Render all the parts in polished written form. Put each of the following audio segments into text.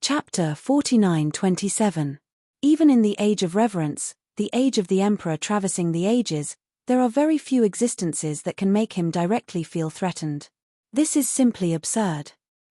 Chapter 49-27. Even in the age of reverence, the age of the emperor traversing the ages, there are very few existences that can make him directly feel threatened. This is simply absurd.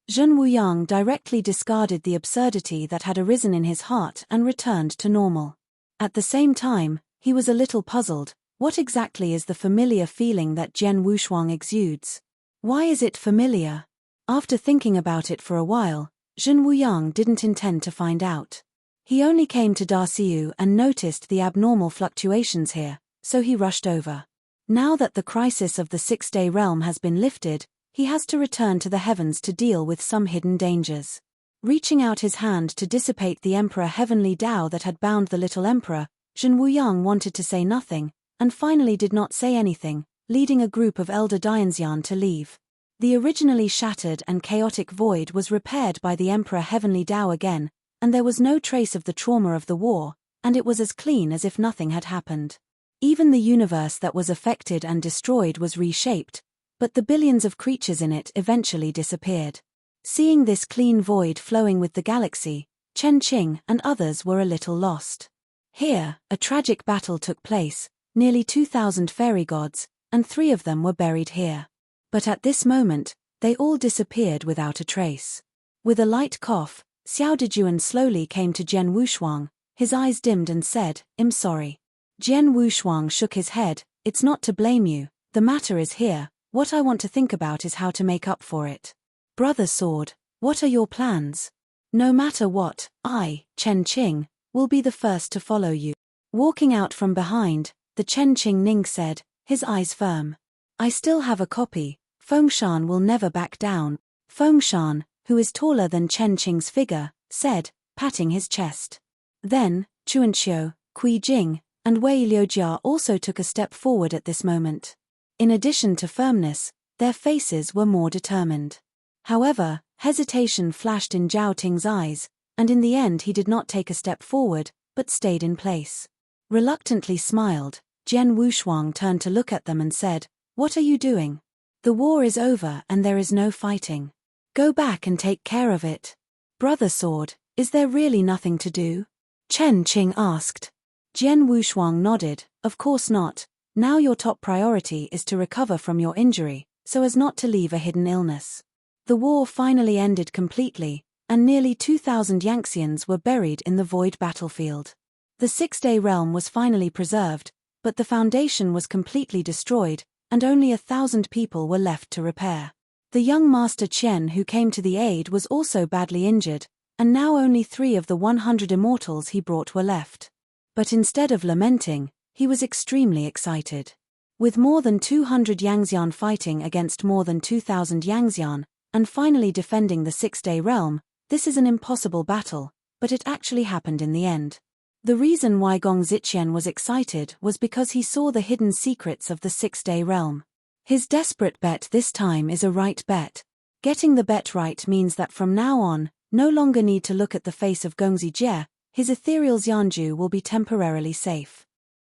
Zhen Wuyang directly discarded the absurdity that had arisen in his heart and returned to normal. At the same time, he was a little puzzled. What exactly is the familiar feeling that Jian Wushuang exudes? Why is it familiar? After thinking about it for a while, Zhen Wuyang didn't intend to find out. He only came to Darciu and noticed the abnormal fluctuations here, so he rushed over. Now that the crisis of the six-day realm has been lifted, he has to return to the heavens to deal with some hidden dangers. Reaching out his hand to dissipate the emperor heavenly Tao that had bound the little emperor, Zhen Wuyang wanted to say nothing, and finally did not say anything, leading a group of elder Dianxian to leave. The originally shattered and chaotic void was repaired by the emperor heavenly Tao again, and there was no trace of the trauma of the war, and it was as clean as if nothing had happened. Even the universe that was affected and destroyed was reshaped, but the billions of creatures in it eventually disappeared. Seeing this clean void flowing with the galaxy, Chen Qing and others were a little lost. Here, a tragic battle took place, nearly 2,000 fairy gods, and 3 of them were buried here. But at this moment, they all disappeared without a trace. With a light cough, Xiao Dejuan slowly came to Jian Wushuang, his eyes dimmed and said, "I'm sorry." Jian Wushuang shook his head, "It's not to blame you, the matter is here, what I want to think about is how to make up for it." "Brother Sword, what are your plans?" "No matter what, I, Chen Qing, will be the first to follow you." Walking out from behind, the Chen Qing Ning said, his eyes firm. "I still have a copy, Fengshan will never back down." Fengshan, who is taller than Chen Qing's figure, said, patting his chest. Then, Chuanqiu, Kui Jing, and Wei Liujia also took a step forward at this moment. In addition to firmness, their faces were more determined. However, hesitation flashed in Zhao Ting's eyes, and in the end he did not take a step forward, but stayed in place. Reluctantly smiled, Jian Wushuang turned to look at them and said, "What are you doing? The war is over and there is no fighting. Go back and take care of it." "Brother Sword, is there really nothing to do?" Chen Qing asked. Jian Wushuang nodded, "Of course not. Now your top priority is to recover from your injury, so as not to leave a hidden illness." The war finally ended completely, and nearly 2,000 Yanxians were buried in the void battlefield. The six-day realm was finally preserved, but the foundation was completely destroyed, and only 1,000 people were left to repair. The young Master Qian who came to the aid was also badly injured, and now only 3 of the 100 immortals he brought were left. But instead of lamenting, he was extremely excited. With more than 200 Yangxian fighting against more than 2,000 Yangxian, and finally defending the six-day realm, this is an impossible battle, but it actually happened in the end. The reason why Gong Ziqian was excited was because he saw the hidden secrets of the six-day realm. His desperate bet this time is a right bet. Getting the bet right means that from now on, no longer need to look at the face of Gong Zijie, his ethereal Xianju will be temporarily safe.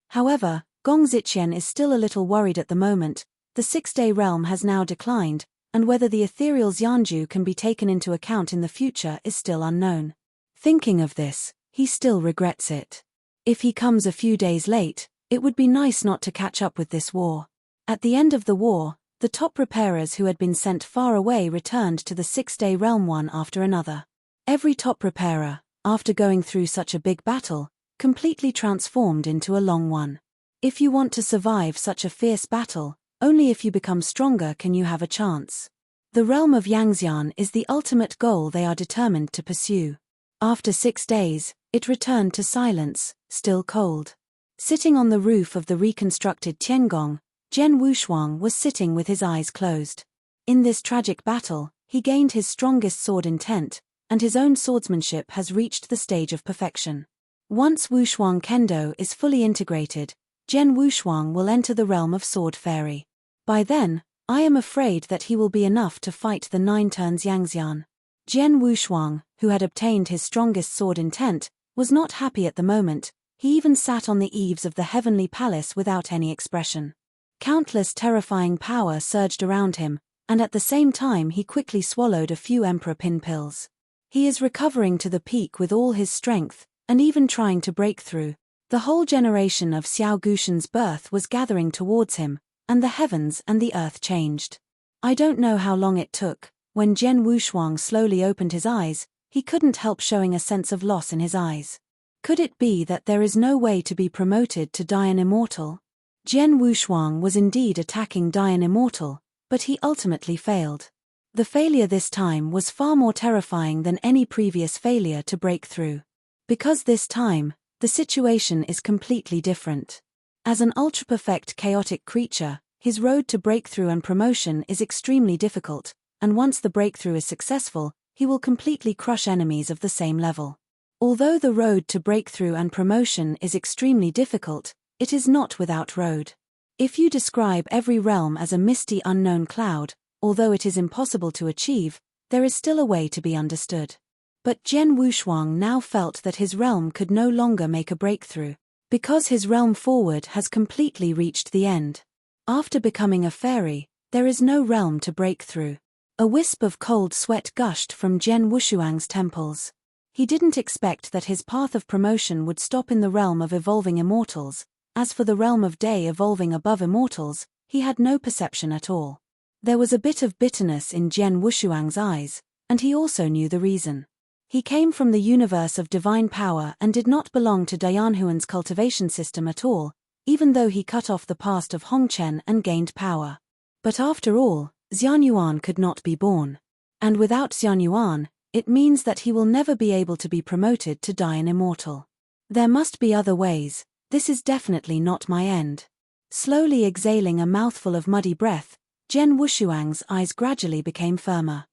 However, Gong Ziqian is still a little worried at the moment. The six-day realm has now declined, and whether the ethereal Xianju can be taken into account in the future is still unknown. Thinking of this, he still regrets it. If he comes a few days late, it would be nice not to catch up with this war. At the end of the war, the top repairers who had been sent far away returned to the six-day realm one after another. Every top repairer, after going through such a big battle, completely transformed into a long one. If you want to survive such a fierce battle, only if you become stronger can you have a chance. The realm of Yangxian is the ultimate goal they are determined to pursue. After 6 days, it returned to silence, still cold. Sitting on the roof of the reconstructed Tiangong, Jian Wushuang was sitting with his eyes closed. In this tragic battle, he gained his strongest sword intent, and his own swordsmanship has reached the stage of perfection. Once Wushuang Kendo is fully integrated, Jian Wushuang will enter the realm of Sword Fairy. By then, I am afraid that he will be enough to fight the 9 turns Yangxian. Jian Wushuang, who had obtained his strongest sword intent, was not happy at the moment. He even sat on the eaves of the heavenly palace without any expression. Countless terrifying power surged around him, and at the same time he quickly swallowed a few emperor pin pills. He is recovering to the peak with all his strength, and even trying to break through. The whole generation of Xiao Gushan's birth was gathering towards him, and the heavens and the earth changed. I don't know how long it took. When Jian Wushuang slowly opened his eyes, he couldn't help showing a sense of loss in his eyes. Could it be that there is no way to be promoted to Dian Immortal? Jian Wushuang was indeed attacking Dian Immortal, but he ultimately failed. The failure this time was far more terrifying than any previous failure to break through. Because this time, the situation is completely different. As an ultra-perfect chaotic creature, his road to breakthrough and promotion is extremely difficult, and once the breakthrough is successful, he will completely crush enemies of the same level. Although the road to breakthrough and promotion is extremely difficult, it is not without road. If you describe every realm as a misty unknown cloud, although it is impossible to achieve, there is still a way to be understood. But Jian Wushuang now felt that his realm could no longer make a breakthrough, because his realm forward has completely reached the end. After becoming a fairy, there is no realm to break through. A wisp of cold sweat gushed from Jian Wushuang's temples. He didn't expect that his path of promotion would stop in the realm of evolving immortals. As for the realm of day evolving above immortals, he had no perception at all. There was a bit of bitterness in Jian Wushuang's eyes, and he also knew the reason. He came from the universe of divine power and did not belong to Dianhuan's cultivation system at all, even though he cut off the past of Hongchen and gained power. But after all, Xianyuan could not be born. And without Xianyuan, it means that he will never be able to be promoted to Dian Immortal. There must be other ways. This is definitely not my end. Slowly exhaling a mouthful of muddy breath, Jian Wushuang's eyes gradually became firmer.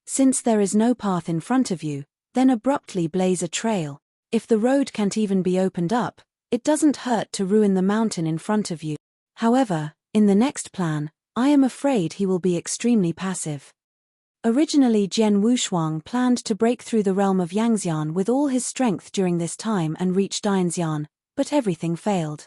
Since there is no path in front of you, then abruptly blaze a trail. If the road can't even be opened up, it doesn't hurt to ruin the mountain in front of you. However, in the next plan, I am afraid he will be extremely passive. Originally Jian Wushuang planned to break through the realm of Yangxian with all his strength during this time and reach Dianxian, but everything failed.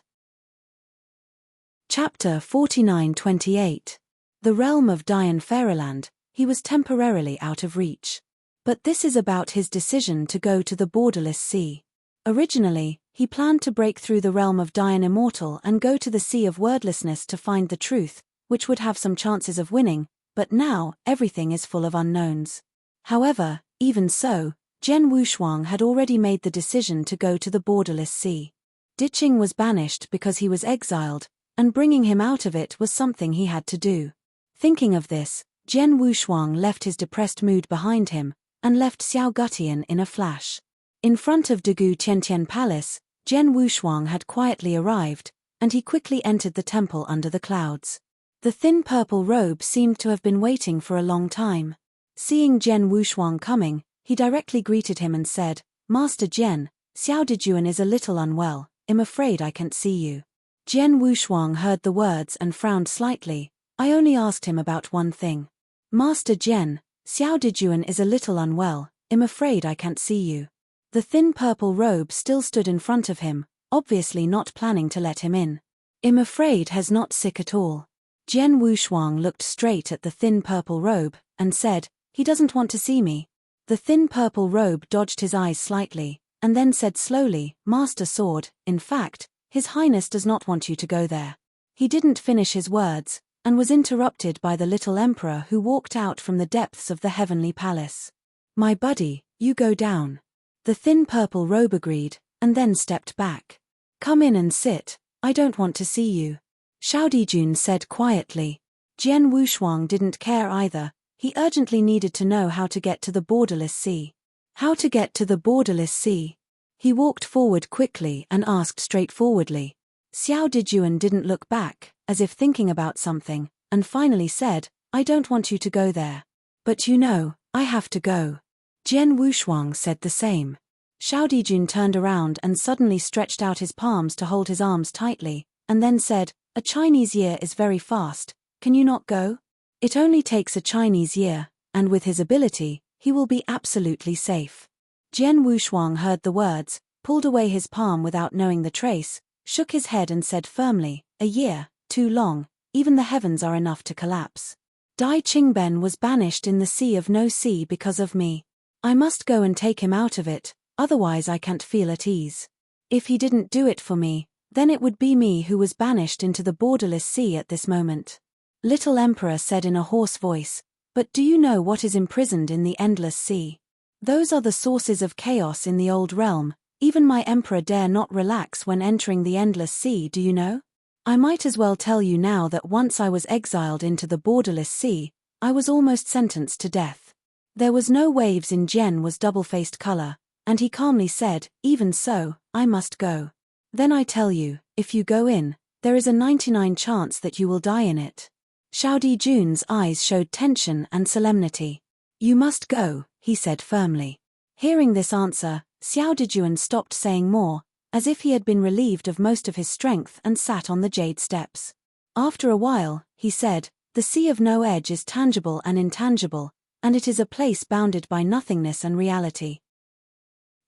Chapter 49-28. The realm of Dian Fairyland, he was temporarily out of reach. But this is about his decision to go to the borderless sea. Originally, he planned to break through the realm of Dian Immortal and go to the Sea of Wordlessness to find the truth, which would have some chances of winning, but now, everything is full of unknowns. However, even so, Jian Wushuang had already made the decision to go to the borderless sea. Ditching was banished because he was exiled, and bringing him out of it was something he had to do. Thinking of this, Jian Wushuang left his depressed mood behind him, and left Xiao Gutian in a flash. In front of Degu Tiantian Palace, Jian Wushuang had quietly arrived, and he quickly entered the temple under the clouds. The thin purple robe seemed to have been waiting for a long time. Seeing Jian Wushuang coming, he directly greeted him and said, "Master Jian, Xiao Dijuan is a little unwell. I'm afraid I can't see you." Jian Wushuang heard the words and frowned slightly. "I only asked him about one thing." "Master Jian, Xiao Dijuan is a little unwell. I'm afraid I can't see you." The thin purple robe still stood in front of him, obviously not planning to let him in. "I'm afraid he's not sick at all." Jian Wushuang looked straight at the thin purple robe, and said, "He doesn't want to see me." The thin purple robe dodged his eyes slightly, and then said slowly, "Master Sword, in fact, His Highness does not want you to go there." He didn't finish his words, and was interrupted by the little emperor who walked out from the depths of the heavenly palace. "My buddy, you go down." The thin purple robe agreed, and then stepped back. "Come in and sit, I don't want to see you," Xiao Dijun said quietly. Jian Wushuang didn't care either. He urgently needed to know how to get to the borderless sea. How to get to the borderless sea? He walked forward quickly and asked straightforwardly. Xiao Dijuan didn't look back, as if thinking about something, and finally said, "I don't want you to go there. But you know, I have to go." Jian Wushuang said the same. Xiao Dijun turned around and suddenly stretched out his palms to hold his arms tightly, and then said, "A Chinese year is very fast, can you not go? It only takes a Chinese year, and with his ability, he will be absolutely safe." Jian Wushuang heard the words, pulled away his palm without knowing the trace, shook his head and said firmly, "A year, too long, even the heavens are enough to collapse. Dai Qingben was banished in the Sea of No Sea because of me. I must go and take him out of it, otherwise I can't feel at ease. If he didn't do it for me, then it would be me who was banished into the borderless sea at this moment. Little Emperor said in a hoarse voice, but do you know what is imprisoned in the endless sea? Those are the sources of chaos in the old realm. Even my emperor dare not relax when entering the endless sea, do you know? I might as well tell you now that once I was exiled into the borderless sea, I was almost sentenced to death. There was no waves in Jen was double-faced color, and he calmly said, even so, I must go. Then I tell you, if you go in, there is a 99 chance that you will die in it. Xiao Dijun's eyes showed tension and solemnity. You must go, he said firmly. Hearing this answer, Xiao Dijun stopped saying more, as if he had been relieved of most of his strength and sat on the jade steps. After a while, he said, the sea of no edge is tangible and intangible, and it is a place bounded by nothingness and reality.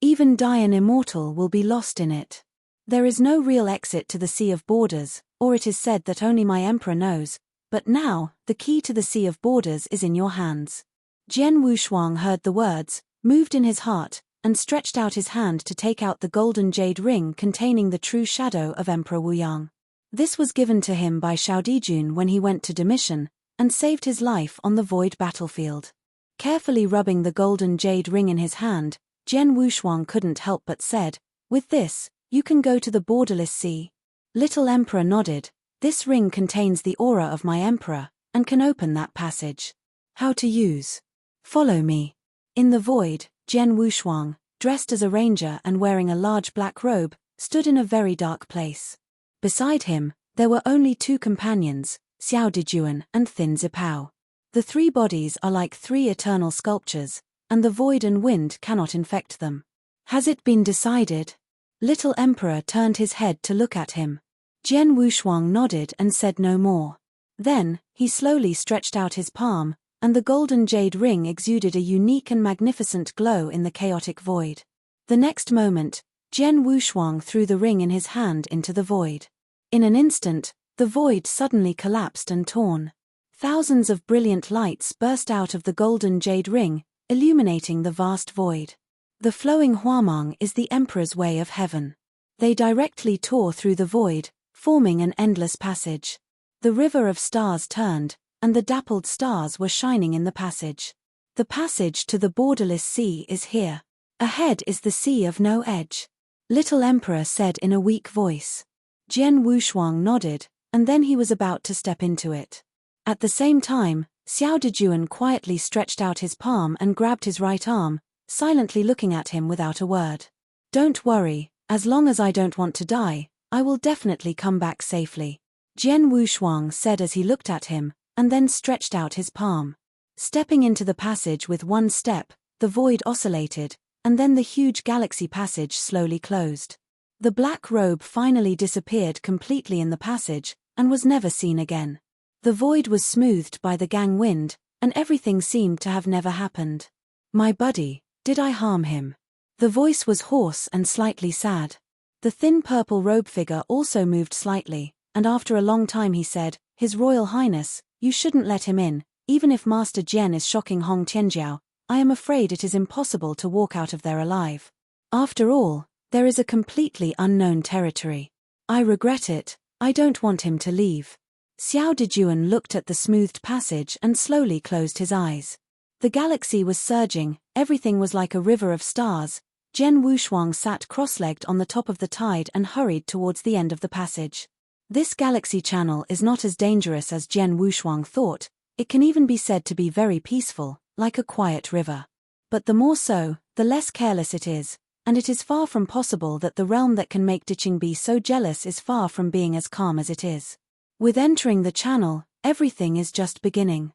Even Dian immortal will be lost in it. There is no real exit to the sea of borders, or it is said that only my emperor knows, but now, the key to the sea of borders is in your hands. Jian Wushuang heard the words, moved in his heart, and stretched out his hand to take out the golden jade ring containing the true shadow of Emperor Wuyang. This was given to him by Xiao Dijun when he went to Demission, and saved his life on the void battlefield. Carefully rubbing the golden jade ring in his hand, Jian Wushuang couldn't help but said, with this, you can go to the borderless sea. Little Emperor nodded. This ring contains the aura of my emperor, and can open that passage. How to use? Follow me. In the void, Jian Wushuang, dressed as a ranger and wearing a large black robe, stood in a very dark place. Beside him, there were only two companions, Xiao Dijun and Thin Zipao. The three bodies are like three eternal sculptures, and the void and wind cannot infect them. Has it been decided? Little Emperor turned his head to look at him. Jian Wushuang nodded and said no more. Then, he slowly stretched out his palm, and the golden jade ring exuded a unique and magnificent glow in the chaotic void. The next moment, Jian Wushuang threw the ring in his hand into the void. In an instant, the void suddenly collapsed and torn. Thousands of brilliant lights burst out of the golden jade ring, illuminating the vast void. The flowing huamang is the emperor's way of heaven. They directly tore through the void, forming an endless passage. The river of stars turned, and the dappled stars were shining in the passage. The passage to the borderless sea is here. Ahead is the sea of no edge. Little Emperor said in a weak voice. Jian Wushuang nodded, and then he was about to step into it. At the same time, Xiao Dijun quietly stretched out his palm and grabbed his right arm, silently looking at him without a word. Don't worry, as long as I don't want to die, I will definitely come back safely. Jian Wushuang said as he looked at him, and then stretched out his palm. Stepping into the passage with one step, the void oscillated, and then the huge galaxy passage slowly closed. The black robe finally disappeared completely in the passage, and was never seen again. The void was smoothed by the gang wind, and everything seemed to have never happened. My buddy, did I harm him? The voice was hoarse and slightly sad. The thin purple robe figure also moved slightly, and after a long time he said, His Royal Highness, you shouldn't let him in, even if Master Jian is shocking Hong Tianjiao. I am afraid it is impossible to walk out of there alive. After all, there is a completely unknown territory. I regret it, I don't want him to leave. Xiao Dijun looked at the smoothed passage and slowly closed his eyes. The galaxy was surging, everything was like a river of stars. Jian Wushuang sat cross-legged on the top of the tide and hurried towards the end of the passage. This galaxy channel is not as dangerous as Jian Wushuang thought, it can even be said to be very peaceful, like a quiet river. But the more so, the less careless it is, and it is far from possible that the realm that can make Diqing be so jealous is far from being as calm as it is. With entering the channel, everything is just beginning.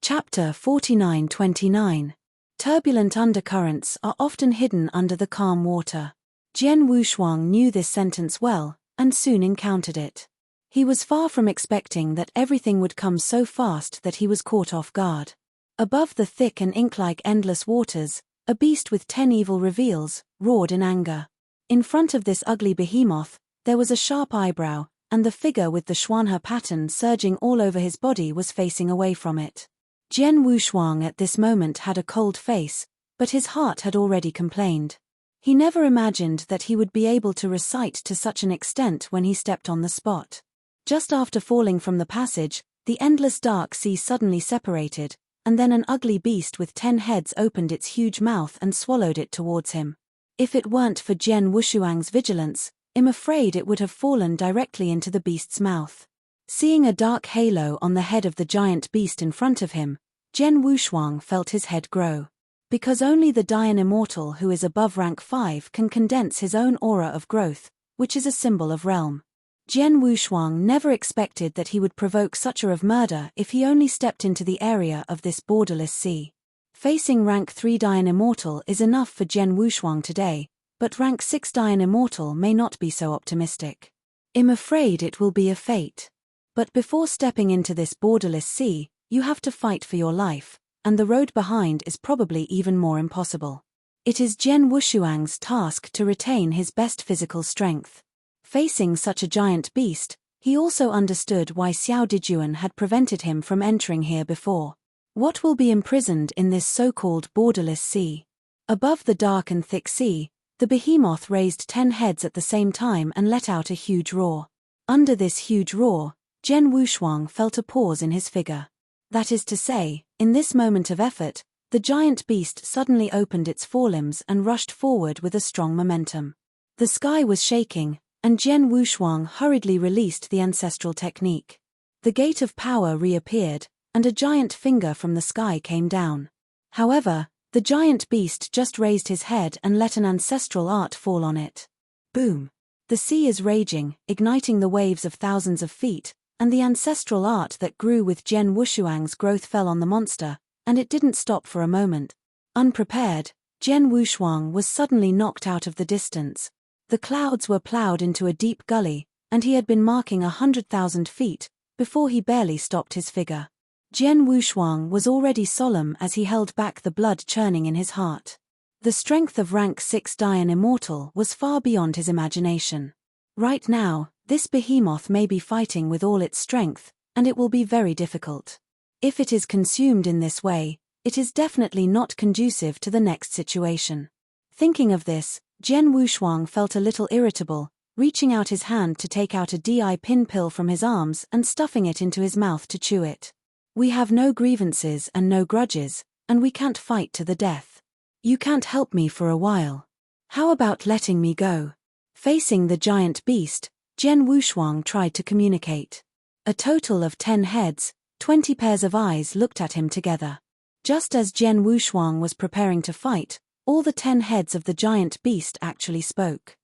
Chapter 49-29. Turbulent undercurrents are often hidden under the calm water. Jian Wushuang knew this sentence well, and soon encountered it. He was far from expecting that everything would come so fast that he was caught off guard. Above the thick and ink-like endless waters, a beast with 10 evil reveals roared in anger. In front of this ugly behemoth, there was a sharp eyebrow, and the figure with the Xuanhe pattern surging all over his body was facing away from it. Jian Wushuang at this moment had a cold face, but his heart had already complained. He never imagined that he would be able to recite to such an extent when he stepped on the spot. Just after falling from the passage, the endless dark sea suddenly separated, and then an ugly beast with 10 heads opened its huge mouth and swallowed it towards him. If it weren't for Jian Wushuang's vigilance, I'm afraid it would have fallen directly into the beast's mouth. Seeing a dark halo on the head of the giant beast in front of him, Jian Wushuang felt his head grow. Because only the Dayan Immortal who is above rank 5 can condense his own aura of growth, which is a symbol of realm. Jian Wushuang never expected that he would provoke such a of murder if he only stepped into the area of this borderless sea. Facing rank 3 Dayan Immortal is enough for Jian Wushuang today, but rank 6 Dayan Immortal may not be so optimistic. I'm afraid it will be a fate. But before stepping into this borderless sea, you have to fight for your life, and the road behind is probably even more impossible. It is Jian Wushuang's task to retain his best physical strength. Facing such a giant beast, he also understood why Xiao Dijuan had prevented him from entering here before. What will be imprisoned in this so-called borderless sea? Above the dark and thick sea, the behemoth raised 10 heads at the same time and let out a huge roar. Under this huge roar, Jian Wushuang felt a pause in his figure. That is to say, in this moment of effort, the giant beast suddenly opened its forelimbs and rushed forward with a strong momentum. The sky was shaking, and Jian Wushuang hurriedly released the ancestral technique. The gate of power reappeared, and a giant finger from the sky came down. However, the giant beast just raised his head and let an ancestral art fall on it. Boom! The sea is raging, igniting the waves of thousands of feet, and the ancestral art that grew with Jian Wushuang's growth fell on the monster, and it didn't stop for a moment. Unprepared, Jian Wushuang was suddenly knocked out of the distance. The clouds were plowed into a deep gully, and he had been marking 100,000 feet, before he barely stopped his figure. Jian Wushuang was already solemn as he held back the blood churning in his heart. The strength of rank 6 Dayan Immortal was far beyond his imagination. Right now, this behemoth may be fighting with all its strength, and it will be very difficult. If it is consumed in this way, it is definitely not conducive to the next situation. Thinking of this, Jian Wushuang felt a little irritable, reaching out his hand to take out a DI pin pill from his arms and stuffing it into his mouth to chew it. We have no grievances and no grudges, and we can't fight to the death. You can't help me for a while. How about letting me go? Facing the giant beast, Jian Wushuang tried to communicate. A total of 10 heads, 20 pairs of eyes looked at him together. Just as Jian Wushuang was preparing to fight, all the 10 heads of the giant beast actually spoke.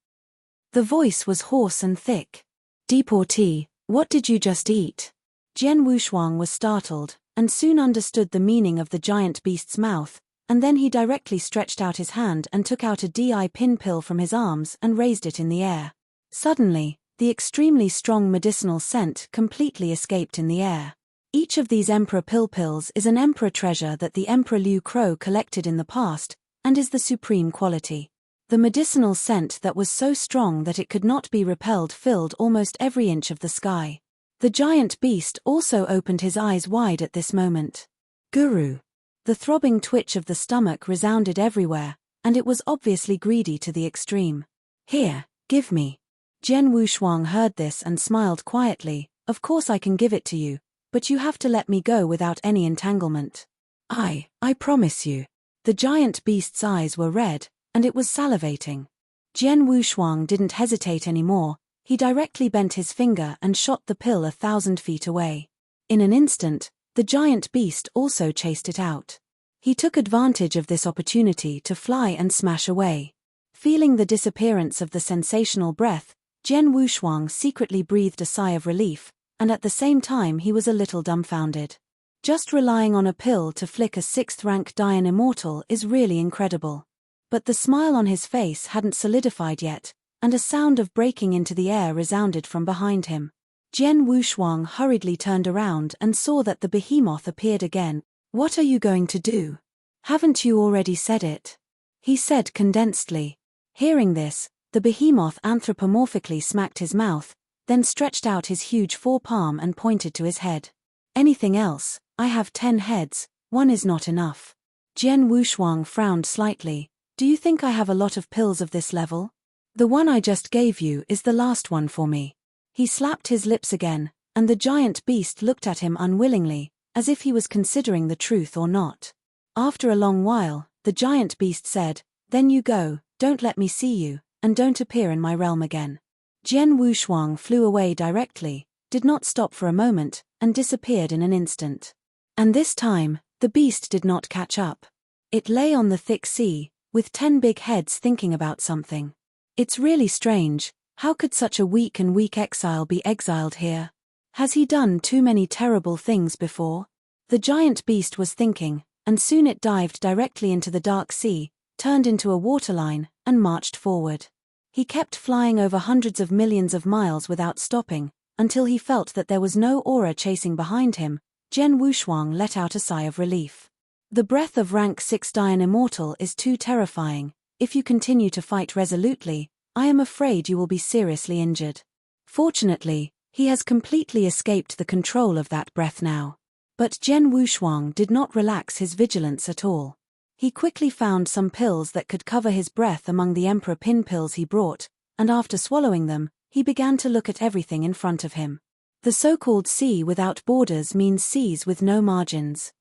The voice was hoarse and thick. Deportee, what did you just eat? Jian Wushuang was startled, and soon understood the meaning of the giant beast's mouth, and then he directly stretched out his hand and took out a DI pin pill from his arms and raised it in the air. Suddenly, the extremely strong medicinal scent completely escaped in the air. Each of these Emperor pills is an Emperor treasure that the Emperor Liu Crow collected in the past, and is the supreme quality. The medicinal scent that was so strong that it could not be repelled filled almost every inch of the sky. The giant beast also opened his eyes wide at this moment. Guru! The throbbing twitch of the stomach resounded everywhere, and it was obviously greedy to the extreme. Here, give me. Jian Wushuang heard this and smiled quietly. Of course I can give it to you, but you have to let me go without any entanglement. I promise you. The giant beast's eyes were red, and it was salivating. Jian Wushuang didn't hesitate anymore. He directly bent his finger and shot the pill 1,000 feet away. In an instant, the giant beast also chased it out. He took advantage of this opportunity to fly and smash away. Feeling the disappearance of the sensational breath, Jian Wushuang secretly breathed a sigh of relief, and at the same time he was a little dumbfounded. Just relying on a pill to flick a 6th rank Dayan Immortal is really incredible. But the smile on his face hadn't solidified yet, and a sound of breaking into the air resounded from behind him. Jian Wushuang hurriedly turned around and saw that the behemoth appeared again. What are you going to do? Haven't you already said it? He said condensedly. Hearing this, the behemoth anthropomorphically smacked his mouth, then stretched out his huge forepalm and pointed to his head. Anything else? I have 10 heads, One is not enough. Jian Wushuang frowned slightly. Do you think I have a lot of pills of this level? The one I just gave you is the last one for me. He slapped his lips again, and the giant beast looked at him unwillingly, as if he was considering the truth or not. After a long while, the giant beast said, "Then you go, don't let me see you, and don't appear in my realm again." Jian Wushuang flew away directly, did not stop for a moment, and disappeared in an instant. And this time, the beast did not catch up. It lay on the thick sea, with 10 big heads thinking about something. It's really strange, how could such a weak exile be exiled here? Has he done too many terrible things before? The giant beast was thinking, and soon it dived directly into the dark sea, turned into a waterline, and marched forward. He kept flying over hundreds of millions of miles without stopping, until he felt that there was no aura chasing behind him. Jian Wushuang let out a sigh of relief. The breath of rank 6 Dian Immortal is too terrifying. If you continue to fight resolutely, I am afraid you will be seriously injured. Fortunately, he has completely escaped the control of that breath now. But Jian Wushuang did not relax his vigilance at all. He quickly found some pills that could cover his breath among the Emperor Pin pills he brought, and after swallowing them, he began to look at everything in front of him. The so-called sea without borders means seas with no margins.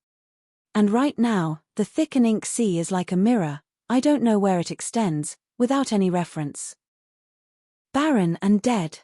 And right now, the thick and ink sea is like a mirror, I don't know where it extends, without any reference. Barren and dead.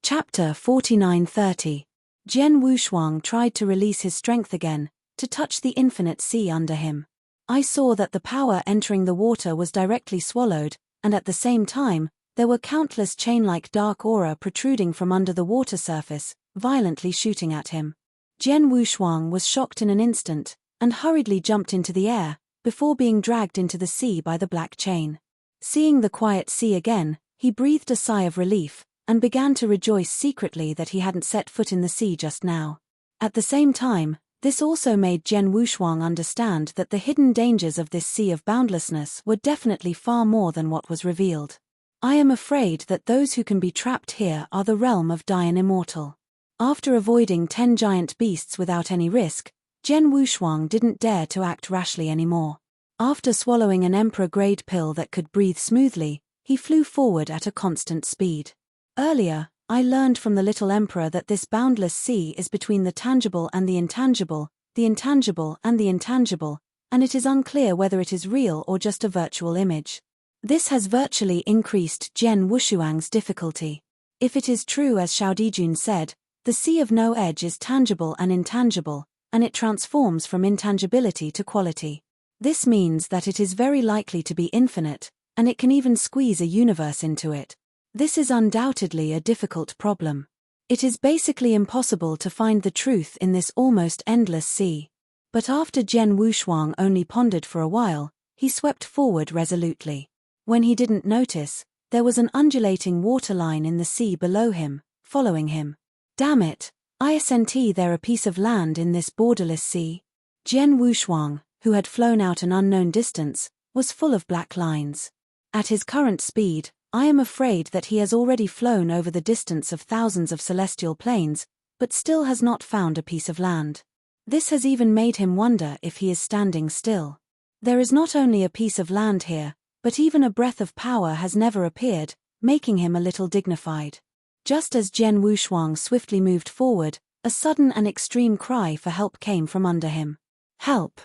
Chapter 49:30. Jian Wushuang tried to release his strength again, to touch the infinite sea under him. I saw that the power entering the water was directly swallowed, and at the same time, there were countless chain-like dark aura protruding from under the water surface, violently shooting at him. Jian Wushuang was shocked in an instant, and hurriedly jumped into the air, before being dragged into the sea by the black chain. Seeing the quiet sea again, he breathed a sigh of relief, and began to rejoice secretly that he hadn't set foot in the sea just now. At the same time, this also made Jian Wushuang understand that the hidden dangers of this sea of boundlessness were definitely far more than what was revealed. I am afraid that those who can be trapped here are the realm of Dian Immortal. After avoiding 10 giant beasts without any risk, Jian Wushuang didn't dare to act rashly anymore. After swallowing an emperor-grade pill that could breathe smoothly, he flew forward at a constant speed. Earlier, I learned from the little emperor that this boundless sea is between the tangible and the intangible and the intangible, and it is unclear whether it is real or just a virtual image. This has virtually increased Jian Wushuang's difficulty. If it is true as Xiao Dijun said, the sea of no edge is tangible and intangible, and it transforms from intangibility to quality. This means that it is very likely to be infinite, and it can even squeeze a universe into it. This is undoubtedly a difficult problem. It is basically impossible to find the truth in this almost endless sea. But after Jian Wushuang only pondered for a while, he swept forward resolutely. When he didn't notice, there was an undulating waterline in the sea below him, following him. Damn it, isn't there a piece of land in this borderless sea? Jian Wushuang, who had flown out an unknown distance, was full of black lines. At his current speed, I am afraid that he has already flown over the distance of thousands of celestial planes, but still has not found a piece of land. This has even made him wonder if he is standing still. There is not only a piece of land here, but even a breath of power has never appeared, making him a little dignified. Just as Jian Wushuang swiftly moved forward, a sudden and extreme cry for help came from under him. Help!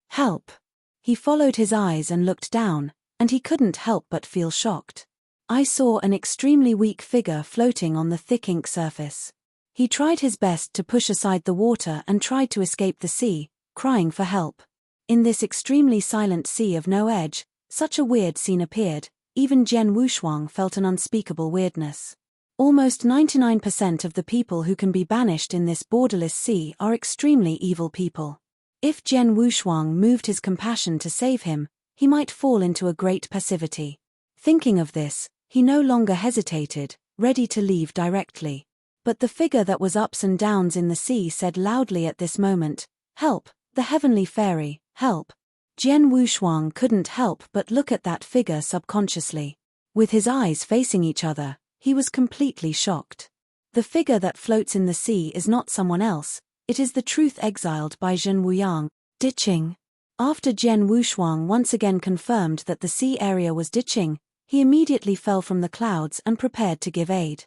Help! He followed his eyes and looked down, and he couldn't help but feel shocked. I saw an extremely weak figure floating on the thick ink surface. He tried his best to push aside the water and tried to escape the sea, crying for help. In this extremely silent sea of no edge, such a weird scene appeared. Even Jian Wushuang felt an unspeakable weirdness. Almost 99% of the people who can be banished in this borderless sea are extremely evil people. If Jian Wushuang moved his compassion to save him, he might fall into a great passivity. Thinking of this, he no longer hesitated, ready to leave directly. But the figure that was ups and downs in the sea said loudly at this moment, "Help, the heavenly fairy, help." Jian Wushuang couldn't help but look at that figure subconsciously. With his eyes facing each other, he was completely shocked. The figure that floats in the sea is not someone else, It is the truth exiled by Zhen Wuyang. Ditching. After Zhen Wushuang once again confirmed that the sea area was ditching, he immediately fell from the clouds and prepared to give aid.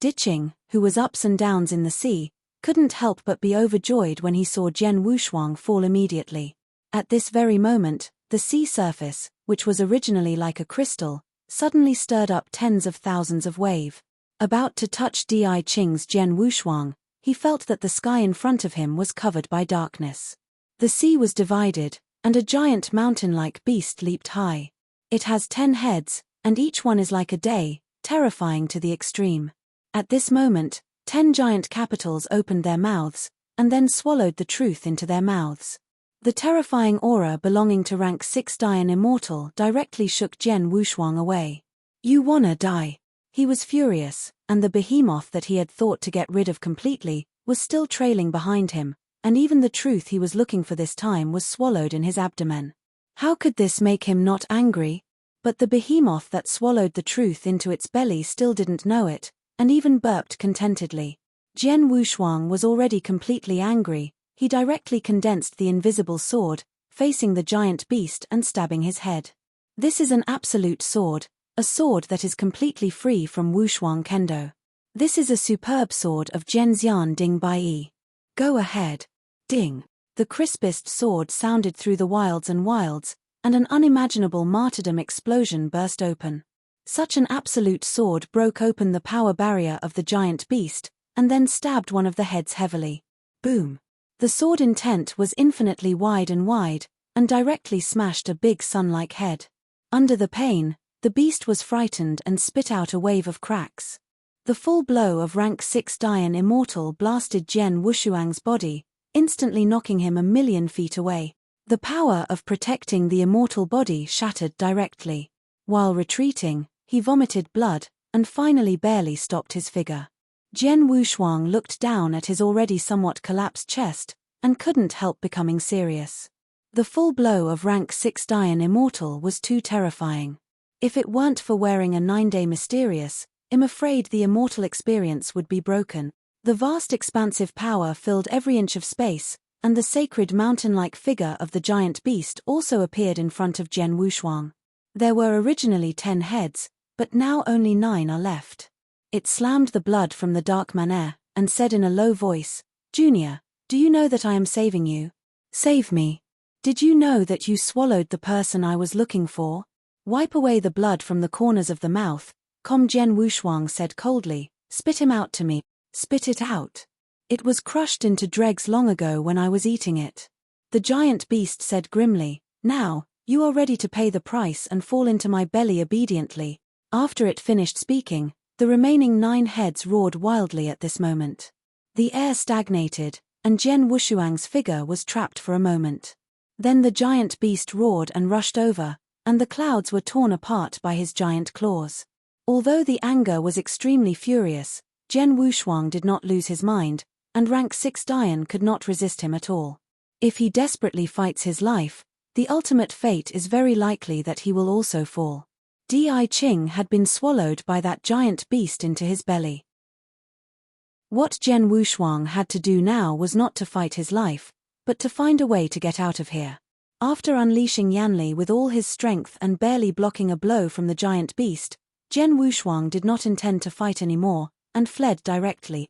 Ditching, who was ups and downs in the sea, couldn't help but be overjoyed when he saw Zhen Wushuang fall immediately. At this very moment, the sea surface, which was originally like a crystal, suddenly stirred up tens of thousands of waves. About to touch Di Qing's Zhen Wushuang, he felt that the sky in front of him was covered by darkness. The sea was divided, and a giant mountain-like beast leaped high. It has 10 heads, and each one is like a day, terrifying to the extreme. At this moment, 10 giant capitals opened their mouths, and then swallowed the truth into their mouths. The terrifying aura belonging to rank 6 Dian Immortal directly shook Zhen Wushuang away. "You wanna die?" He was furious, and the behemoth that he had thought to get rid of completely was still trailing behind him, and even the truth he was looking for this time was swallowed in his abdomen. How could this make him not angry? But the behemoth that swallowed the truth into its belly still didn't know it, and even burped contentedly. Zhen Wushuang was already completely angry. He directly condensed the invisible sword, facing the giant beast and stabbing his head. This is an absolute sword, a sword that is completely free from Wushuang Kendo. This is a superb sword of Zhenxian Ding Bai. Go ahead. Ding. The crispest sword sounded through the wilds, and an unimaginable martyrdom explosion burst open. Such an absolute sword broke open the power barrier of the giant beast, and then stabbed one of the heads heavily. Boom. The sword intent was infinitely wide, and directly smashed a big sun-like head. Under the pain, the beast was frightened and spit out a wave of cracks. The full blow of rank 6 Dian Immortal blasted Zhen Wushuang's body, instantly knocking him 1,000,000 feet away. The power of protecting the immortal body shattered directly. While retreating, he vomited blood, and finally barely stopped his figure. Zhen Wushuang looked down at his already somewhat collapsed chest, and couldn't help becoming serious. The full blow of rank 6 Dian Immortal was too terrifying. If it weren't for wearing a 9-day mysterious, I'm afraid the immortal experience would be broken. The vast expansive power filled every inch of space, and the sacred mountain-like figure of the giant beast also appeared in front of Zhen Wushuang. There were originally 10 heads, but now only 9 are left. It slammed the blood from the dark manner, and said in a low voice, "Junior, do you know that I am saving you? Save me. Did you know that you swallowed the person I was looking for? Wipe away the blood from the corners of the mouth." Zhen Wushuang said coldly, "Spit him out to me." "Spit it out. It was crushed into dregs long ago when I was eating it." The giant beast said grimly, "Now, you are ready to pay the price and fall into my belly obediently." After it finished speaking, the remaining 9 heads roared wildly at this moment. The air stagnated, and Zhen Wushuang's figure was trapped for a moment. Then the giant beast roared and rushed over, and the clouds were torn apart by his giant claws. Although the anger was extremely furious, Zhen Wushuang did not lose his mind, and rank 6 Dian could not resist him at all. If he desperately fights his life, the ultimate fate is very likely that he will also fall. Di Qing had been swallowed by that giant beast into his belly. What Zhen Wushuang had to do now was not to fight his life, but to find a way to get out of here. After unleashing Yanli with all his strength and barely blocking a blow from the giant beast, Zhen Wushuang did not intend to fight anymore, and fled directly.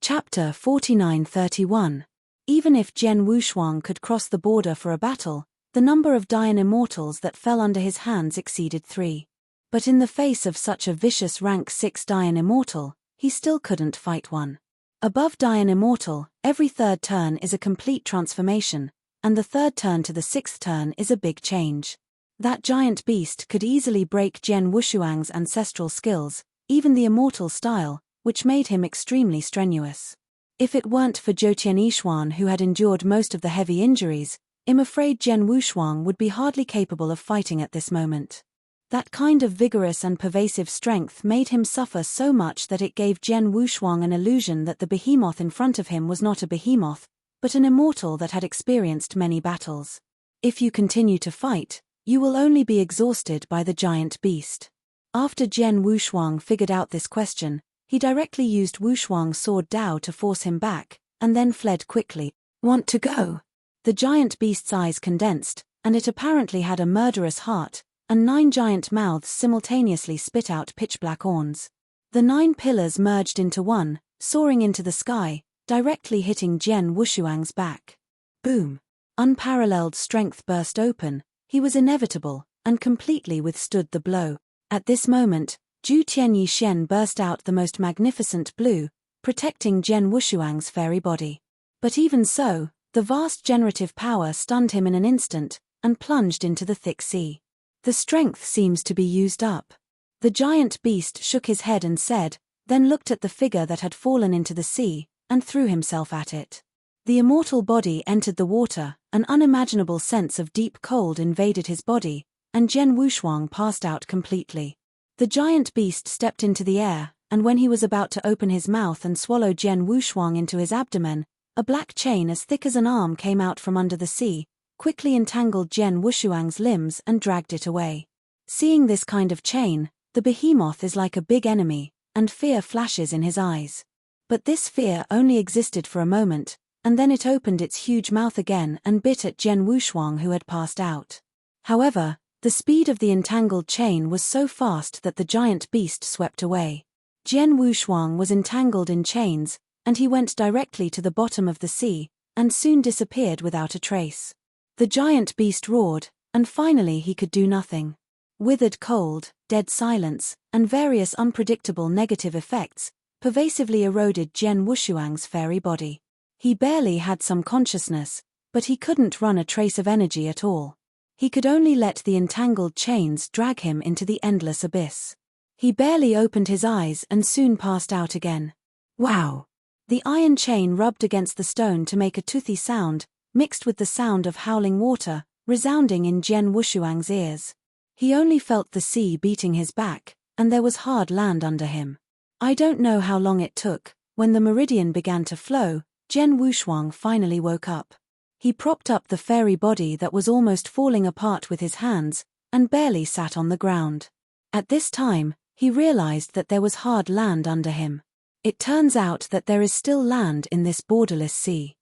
Chapter 49-31. Even if Zhen Wushuang could cross the border for a battle, the number of Dian Immortals that fell under his hands exceeded 3. But in the face of such a vicious rank 6 Dian Immortal, he still couldn't fight one. Above Dian Immortal, every third turn is a complete transformation, and the third turn to the 6th turn is a big change. That giant beast could easily break Zhen Wushuang's ancestral skills, even the immortal style, which made him extremely strenuous. If it weren't for Zhou Tianyishuan, who had endured most of the heavy injuries, I'm afraid Zhen Wushuang would be hardly capable of fighting at this moment. That kind of vigorous and pervasive strength made him suffer so much that it gave Zhen Wushuang an illusion that the behemoth in front of him was not a behemoth, but an immortal that had experienced many battles. If you continue to fight, you will only be exhausted by the giant beast. After Zhen Wushuang figured out this question, He directly used Wushuang's sword Dao to force him back, and then fled quickly. "Want to go?" The giant beast's eyes condensed, and it apparently had a murderous heart, and 9 giant mouths simultaneously spit out pitch-black horns. The 9 pillars merged into one, soaring into the sky, directly hitting Jian Wushuang's back. Boom! Unparalleled strength burst open. He was inevitable, and completely withstood the blow. At this moment, Zhu Tianyi Xian burst out the most magnificent blue, protecting Jian Wushuang's fairy body. But even so, the vast generative power stunned him in an instant, and plunged into the thick sea. "The strength seems to be used up." The giant beast shook his head and said, then looked at the figure that had fallen into the sea, and threw himself at it. The immortal body entered the water, an unimaginable sense of deep cold invaded his body, and Jian Wushuang passed out completely. The giant beast stepped into the air, and when he was about to open his mouth and swallow Jian Wushuang into his abdomen, a black chain as thick as an arm came out from under the sea, quickly entangled Jian Wushuang's limbs and dragged it away. Seeing this kind of chain, the behemoth is like a big enemy, and fear flashes in his eyes. But this fear only existed for a moment, and then it opened its huge mouth again and bit at Jian Wushuang, who had passed out. However, the speed of the entangled chain was so fast that the giant beast swept away. Jian Wushuang was entangled in chains, and he went directly to the bottom of the sea, and soon disappeared without a trace. The giant beast roared, and finally he could do nothing. Withered cold, dead silence, and various unpredictable negative effects pervasively eroded Jian Wushuang's fairy body. He barely had some consciousness, but he couldn't run a trace of energy at all. He could only let the entangled chains drag him into the endless abyss. He barely opened his eyes and soon passed out again. Wow! The iron chain rubbed against the stone to make a toothy sound, mixed with the sound of howling water, resounding in Jian Wushuang's ears. He only felt the sea beating his back, and there was hard land under him. I don't know how long it took. When the meridian began to flow, Jian Wushuang finally woke up. He propped up the fairy body that was almost falling apart with his hands, and barely sat on the ground. At this time, he realized that there was hard land under him. It turns out that there is still land in this borderless sea.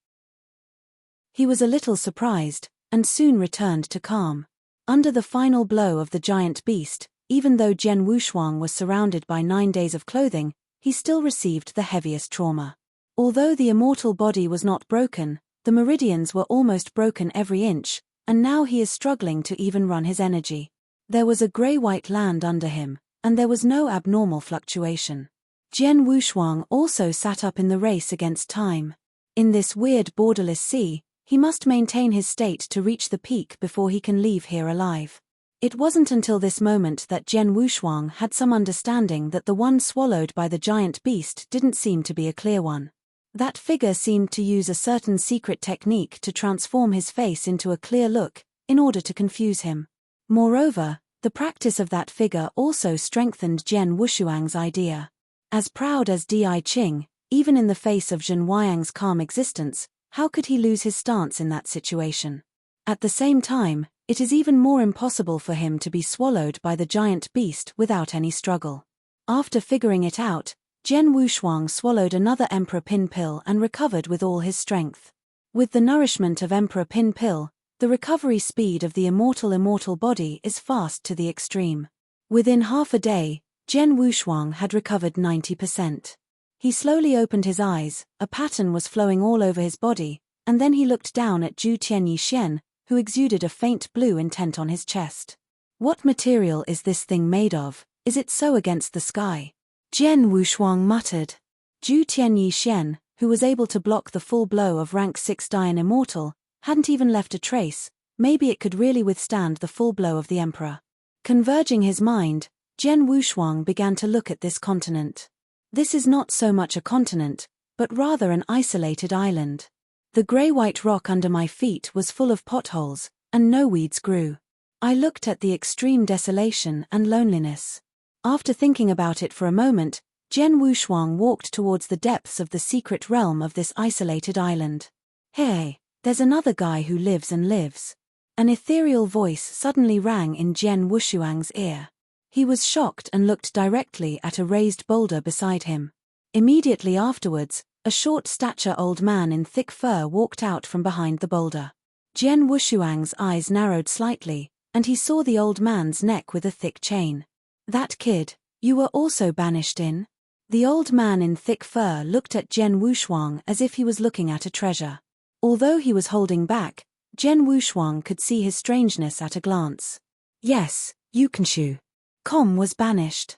He was a little surprised, and soon returned to calm. Under the final blow of the giant beast, even though Jian Wushuang was surrounded by 9 days of clothing, he still received the heaviest trauma. Although the immortal body was not broken, the meridians were almost broken every inch, and now he is struggling to even run his energy. There was a grey-white land under him, and there was no abnormal fluctuation. Jian Wushuang also sat up in the race against time. In this weird borderless sea, he must maintain his state to reach the peak before he can leave here alive. It wasn't until this moment that Jian Wushuang had some understanding that the one swallowed by the giant beast didn't seem to be a clear one. That figure seemed to use a certain secret technique to transform his face into a clear look, in order to confuse him. Moreover, the practice of that figure also strengthened Jian Wushuang's idea. As proud as Di Qing, even in the face of Zhen Huayang's calm existence, how could he lose his stance in that situation? At the same time, it is even more impossible for him to be swallowed by the giant beast without any struggle. After figuring it out, Jian Wushuang swallowed another Emperor Pin pill and recovered with all his strength. With the nourishment of Emperor Pin pill, the recovery speed of the immortal body is fast to the extreme. Within half a day, Jian Wushuang had recovered 90%. He slowly opened his eyes, a pattern was flowing all over his body, and then he looked down at Zhu Tianyi Xian, who exuded a faint blue intent on his chest. What material is this thing made of? Is it so against the sky? Jian Wushuang muttered. Zhu Tianyi Xian, who was able to block the full blow of rank 6 Dian Immortal, hadn't even left a trace. Maybe it could really withstand the full blow of the Emperor. Converging his mind, Jian Wushuang began to look at this continent. This is not so much a continent, but rather an isolated island. The grey-white rock under my feet was full of potholes, and no weeds grew. I looked at the extreme desolation and loneliness. After thinking about it for a moment, Jian Wushuang walked towards the depths of the secret realm of this isolated island. Hey, there's another guy who lives and lives. An ethereal voice suddenly rang in Jian Wushuang's ear. He was shocked and looked directly at a raised boulder beside him. Immediately afterwards, a short-stature old man in thick fur walked out from behind the boulder. Jian Wushuang's eyes narrowed slightly, and he saw the old man's neck with a thick chain. "That kid, you were also banished in?" The old man in thick fur looked at Jian Wushuang as if he was looking at a treasure. Although he was holding back, Jian Wushuang could see his strangeness at a glance. "Yes, Yukanshu. Com was banished,"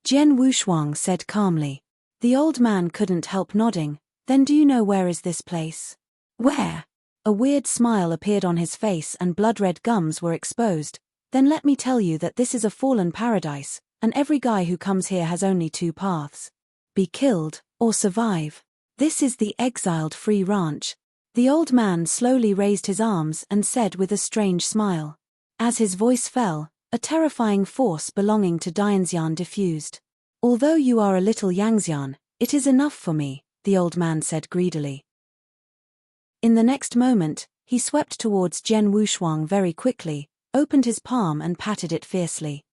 Jian Wushuang said calmly. The old man couldn't help nodding. "Then do you know where is this place?" "Where?" A weird smile appeared on his face and blood-red gums were exposed. "Then let me tell you that this is a fallen paradise, and every guy who comes here has only two paths. Be killed, or survive. This is the exiled free ranch." The old man slowly raised his arms and said with a strange smile. As his voice fell, a terrifying force belonging to Dianxian diffused. "Although you are a little Yangxian, it is enough for me," the old man said greedily. In the next moment, he swept towards Jian Wushuang very quickly, opened his palm and patted it fiercely.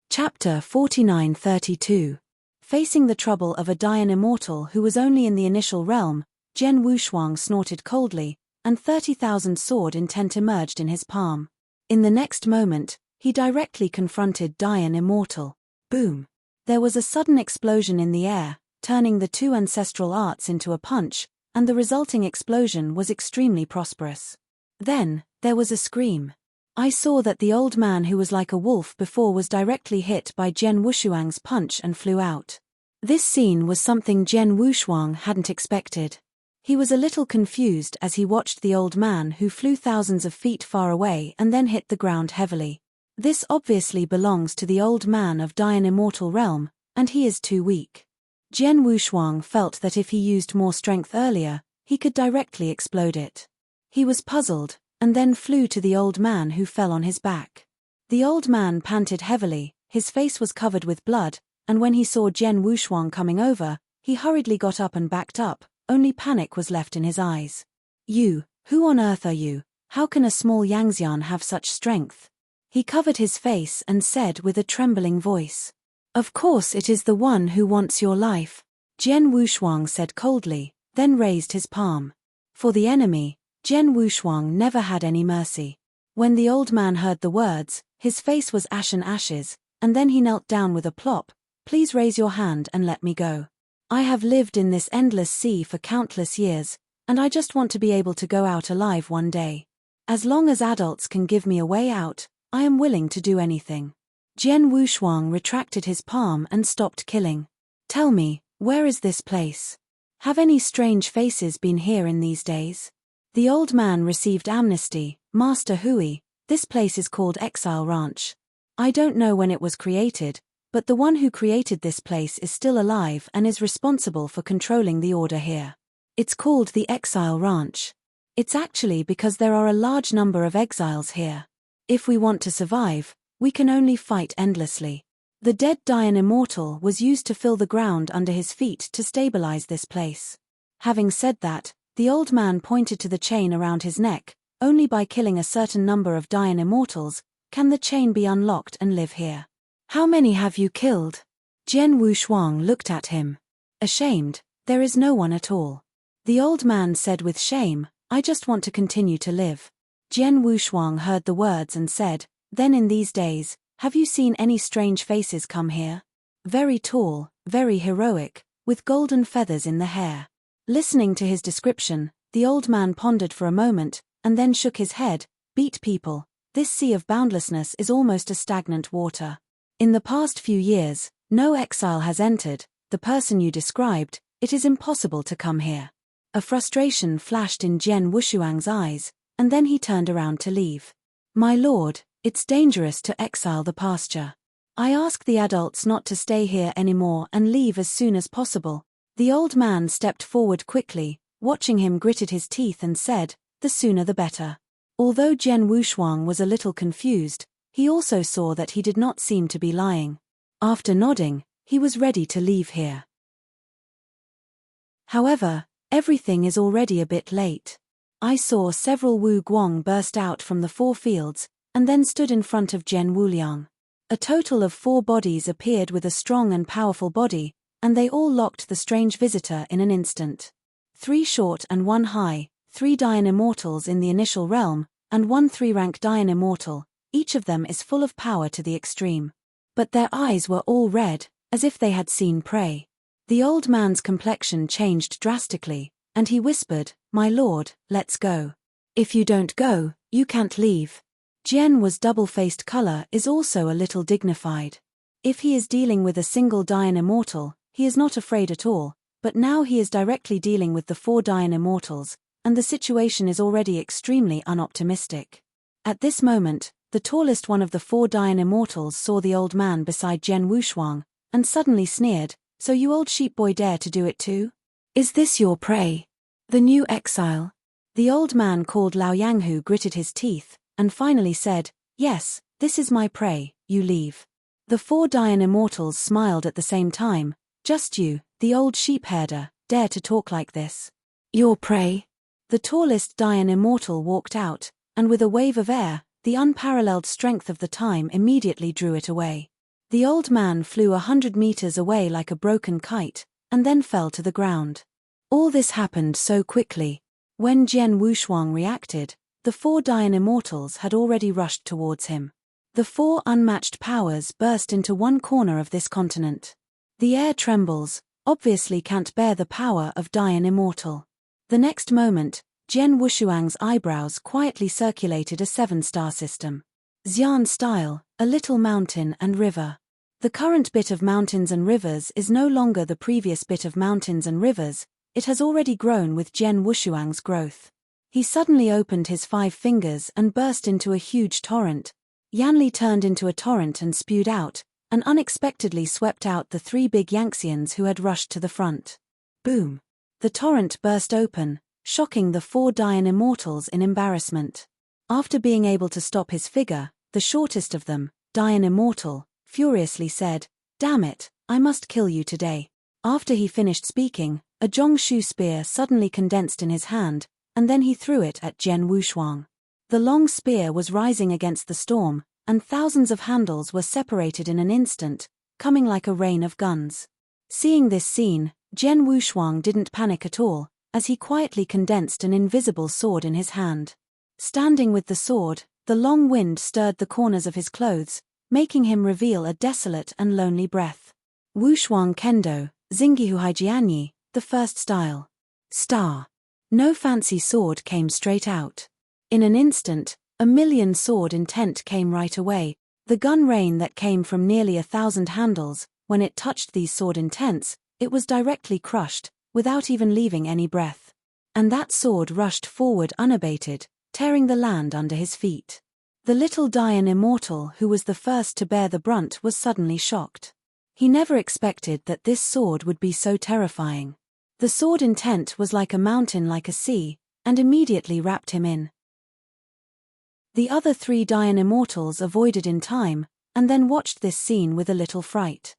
Chapter 49-32. Facing the trouble of a Dian immortal who was only in the initial realm, Jian Wushuang snorted coldly, and 30,000 sword intent emerged in his palm. In the next moment, he directly confronted Dian immortal. Boom! There was a sudden explosion in the air, turning the two ancestral arts into a punch, and the resulting explosion was extremely prosperous. Then, there was a scream. I saw that the old man who was like a wolf before was directly hit by Jian Wushuang's punch and flew out. This scene was something Jian Wushuang hadn't expected. He was a little confused as he watched the old man who flew thousands of feet far away and then hit the ground heavily. This obviously belongs to the old man of Dian immortal realm, and he is too weak. Jian Wushuang felt that if he used more strength earlier, he could directly explode it. He was puzzled, and then flew to the old man who fell on his back. The old man panted heavily, his face was covered with blood, and when he saw Jian Wushuang coming over, he hurriedly got up and backed up, only panic was left in his eyes. "You, who on earth are you? How can a small Yangxian have such strength?" He covered his face and said with a trembling voice. "Of course it is the one who wants your life," Jian Wushuang said coldly, then raised his palm. For the enemy, Jian Wushuang never had any mercy. When the old man heard the words, his face was ashen ashes, and then he knelt down with a plop. "Please raise your hand and let me go. I have lived in this endless sea for countless years, and I just want to be able to go out alive one day. As long as adults can give me a way out, I am willing to do anything." Jian Wushuang retracted his palm and stopped killing. "Tell me, where is this place? Have any strange faces been here in these days?" The old man received amnesty. "Master Hui, this place is called Exile Ranch. I don't know when it was created, but the one who created this place is still alive and is responsible for controlling the order here. It's called the Exile Ranch. It's actually because there are a large number of exiles here. If we want to survive, we can only fight endlessly. The dead Dian immortal was used to fill the ground under his feet to stabilize this place." Having said that, the old man pointed to the chain around his neck. "Only by killing a certain number of Dian immortals can the chain be unlocked and live here. How many have you killed?" Jian Wushuang looked at him. Ashamed, "There is no one at all." The old man said with shame, "I just want to continue to live." Jian Wushuang heard the words and said, "Then in these days, have you seen any strange faces come here? Very tall, very heroic, with golden feathers in the hair." Listening to his description, the old man pondered for a moment, and then shook his head. "Beat people, this sea of boundlessness is almost a stagnant water. In the past few years, no exile has entered, the person you described, it is impossible to come here." A frustration flashed in Jian Wushuang's eyes, and then he turned around to leave. "My lord, it's dangerous to exile the pasture. I ask the adults not to stay here anymore and leave as soon as possible." The old man stepped forward quickly, watching him gritted his teeth and said, "The sooner the better." Although Jian Wushuang was a little confused, he also saw that he did not seem to be lying. After nodding, he was ready to leave here. However, everything is already a bit late. I saw several Wu Guang burst out from the four fields, and then stood in front of Jian Wuliang. A total of 4 bodies appeared with a strong and powerful body, and they all locked the strange visitor in an instant. 3 short and 1 high, 3 Dian immortals in the initial realm, and 1 3-rank Dian immortal, each of them is full of power to the extreme. But their eyes were all red, as if they had seen prey. The old man's complexion changed drastically, and he whispered, "My lord, let's go. If you don't go, you can't leave." Jian Wu's double-faced color is also a little dignified. If he is dealing with a single Dian immortal, he is not afraid at all, but now he is directly dealing with the 4 Dian immortals, and the situation is already extremely unoptimistic. At this moment, the tallest one of the 4 Dian immortals saw the old man beside Jian Wushuang, and suddenly sneered, "So you old sheep boy dare to do it too? Is this your prey? The new exile?" The old man called Lao Yanghu gritted his teeth, and finally said, "Yes, this is my prey, you leave." The 4 Dian immortals smiled at the same time. "Just you, the old sheep herder, dare to talk like this? Your prey?" The tallest Dian immortal walked out, and with a wave of air, the unparalleled strength of the time immediately drew it away. The old man flew 100 meters away like a broken kite, and then fell to the ground. All this happened so quickly. When Jian Wushuang reacted, the 4 Dian immortals had already rushed towards him. The 4 unmatched powers burst into one corner of this continent. The air trembles, obviously can't bear the power of Dian immortal. The next moment, Jian Wushuang's eyebrows quietly circulated a 7-star system. Xian style, a little mountain and river. The current bit of mountains and rivers is no longer the previous bit of mountains and rivers, it has already grown with Jian Wushuang's growth. He suddenly opened his 5 fingers and burst into a huge torrent. Yanli turned into a torrent and spewed out, and unexpectedly swept out the 3 big Yangtzeans who had rushed to the front. Boom! The torrent burst open, shocking the 4 Dian immortals in embarrassment. After being able to stop his figure, the shortest of them, Dian immortal, furiously said, "Damn it, I must kill you today." After he finished speaking, a Zhongshu spear suddenly condensed in his hand, and then he threw it at Jian Wushuang. The long spear was rising against the storm, and thousands of handles were separated in an instant, coming like a rain of guns. Seeing this scene, Jian Wushuang didn't panic at all, as he quietly condensed an invisible sword in his hand. Standing with the sword, the long wind stirred the corners of his clothes, making him reveal a desolate and lonely breath. Wushuang Kendo, Xingyihu Haijianyi, the first style. Star. No fancy sword came straight out. In an instant, 1,000,000 sword intent came right away. The gun rain that came from nearly 1,000 handles, when it touched these sword intents, it was directly crushed, without even leaving any breath. And that sword rushed forward unabated, tearing the land under his feet. The little Dian immortal who was the first to bear the brunt was suddenly shocked. He never expected that this sword would be so terrifying. The sword intent was like a mountain, like a sea, and immediately wrapped him in. The other 3 Dian immortals avoided in time, and then watched this scene with a little fright.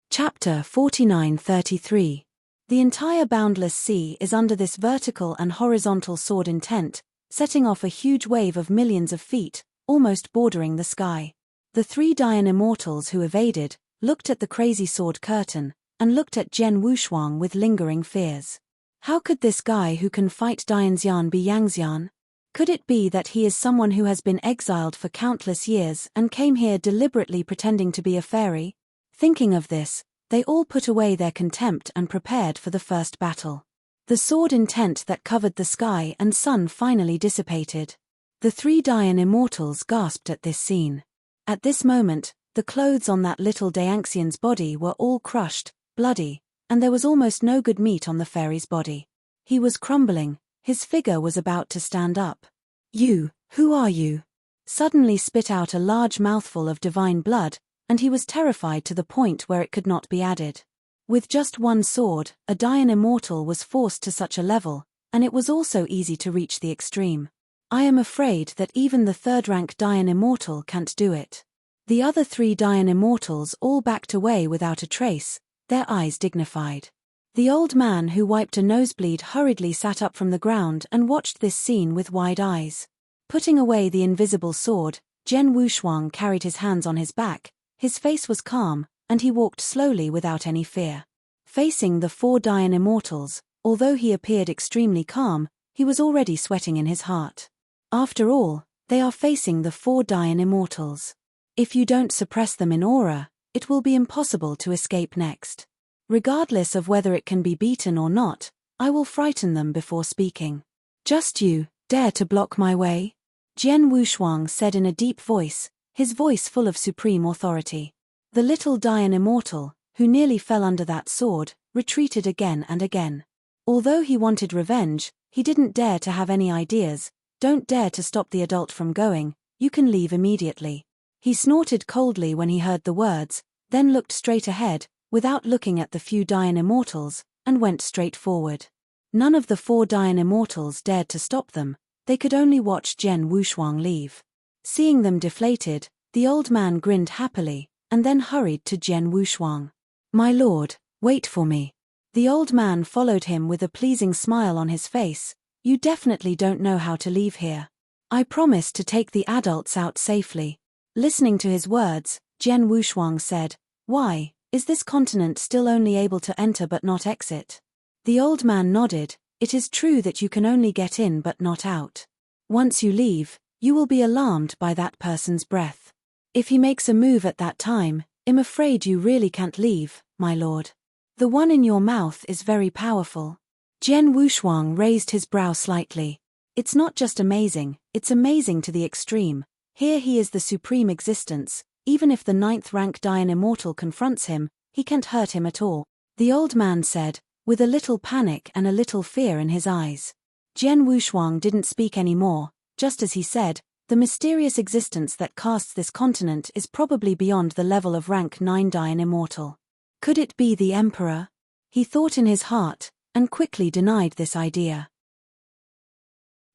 Chapter 49-33. The entire boundless sea is under this vertical and horizontal sword intent, setting off a huge wave of millions of feet, almost bordering the sky. The 3 Dian immortals who evaded, looked at the crazy sword curtain, and looked at Jian Wushuang with lingering fears. How could this guy who can fight Dianxian be Yangxian? Could it be that he is someone who has been exiled for countless years and came here deliberately pretending to be a fairy? Thinking of this, they all put away their contempt and prepared for the first battle. The sword intent that covered the sky and sun finally dissipated. The 3 Dian immortals gasped at this scene. At this moment, the clothes on that little Dianxian's body were all crushed, bloody, and there was almost no good meat on the fairy's body. He was crumbling, his figure was about to stand up. "You, who are you?" Suddenly spit out a large mouthful of divine blood, and he was terrified to the point where it could not be added. With just 1 sword, a Dian immortal was forced to such a level, and it was also easy to reach the extreme. I am afraid that even the 3rd-rank Dian immortal can't do it. The other 3 Dian immortals all backed away without a trace, their eyes dignified. The old man who wiped a nosebleed hurriedly sat up from the ground and watched this scene with wide eyes. Putting away the invisible sword, Jian Wushuang carried his hands on his back, his face was calm, and he walked slowly without any fear. Facing the 4 Dayan immortals, although he appeared extremely calm, he was already sweating in his heart. After all, they are facing the 4 Dayan immortals. If you don't suppress them in aura, it will be impossible to escape next. Regardless of whether it can be beaten or not, I will frighten them before speaking. Just you, dare to block my way? Jian Wushuang said in a deep voice, his voice full of supreme authority. The little Dayan immortal, who nearly fell under that sword, retreated again and again. Although he wanted revenge, he didn't dare to have any ideas. Don't dare to stop the adult from going, you can leave immediately. He snorted coldly when he heard the words, then looked straight ahead, without looking at the few Dayan immortals, and went straight forward. None of the 4 Dayan immortals dared to stop them, they could only watch Jian Wushuang leave. Seeing them deflated, the old man grinned happily, and then hurried to Jian Wushuang. My lord, wait for me. The old man followed him with a pleasing smile on his face. You definitely don't know how to leave here. I promise to take the adults out safely. Listening to his words, Jian Wushuang said, Why, is this continent still only able to enter but not exit? The old man nodded. It is true that you can only get in but not out. Once you leave, you will be alarmed by that person's breath. If he makes a move at that time, I'm afraid you really can't leave, my lord. The one in your mouth is very powerful. Jian Wushuang raised his brow slightly. It's not just amazing, it's amazing to the extreme. Here he is the supreme existence, even if the 9th rank Dayan immortal confronts him, he can't hurt him at all. The old man said, with a little panic and a little fear in his eyes. Jian Wushuang didn't speak any more, just as he said, the mysterious existence that casts this continent is probably beyond the level of rank 9 Dayan immortal. Could it be the Emperor? He thought in his heart, and quickly denied this idea.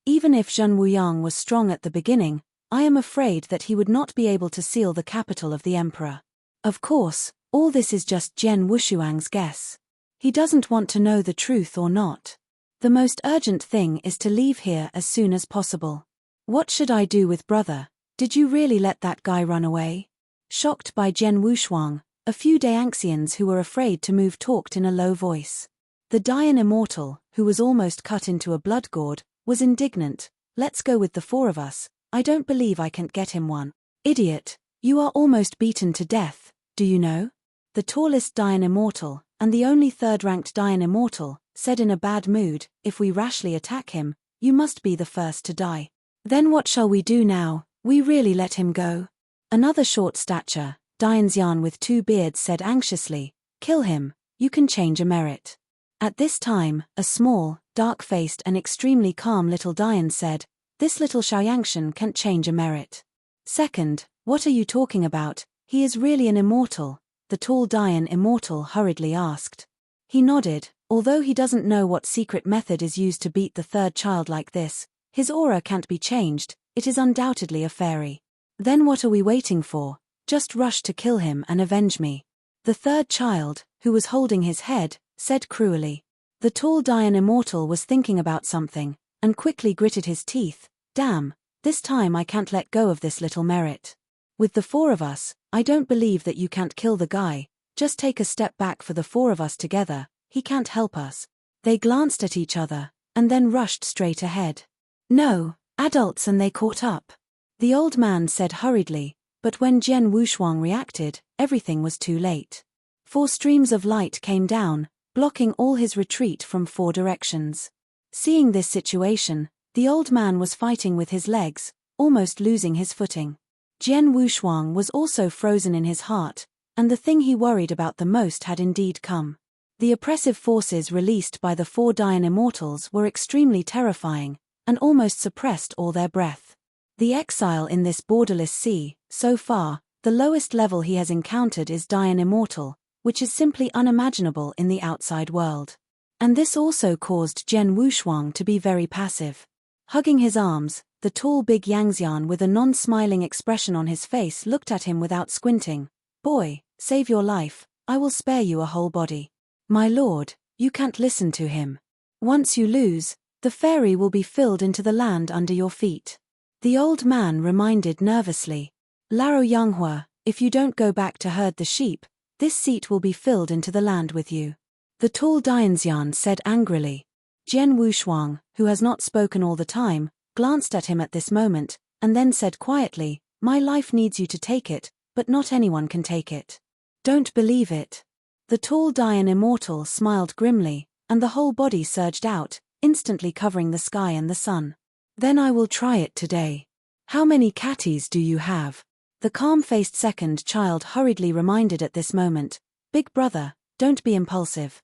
Even if Zhen Wuyang was strong at the beginning, I am afraid that he would not be able to seal the capital of the Emperor. Of course, all this is just Jian Wushuang's guess. He doesn't want to know the truth or not. The most urgent thing is to leave here as soon as possible. What should I do with brother? Did you really let that guy run away? Shocked by Jian Wushuang, a few Dayanxians who were afraid to move talked in a low voice. The Dayan immortal, who was almost cut into a blood gourd, was indignant. Let's go with the 4 of us, I don't believe I can't get him one. Idiot, you are almost beaten to death, do you know? The tallest Dayan immortal, and the only 3rd-ranked Dayan immortal, said in a bad mood, if we rashly attack him, you must be the first to die. Then what shall we do now? We really let him go? Another short stature, Dayanxian with 2 beards said anxiously, kill him, you can change a merit. At this time, a small, dark-faced and extremely calm little Dayan said, this little Xiaoyangshan can't change a merit. Second, what are you talking about? He is really an immortal, the tall Dayan immortal hurriedly asked. He nodded, although he doesn't know what secret method is used to beat the 3rd child like this, his aura can't be changed, it is undoubtedly a fairy. Then what are we waiting for? Just rush to kill him and avenge me. The 3rd child, who was holding his head, said cruelly. The tall Dayan immortal was thinking about something, and quickly gritted his teeth. Damn, this time I can't let go of this little merit. With the 4 of us, I don't believe that you can't kill the guy, just take a step back for the 4 of us together, he can't help us. They glanced at each other, and then rushed straight ahead. No, adults, and they caught up. The old man said hurriedly, but when Jian Wushuang reacted, everything was too late. 4 streams of light came down, blocking all his retreat from 4 directions. Seeing this situation, the old man was fighting with his legs, almost losing his footing. Jian Wushuang was also frozen in his heart, and the thing he worried about the most had indeed come. The oppressive forces released by the 4 Dayan immortals were extremely terrifying, and almost suppressed all their breath. The exile in this borderless sea, so far, the lowest level he has encountered is Dayan immortal, which is simply unimaginable in the outside world. And this also caused Jian Wushuang to be very passive. Hugging his arms, the tall big Yangxian with a non-smiling expression on his face looked at him without squinting. Boy, save your life, I will spare you a whole body. My lord, you can't listen to him. Once you lose, the fairy will be filled into the land under your feet. The old man reminded nervously. Laro Yanghua, if you don't go back to herd the sheep, this seat will be filled into the land with you. The tall Dianxian said angrily. Jian Wushuang, who has not spoken all the time, glanced at him at this moment, and then said quietly, My life needs you to take it, but not anyone can take it. Don't believe it. The tall Dian immortal smiled grimly, and the whole body surged out, instantly covering the sky and the sun. Then I will try it today. How many catties do you have? The calm-faced second child hurriedly reminded at this moment, Big brother, don't be impulsive.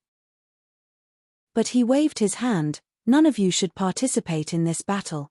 But he waved his hand, none of you should participate in this battle.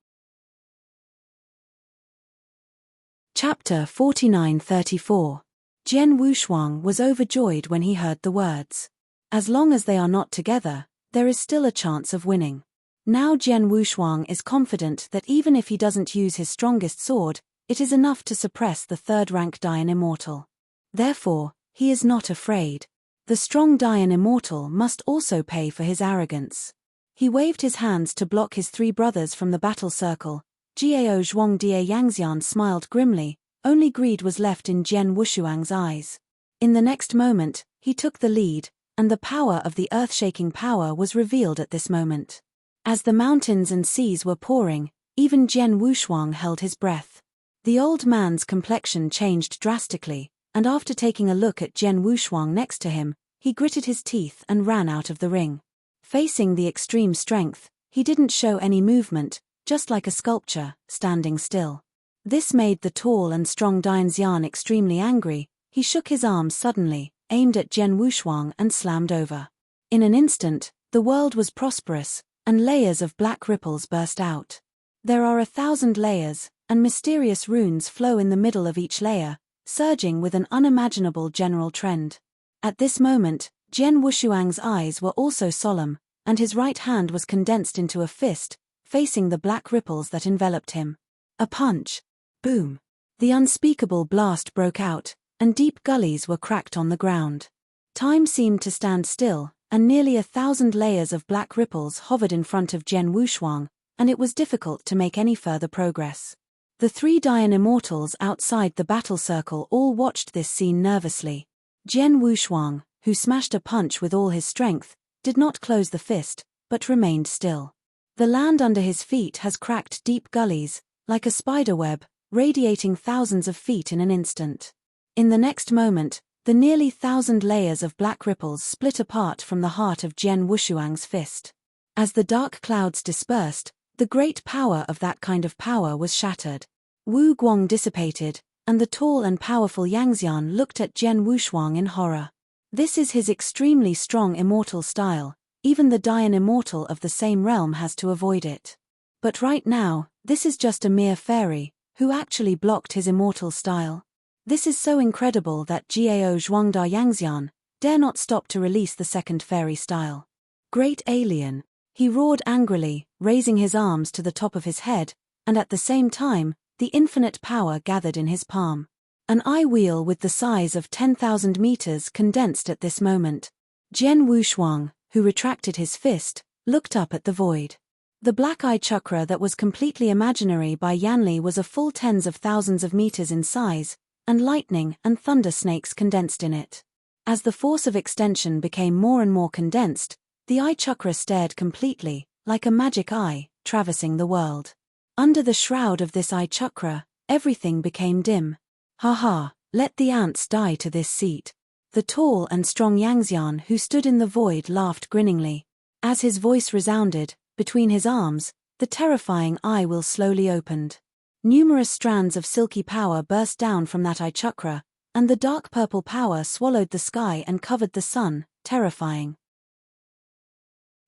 Chapter 49-34. Jian Wushuang was overjoyed when he heard the words. As long as they are not together, there is still a chance of winning. Now Jian Wushuang is confident that even if he doesn't use his strongest sword, it is enough to suppress the third-rank Dian Immortal. Therefore, he is not afraid. The strong Dian Immortal must also pay for his arrogance. He waved his hands to block his three brothers from the battle circle. Jiao Zhuangdia Yangxian smiled grimly, only greed was left in Jian Wushuang's eyes. In the next moment, he took the lead, and the power of the earth-shaking power was revealed at this moment. As the mountains and seas were pouring, even Jian Wushuang held his breath. The old man's complexion changed drastically, and after taking a look at Jian Wushuang next to him, he gritted his teeth and ran out of the ring. Facing the extreme strength, he didn't show any movement, just like a sculpture, standing still. This made the tall and strong Dianxian extremely angry. He shook his arms suddenly, aimed at Jian Wushuang and slammed over. In an instant, the world was prosperous, and layers of black ripples burst out. There are 1,000 layers, and mysterious runes flow in the middle of each layer, surging with an unimaginable general trend. At this moment, Jian Wushuang's eyes were also solemn, and his right hand was condensed into a fist, facing the black ripples that enveloped him. A punch. Boom. The unspeakable blast broke out, and deep gullies were cracked on the ground. Time seemed to stand still, and nearly 1,000 layers of black ripples hovered in front of Jian Wushuang, and it was difficult to make any further progress. The three Dian Immortals outside the battle circle all watched this scene nervously. Jian Wushuang, who smashed a punch with all his strength, did not close the fist, but remained still. The land under his feet has cracked deep gullies, like a spiderweb, radiating thousands of feet in an instant. In the next moment, the nearly 1,000 layers of black ripples split apart from the heart of Jian Wushuang's fist. As the dark clouds dispersed, the great power of that kind of power was shattered. Wu Guang dissipated, and the tall and powerful Yangxian looked at Jian Wushuang in horror. This is his extremely strong immortal style, even the Dian Immortal of the same realm has to avoid it. But right now, this is just a mere fairy, who actually blocked his immortal style. This is so incredible that Jiao Zhuangda Yangxian dare not stop to release the second fairy style. Great alien! He roared angrily, raising his arms to the top of his head, and at the same time, the infinite power gathered in his palm. An eye wheel with the size of 10,000 meters condensed at this moment. Jian Wushuang, who retracted his fist, looked up at the void. The black eye chakra that was completely imaginary by Yanli was a full tens of thousands of meters in size, and lightning and thunder snakes condensed in it. As the force of extension became more and more condensed, the eye chakra stared completely, like a magic eye, traversing the world. Under the shroud of this eye chakra, everything became dim. Ha ha, let the ants die to this seat. The tall and strong Yangxian who stood in the void laughed grinningly. As his voice resounded, between his arms, the terrifying eye will slowly opened. Numerous strands of silky power burst down from that eye chakra, and the dark purple power swallowed the sky and covered the sun, terrifying.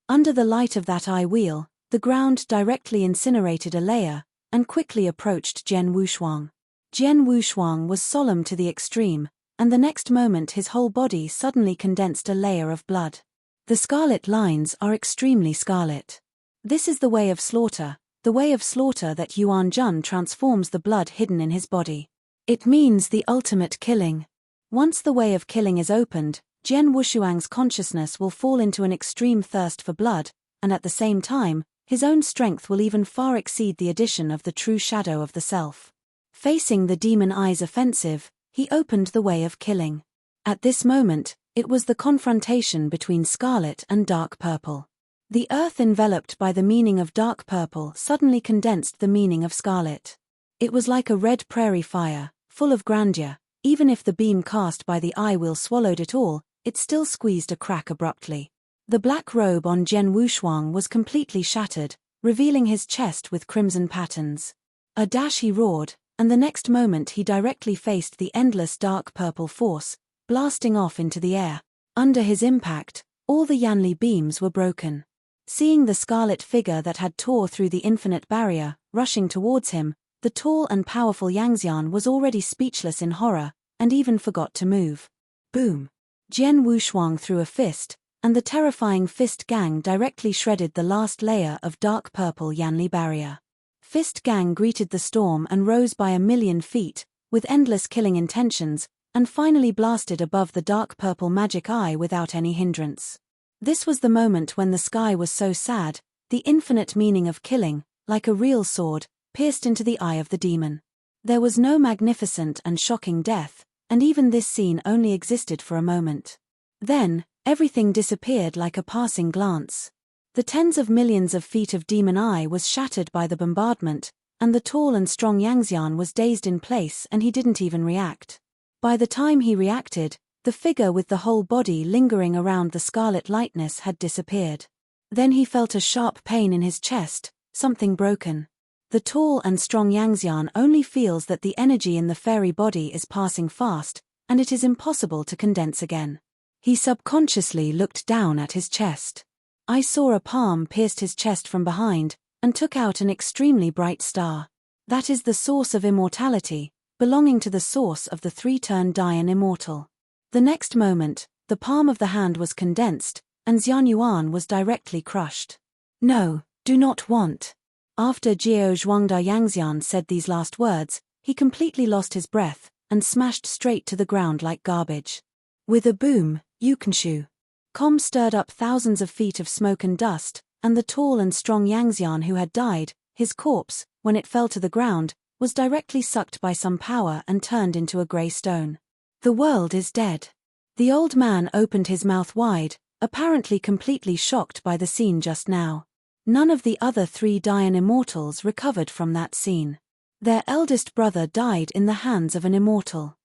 Under the light of that eye wheel, the ground directly incinerated a layer, and quickly approached Jian Wushuang. Jian Wushuang was solemn to the extreme, and the next moment his whole body suddenly condensed a layer of blood. The scarlet lines are extremely scarlet. This is the way of slaughter that Yuan Jun transforms the blood hidden in his body. It means the ultimate killing. Once the way of killing is opened, Jian Wushuang's consciousness will fall into an extreme thirst for blood, and at the same time, his own strength will even far exceed the addition of the true shadow of the self. Facing the demon eye's offensive, he opened the way of killing. At this moment, it was the confrontation between scarlet and dark purple. The earth enveloped by the meaning of dark purple suddenly condensed the meaning of scarlet. It was like a red prairie fire, full of grandeur. Even if the beam cast by the eye wheel swallowed it all, it still squeezed a crack abruptly. The black robe on Jian Wushuang was completely shattered, revealing his chest with crimson patterns. A dash, he roared, and the next moment he directly faced the endless dark purple force, blasting off into the air. Under his impact, all the Yanli beams were broken. Seeing the scarlet figure that had tore through the infinite barrier, rushing towards him, the tall and powerful Yangxian was already speechless in horror, and even forgot to move. Boom! Jian Wushuang threw a fist, and the terrifying fist gang directly shredded the last layer of dark purple Yanli barrier. Fist gang greeted the storm and rose by 1,000,000 feet, with endless killing intentions, and finally blasted above the dark purple magic eye without any hindrance. This was the moment when the sky was so sad, the infinite meaning of killing, like a real sword, pierced into the eye of the demon. There was no magnificent and shocking death, and even this scene only existed for a moment. Then, everything disappeared like a passing glance. The tens of millions of feet of demon eye was shattered by the bombardment, and the tall and strong Yangxian was dazed in place and he didn't even react. By the time he reacted, the figure with the whole body lingering around the scarlet lightness had disappeared. Then he felt a sharp pain in his chest, something broken. The tall and strong Yangxian only feels that the energy in the fairy body is passing fast, and it is impossible to condense again. He subconsciously looked down at his chest. I saw a palm pierced his chest from behind, and took out an extremely bright star. That is the source of immortality, belonging to the source of the three-turned Dian immortal. The next moment, the palm of the hand was condensed, and Xianyuan was directly crushed. No, do not want. After Jiao Zhuangda Yangxian said these last words, he completely lost his breath, and smashed straight to the ground like garbage. With a boom, Yukanshu Com stirred up thousands of feet of smoke and dust, and the tall and strong Yangxian who had died, his corpse, when it fell to the ground, was directly sucked by some power and turned into a grey stone. The world is dead. The old man opened his mouth wide, apparently completely shocked by the scene just now. None of the other 3 Dian immortals recovered from that scene. Their eldest brother died in the hands of an immortal.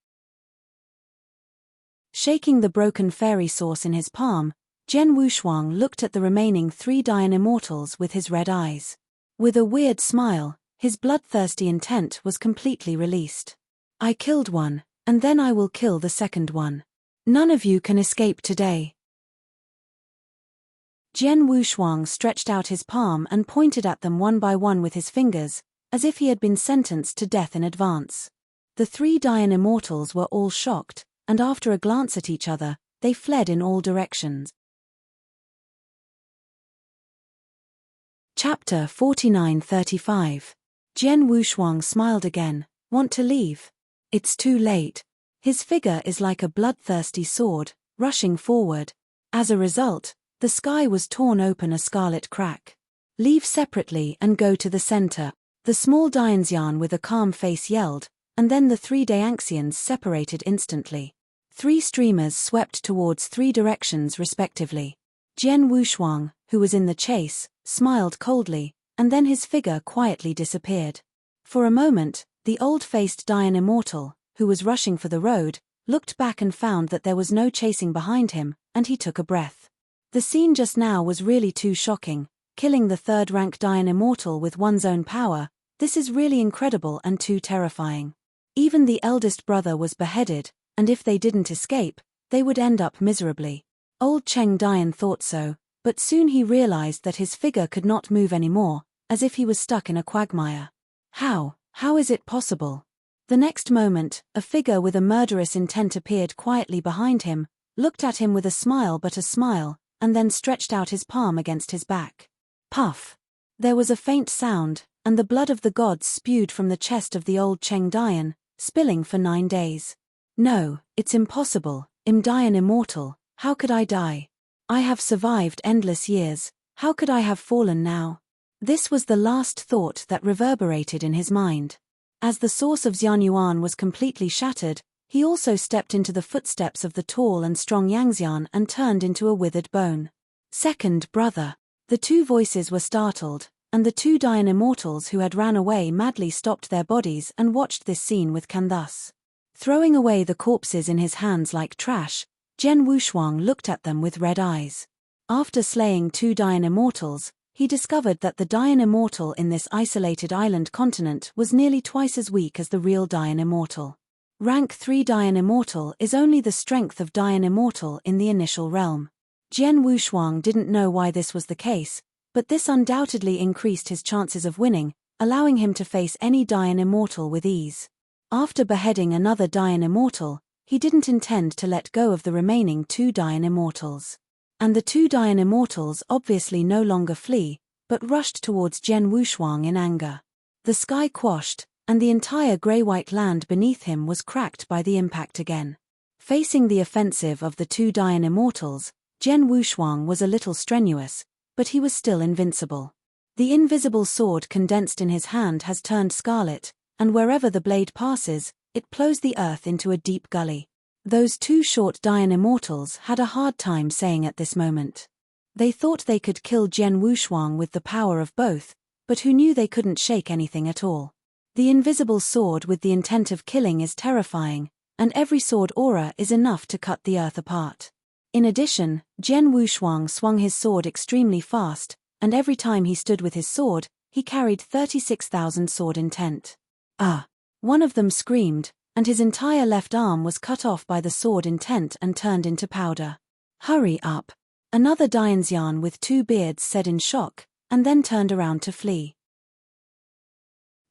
Shaking the broken fairy source in his palm, Jian Wushuang looked at the remaining 3 Dian immortals with his red eyes. With a weird smile, his bloodthirsty intent was completely released. I killed one, and then I will kill the second one. None of you can escape today. Jian Wushuang stretched out his palm and pointed at them one by one with his fingers, as if he had been sentenced to death in advance. The 3 Dian immortals were all shocked, and after a glance at each other, they fled in all directions. Chapter 49-35. Jian Wushuang smiled again. Want to leave? It's too late. His figure is like a bloodthirsty sword, rushing forward. As a result, the sky was torn open a scarlet crack. Leave separately and go to the center. The small Dianxian with a calm face yelled, and then the 3 Dianxians separated instantly. 3 streamers swept towards 3 directions respectively. Jian Wushuang, who was in the chase, smiled coldly, and then his figure quietly disappeared. For a moment, the old-faced Dian immortal, who was rushing for the road, looked back and found that there was no chasing behind him, and he took a breath. The scene just now was really too shocking, killing the 3rd-rank Dian immortal with one's own power. This is really incredible and too terrifying. Even the eldest brother was beheaded, and if they didn't escape, they would end up miserably. Old Cheng Dian thought so, but soon he realized that his figure could not move anymore, as if he was stuck in a quagmire. How is it possible? The next moment, a figure with a murderous intent appeared quietly behind him, looked at him with a smile, and then stretched out his palm against his back. Puff! There was a faint sound, and the blood of the gods spewed from the chest of the old Cheng Dian, spilling for 9 days. No, it's impossible. I'm Dian immortal. How could I die? I have survived endless years. How could I have fallen now? This was the last thought that reverberated in his mind. As the source of Xianyuan was completely shattered, he also stepped into the footsteps of the tall and strong Yangxian and turned into a withered bone. Second brother. The two voices were startled, and the two Dayan immortals who had ran away madly stopped their bodies and watched this scene with Canthus. Throwing away the corpses in his hands like trash, Jian Wushuang looked at them with red eyes. After slaying two Dayan immortals, he discovered that the Dayan immortal in this isolated island continent was nearly twice as weak as the real Dayan immortal. Rank 3 Dayan immortal is only the strength of Dayan immortal in the initial realm. Jian Wushuang didn't know why this was the case, but this undoubtedly increased his chances of winning, allowing him to face any Dayan immortal with ease. After beheading another Dayan immortal, he didn't intend to let go of the remaining two Dayan immortals. And the two Dayan immortals obviously no longer flee, but rushed towards Jian Wushuang in anger. The sky quashed, and the entire grey-white land beneath him was cracked by the impact again. Facing the offensive of the two Dayan immortals, Jian Wushuang was a little strenuous, but he was still invincible. The invisible sword condensed in his hand has turned scarlet, and wherever the blade passes, it plows the earth into a deep gully. Those two short Dayan immortals had a hard time saying at this moment. They thought they could kill Jian Wushuang with the power of both, but who knew they couldn't shake anything at all. The invisible sword with the intent of killing is terrifying, and every sword aura is enough to cut the earth apart. In addition, Jian Wushuang swung his sword extremely fast, and every time he stood with his sword, he carried 36,000 sword intent. One of them screamed, and his entire left arm was cut off by the sword intent and turned into powder. Hurry up! Another Dayanxian with two beards said in shock, and then turned around to flee.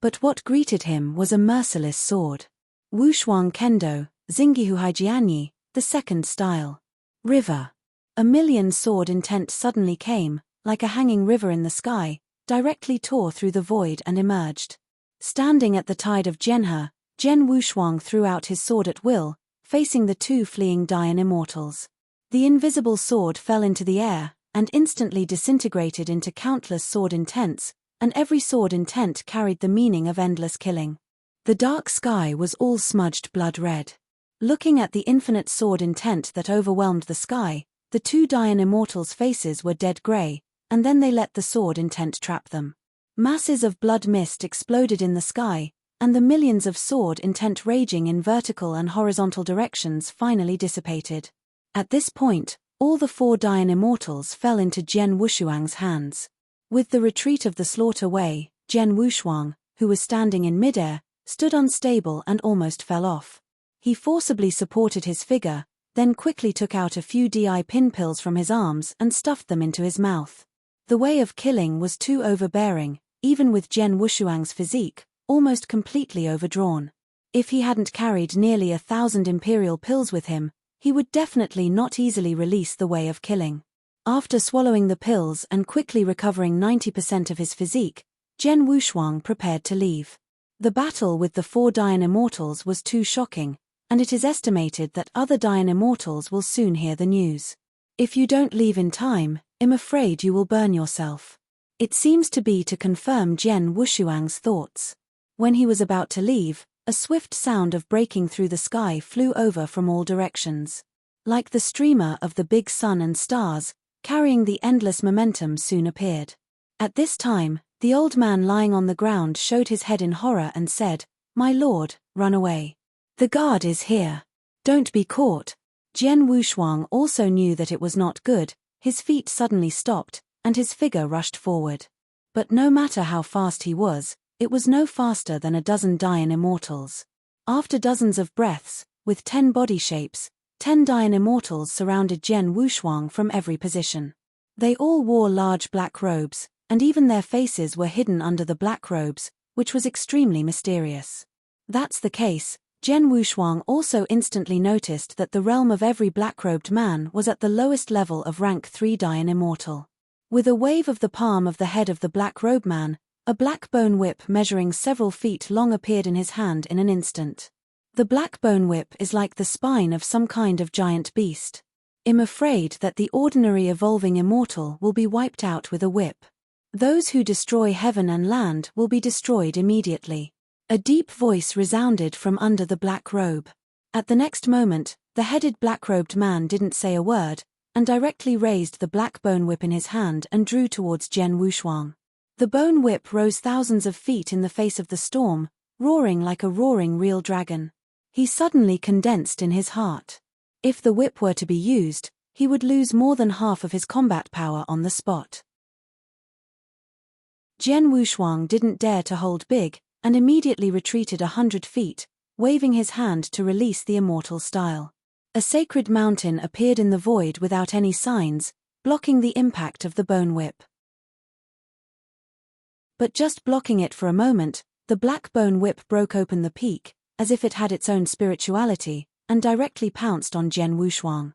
But what greeted him was a merciless sword. Wushuang Kendo, Xingyihu Haijianyi, the second style. River. A million sword intent suddenly came, like a hanging river in the sky, directly tore through the void and emerged. Standing at the tide of Jianhe, Jian Wushuang threw out his sword at will, facing the two fleeing Dayan immortals. The invisible sword fell into the air, and instantly disintegrated into countless sword intents, and every sword intent carried the meaning of endless killing. The dark sky was all smudged blood red. Looking at the infinite sword intent that overwhelmed the sky, the two Dayan immortals' faces were dead grey, and then they let the sword intent trap them. Masses of blood mist exploded in the sky, and the millions of sword intent raging in vertical and horizontal directions finally dissipated. At this point, all the four Dayan immortals fell into Jian Wushuang's hands. With the retreat of the slaughter way, Jian Wushuang, who was standing in midair, stood unstable and almost fell off. He forcibly supported his figure, then quickly took out a few DI pin pills from his arms and stuffed them into his mouth. The way of killing was too overbearing, even with Jian Wushuang's physique, almost completely overdrawn. If he hadn't carried nearly 1,000 imperial pills with him, he would definitely not easily release the way of killing. After swallowing the pills and quickly recovering 90% of his physique, Jian Wushuang prepared to leave. The battle with the four Dayan immortals was too shocking, and it is estimated that other Dayan immortals will soon hear the news. If you don't leave in time, I'm afraid you will burn yourself. It seems to be to confirm Jian Wushuang's thoughts. When he was about to leave, a swift sound of breaking through the sky flew over from all directions. Like the streamer of the big sun and stars, carrying the endless momentum soon appeared. At this time, the old man lying on the ground showed his head in horror and said, "My lord, run away. The guard is here. Don't be caught." Jian Wushuang also knew that it was not good. His feet suddenly stopped, and his figure rushed forward. But no matter how fast he was, it was no faster than a dozen Dayan immortals. After dozens of breaths, with 10 body shapes, 10 Dayan immortals surrounded Jian Wushuang from every position. They all wore large black robes, and even their faces were hidden under the black robes, which was extremely mysterious. That's the case. Jian Wushuang also instantly noticed that the realm of every black-robed man was at the lowest level of rank 3 Dayan immortal. With a wave of the palm of the head of the black-robed man, a black bone whip measuring several feet long appeared in his hand in an instant. The black bone whip is like the spine of some kind of giant beast. I'm afraid that the ordinary evolving immortal will be wiped out with a whip. Those who destroy heaven and land will be destroyed immediately. A deep voice resounded from under the black robe. At the next moment, the headed black-robed man didn't say a word, and directly raised the black bone whip in his hand and drew towards Jian Wushuang. The bone whip rose thousands of feet in the face of the storm, roaring like a roaring real dragon. He suddenly condensed in his heart. If the whip were to be used, he would lose more than half of his combat power on the spot. Jian Wushuang didn't dare to hold big, and immediately retreated 100 feet, waving his hand to release the immortal style. A sacred mountain appeared in the void without any signs, blocking the impact of the bone whip. But just blocking it for a moment, the black bone whip broke open the peak, as if it had its own spirituality, and directly pounced on Jian Wushuang.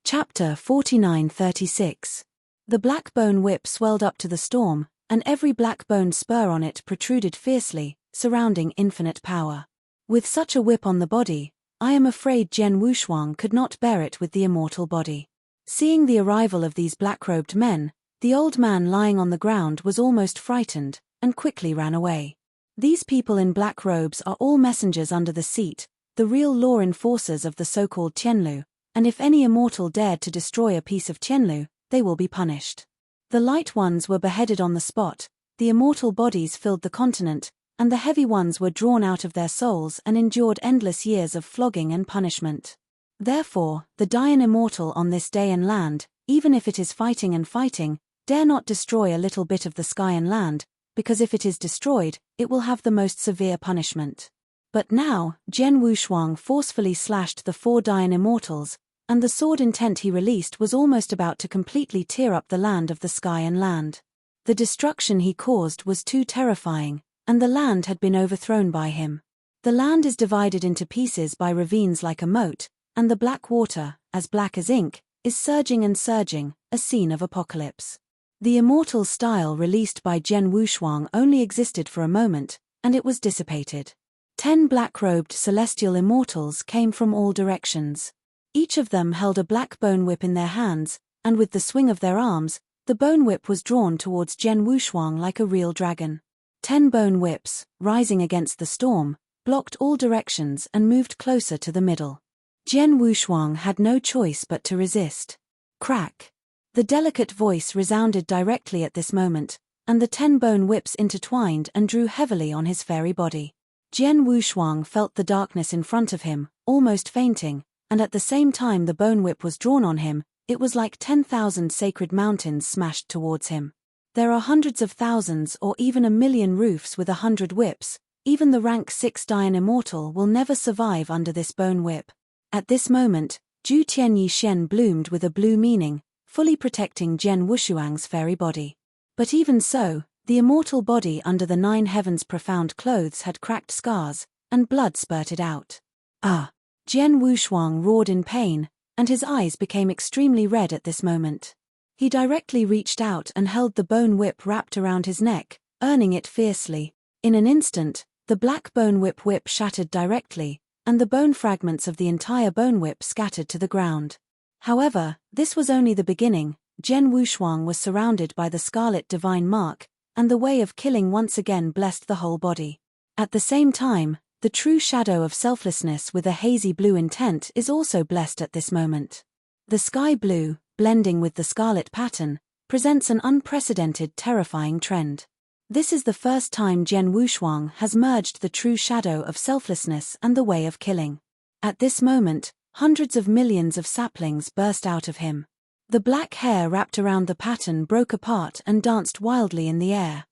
Chapter 49:36. The black bone whip swelled up to the storm, and every black bone spur on it protruded fiercely, surrounding infinite power. With such a whip on the body, I am afraid Jian Wushuang could not bear it with the immortal body. Seeing the arrival of these black-robed men, the old man lying on the ground was almost frightened, and quickly ran away. These people in black robes are all messengers under the seat, the real law enforcers of the so-called Tianlu, and if any immortal dared to destroy a piece of Tianlu, they will be punished. The light ones were beheaded on the spot, the immortal bodies filled the continent, and the heavy ones were drawn out of their souls and endured endless years of flogging and punishment. Therefore, the Dayan immortal on this day and land, even if it is fighting and fighting, dare not destroy a little bit of the sky and land, because if it is destroyed, it will have the most severe punishment. But now, Jian Wushuang forcefully slashed the 4 Dayan immortals, and the sword intent he released was almost about to completely tear up the land of the sky and land. The destruction he caused was too terrifying, and the land had been overthrown by him. The land is divided into pieces by ravines like a moat, and the black water, as black as ink, is surging and surging, a scene of apocalypse. The immortal style released by Jian Wushuang only existed for a moment, and it was dissipated. 10 black-robed celestial immortals came from all directions. Each of them held a black bone whip in their hands, and with the swing of their arms, the bone whip was drawn towards Jian Wushuang like a real dragon. 10 bone whips, rising against the storm, blocked all directions and moved closer to the middle. Jian Wushuang had no choice but to resist. Crack! The delicate voice resounded directly at this moment, and the 10 bone whips intertwined and drew heavily on his fairy body. Jian Wushuang felt the darkness in front of him, almost fainting, and at the same time the bone whip was drawn on him, it was like 10,000 sacred mountains smashed towards him. There are hundreds of thousands or even a million roofs with 100 whips, even the rank 6 Dayan immortal will never survive under this bone whip. At this moment, Zhu Tianyi Shen bloomed with a blue meaning, fully protecting Jian Wushuang's fairy body. But even so, the immortal body under the 9 heavens' profound clothes had cracked scars, and blood spurted out. Ah! Jian Wushuang roared in pain, and his eyes became extremely red at this moment. He directly reached out and held the bone whip wrapped around his neck, earning it fiercely. In an instant, the black bone whip shattered directly, and the bone fragments of the entire bone whip scattered to the ground. However, this was only the beginning. Jian Wushuang was surrounded by the scarlet divine mark, and the way of killing once again blessed the whole body. At the same time, the true shadow of selflessness with a hazy blue intent is also blessed at this moment. The sky blue, blending with the scarlet pattern, presents an unprecedented terrifying trend. This is the first time Jian Wushuang has merged the true shadow of selflessness and the way of killing. At this moment, hundreds of millions of saplings burst out of him. The black hair wrapped around the pattern broke apart and danced wildly in the air.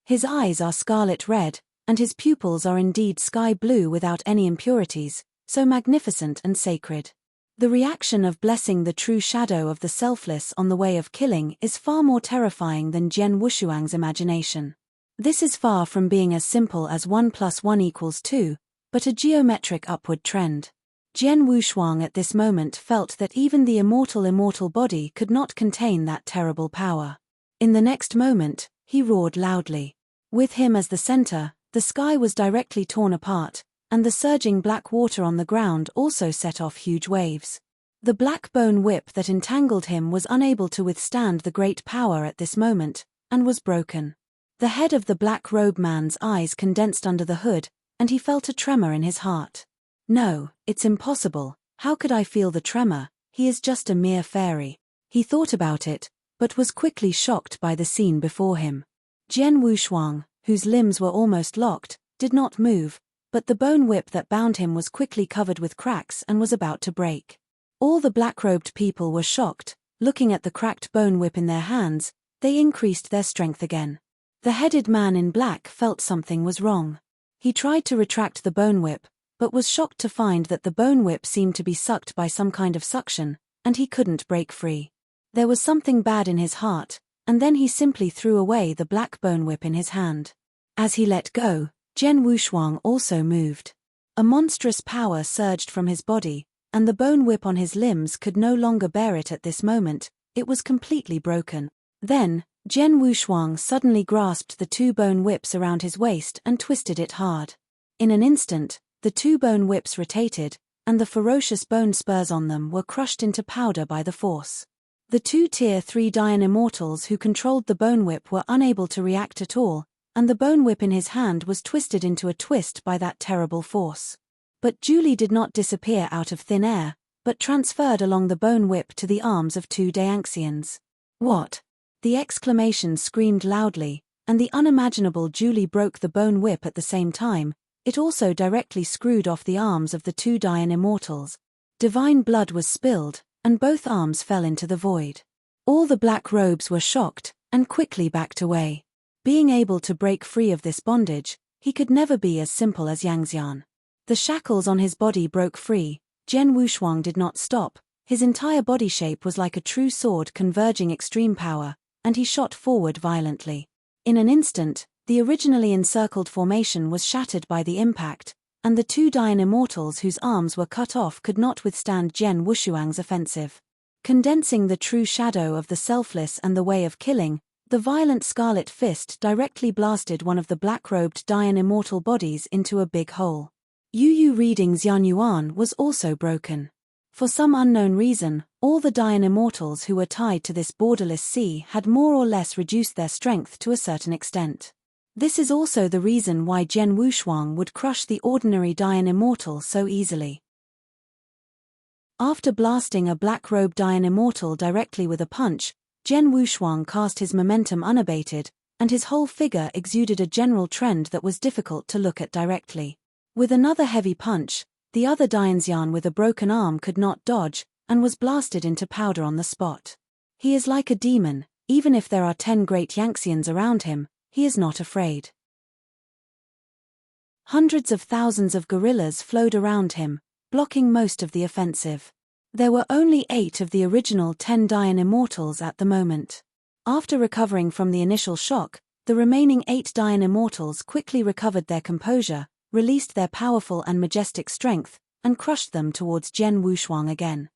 His eyes are scarlet red, and his pupils are indeed sky blue without any impurities, so magnificent and sacred. The reaction of blessing the true shadow of the selfless on the way of killing is far more terrifying than Jian Wushuang's imagination. This is far from being as simple as 1 + 1 = 2, but a geometric upward trend. Jian Wushuang at this moment felt that even the immortal body could not contain that terrible power. In the next moment, he roared loudly. With him as the center, the sky was directly torn apart, and the surging black water on the ground also set off huge waves. The black bone whip that entangled him was unable to withstand the great power at this moment, and was broken. The head of the black robe man's eyes condensed under the hood, and he felt a tremor in his heart. No, it's impossible. How could I feel the tremor? He is just a mere fairy. He thought about it, but was quickly shocked by the scene before him. Jian Wushuang, whose limbs were almost locked, did not move, but the bone whip that bound him was quickly covered with cracks and was about to break. All the black-robed people were shocked. Looking at the cracked bone whip in their hands, they increased their strength again. The headed man in black felt something was wrong. He tried to retract the bone whip, but was shocked to find that the bone whip seemed to be sucked by some kind of suction, and he couldn't break free. There was something bad in his heart, and then he simply threw away the black bone whip in his hand. As he let go, Jian Wushuang also moved. A monstrous power surged from his body, and the bone whip on his limbs could no longer bear it at this moment. It was completely broken. Then, Jian Wushuang suddenly grasped the two bone whips around his waist and twisted it hard. In an instant, the two bone whips rotated, and the ferocious bone spurs on them were crushed into powder by the force. The two Tier 3 Dayan immortals who controlled the bone whip were unable to react at all, and the bone whip in his hand was twisted into a twist by that terrible force. But Julie did not disappear out of thin air, but transferred along the bone whip to the arms of two Dayanxians. What? The exclamation screamed loudly, and the unimaginable Julie broke the bone whip at the same time. It also directly screwed off the arms of the two Dayan immortals. Divine blood was spilled, and both arms fell into the void. All the black robes were shocked, and quickly backed away. Being able to break free of this bondage, he could never be as simple as Yangxian. The shackles on his body broke free. Jian Wushuang did not stop. His entire body shape was like a true sword converging extreme power, and he shot forward violently. In an instant, the originally encircled formation was shattered by the impact, and the two Dayan immortals whose arms were cut off could not withstand Jian Wushuang's offensive. Condensing the true shadow of the selfless and the way of killing, the violent scarlet fist directly blasted one of the black-robed Dayan immortal bodies into a big hole. Yu Reading's Yanyuan was also broken. For some unknown reason, all the Dayan immortals who were tied to this borderless sea had more or less reduced their strength to a certain extent. This is also the reason why Jian Wushuang would crush the ordinary Dayan immortal so easily. After blasting a black-robed Dayan immortal directly with a punch, Jian Wushuang cast his momentum unabated, and his whole figure exuded a general trend that was difficult to look at directly. With another heavy punch, the other Dayanxian with a broken arm could not dodge, and was blasted into powder on the spot. He is like a demon. Even if there are 10 great Yangxians around him, he is not afraid. Hundreds of thousands of guerrillas flowed around him, blocking most of the offensive. There were only 8 of the original 10 Dayan immortals at the moment. After recovering from the initial shock, the remaining 8 Dayan immortals quickly recovered their composure, released their powerful and majestic strength, and crushed them towards Jian Wushuang again.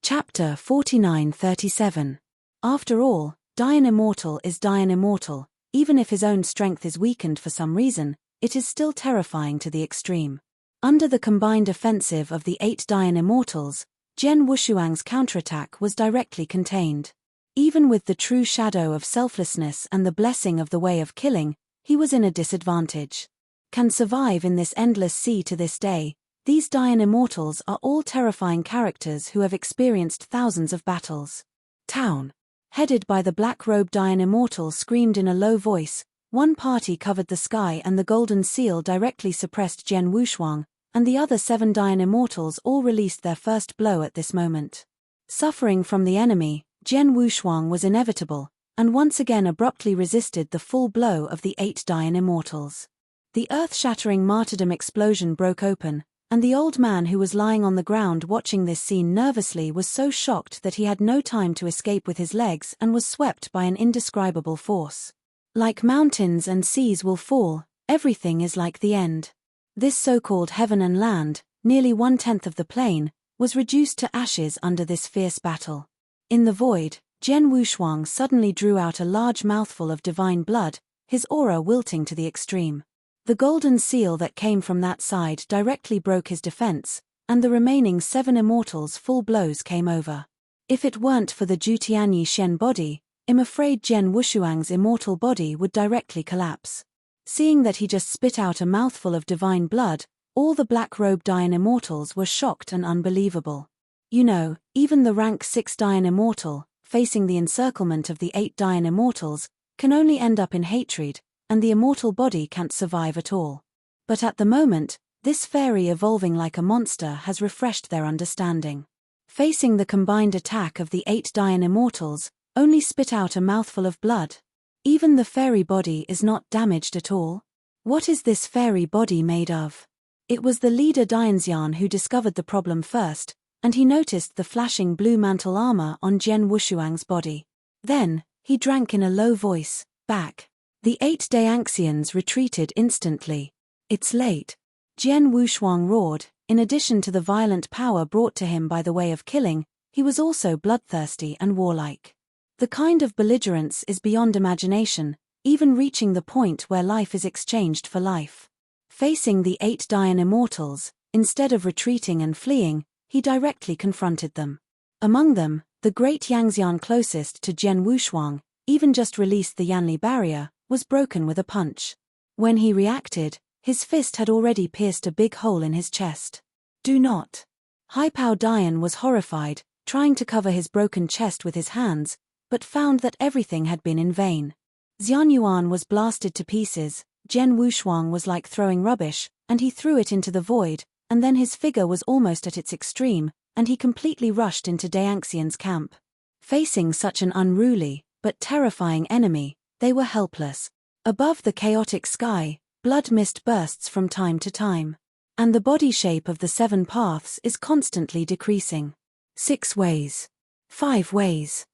Chapter 49-37. After all, Dayan Immortal is Dayan Immortal. Even if his own strength is weakened for some reason, it is still terrifying to the extreme. Under the combined offensive of the 8 Dayan Immortals, Jian Wushuang's counterattack was directly contained. Even with the true shadow of selflessness and the blessing of the way of killing, he was in a disadvantage. Can survive in this endless sea to this day. These Dayan immortals are all terrifying characters who have experienced thousands of battles. Town. Headed by the black-robed Dayan immortal screamed in a low voice. One party covered the sky and the golden seal directly suppressed Jian Wushuang, and the other 7 Dayan immortals all released their first blow at this moment. Suffering from the enemy, Jian Wushuang was inevitable, and once again abruptly resisted the full blow of the 8 Dayan immortals. The earth-shattering martyrdom explosion broke open, and the old man who was lying on the ground watching this scene nervously was so shocked that he had no time to escape with his legs and was swept by an indescribable force. Like mountains and seas will fall, everything is like the end. This so-called heaven and land, nearly 1/10 of the plain, was reduced to ashes under this fierce battle. In the void, Jian Wushuang suddenly drew out a large mouthful of divine blood, his aura wilting to the extreme. The golden seal that came from that side directly broke his defense, and the remaining 7 immortals' full blows came over. If it weren't for the Jutianyi Shen body, I'm afraid Jian Wushuang's immortal body would directly collapse. Seeing that he just spit out a mouthful of divine blood, all the black-robed Dayan immortals were shocked and unbelievable. You know, even the rank 6 Dayan immortal, facing the encirclement of the 8 Dayan immortals, can only end up in hatred, and the immortal body can't survive at all. But at the moment, this fairy evolving like a monster has refreshed their understanding. Facing the combined attack of the 8 Dayan immortals, only spit out a mouthful of blood. Even the fairy body is not damaged at all. What is this fairy body made of? It was the leader Dianxian who discovered the problem first, and he noticed the flashing blue mantle armor on Jian Wushuang's body. Then, he drank in a low voice, "Back." The 8 Dayanxians retreated instantly. "It's late." Jian Wushuang roared. In addition to the violent power brought to him by the way of killing, he was also bloodthirsty and warlike. The kind of belligerence is beyond imagination, even reaching the point where life is exchanged for life. Facing the 8 Dayan immortals, instead of retreating and fleeing, he directly confronted them. Among them, the great Yangxian closest to Jian Wushuang, even just released the Yanli barrier, was broken with a punch. When he reacted, his fist had already pierced a big hole in his chest. "Do not." Haipao Dayan was horrified, trying to cover his broken chest with his hands, but found that everything had been in vain. Xianyuan was blasted to pieces, Jian Wushuang was like throwing rubbish, and he threw it into the void, and then his figure was almost at its extreme, and he completely rushed into Dayanxian's camp. Facing such an unruly, but terrifying enemy, they were helpless. Above the chaotic sky, blood mist bursts from time to time. And the body shape of the 7 paths is constantly decreasing. 6 ways. 5 ways.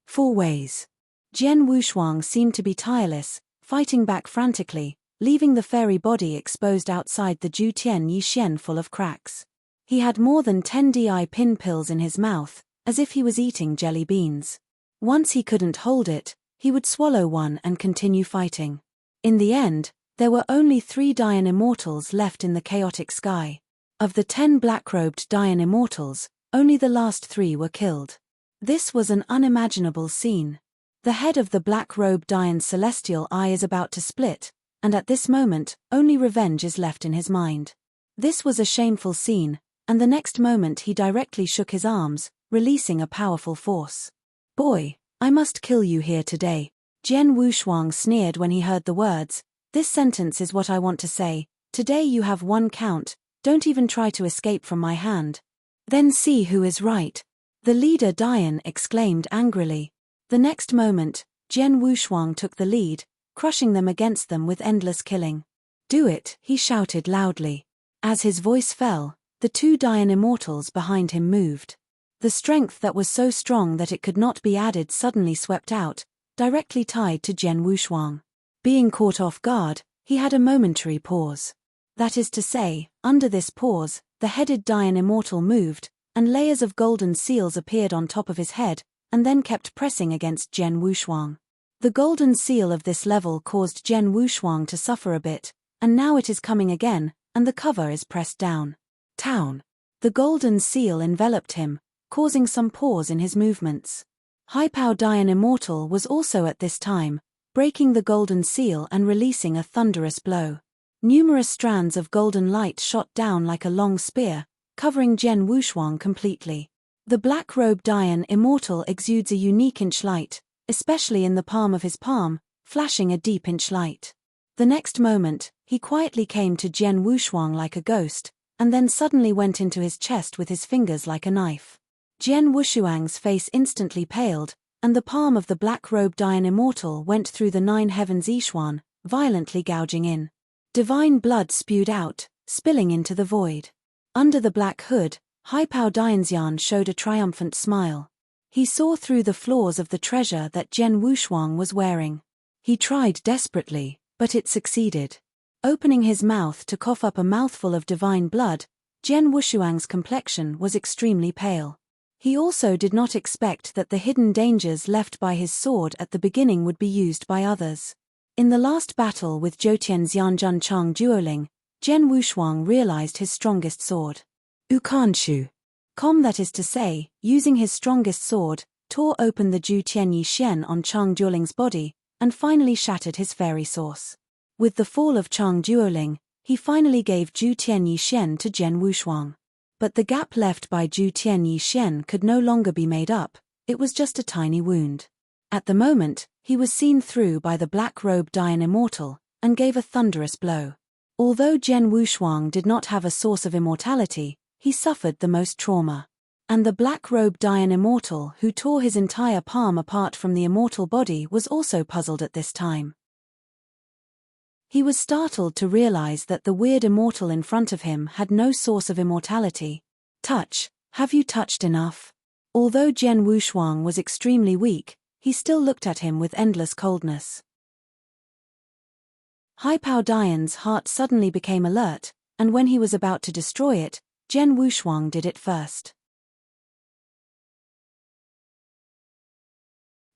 4 ways. Jian Wushuang seemed to be tireless, fighting back frantically, leaving the fairy body exposed outside the Jutianyi Shen full of cracks. He had more than 10 DI pin pills in his mouth, as if he was eating jelly beans. Once he couldn't hold it, he would swallow one and continue fighting. In the end, there were only 3 Dayan immortals left in the chaotic sky. Of the 10 black-robed Dayan immortals, only the last 3 were killed. This was an unimaginable scene. The head of the black-robed Dayan's celestial eye is about to split, and at this moment, only revenge is left in his mind. This was a shameful scene, and the next moment he directly shook his arms, releasing a powerful force. "Boy, I must kill you here today." Jian Wushuang sneered when he heard the words. "This sentence is what I want to say. Today you have 1 count, don't even try to escape from my hand. Then see who is right." The leader Dayan exclaimed angrily. The next moment, Jian Wushuang took the lead, crushing them against them with endless killing. "Do it," he shouted loudly. As his voice fell, the 2 Dayan immortals behind him moved. The strength that was so strong that it could not be added suddenly swept out, directly tied to Jian Wushuang. Being caught off guard, he had a momentary pause. That is to say, under this pause, the headed Dayan immortal moved, and layers of golden seals appeared on top of his head, and then kept pressing against Jian Wushuang. The golden seal of this level caused Jian Wushuang to suffer a bit, and now it is coming again, and the cover is pressed down. Town. The golden seal enveloped him, causing some pause in his movements. Haipao Dayan immortal was also at this time, breaking the golden seal and releasing a thunderous blow. Numerous strands of golden light shot down like a long spear, covering Jian Wushuang completely. The black-robed Dayan immortal exudes a unique inch light, especially in the palm of his palm, flashing a deep inch light. The next moment, he quietly came to Jian Wushuang like a ghost, and then suddenly went into his chest with his fingers like a knife. Jian Wushuang's face instantly paled, and the palm of the black-robed Dayan immortal went through the 9 heavens Yixuan, violently gouging in. Divine blood spewed out, spilling into the void. Under the black hood, Haipao Dayanxian showed a triumphant smile. He saw through the flaws of the treasure that Jian Wushuang was wearing. He tried desperately, but it succeeded. Opening his mouth to cough up a mouthful of divine blood, Jian Wushuang's complexion was extremely pale. He also did not expect that the hidden dangers left by his sword at the beginning would be used by others. In the last battle with Jotian Xianjun Chang Duoling, Jian Wushuang realized his strongest sword. Ukanshu. That is to say, using his strongest sword, tore open the Ju Tian Yi Shen on Chang Duoling's body, and finally shattered his fairy source. With the fall of Chang Duoling, he finally gave Ju Tian Yi Shen to Jian Wushuang. But the gap left by Ju Tian Yi Shen could no longer be made up, it was just a tiny wound. At the moment, he was seen through by the black-robed Dayan Immortal, and gave a thunderous blow. Although Jian Wushuang did not have a source of immortality, he suffered the most trauma. And the black-robed Dayan Immortal who tore his entire palm apart from the immortal body was also puzzled at this time. He was startled to realize that the weird immortal in front of him had no source of immortality. Touch, have you touched enough? Although Jian Wushuang was extremely weak, he still looked at him with endless coldness. Haipao Dayan's heart suddenly became alert, and when he was about to destroy it, Jian Wushuang did it first.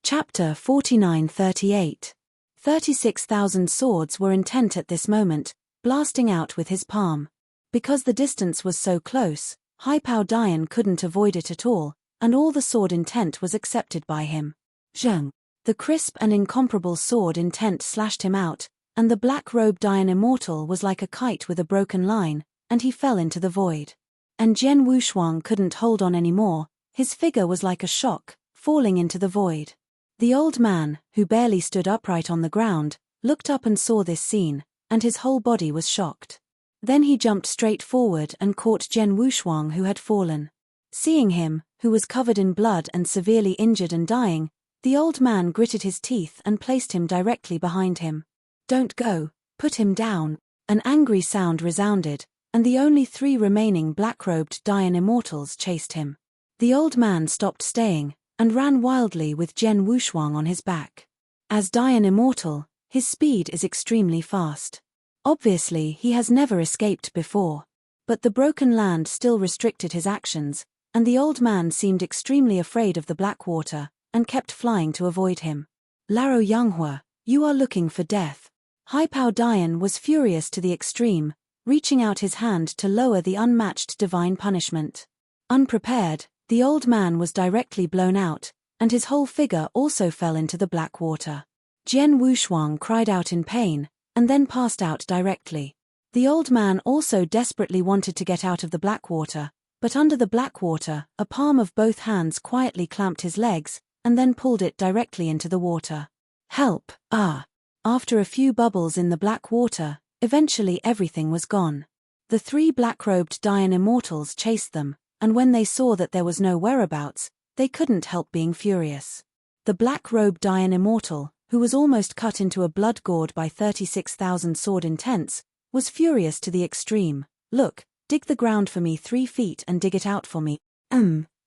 Chapter 49-38. 36,000 swords were intent at this moment, blasting out with his palm. Because the distance was so close, Haipao Dayan couldn't avoid it at all, and all the sword intent was accepted by him. Zheng. The crisp and incomparable sword intent slashed him out, and the black-robed Dayan Immortal was like a kite with a broken line, and he fell into the void. And Jian Wushuang couldn't hold on anymore, his figure was like a shock, falling into the void. The old man, who barely stood upright on the ground, looked up and saw this scene, and his whole body was shocked. Then he jumped straight forward and caught Jian Wushuang who had fallen. Seeing him, who was covered in blood and severely injured and dying, the old man gritted his teeth and placed him directly behind him. Don't go, put him down. An angry sound resounded, and the only 3 remaining black-robed Dayan Immortals chased him. The old man stopped staying, and ran wildly with Jian Wushuang on his back. As Dayan Immortal, his speed is extremely fast. Obviously he has never escaped before. But the broken land still restricted his actions, and the old man seemed extremely afraid of the black water, and kept flying to avoid him. Laro Yanghua, you are looking for death. Haipao Dayan was furious to the extreme, reaching out his hand to lower the unmatched divine punishment. Unprepared, the old man was directly blown out, and his whole figure also fell into the black water. Jian Wushuang cried out in pain, and then passed out directly. The old man also desperately wanted to get out of the black water, but under the black water, a palm of both hands quietly clamped his legs, and then pulled it directly into the water. Help, ah! After a few bubbles in the black water, eventually everything was gone. The 3 black-robed Dayan Immortals chased them, and when they saw that there was no whereabouts, they couldn't help being furious. The black-robed Dayan Immortal, who was almost cut into a blood gourd by 36,000 sword intents, was furious to the extreme. Look, dig the ground for me 3 feet and dig it out for me.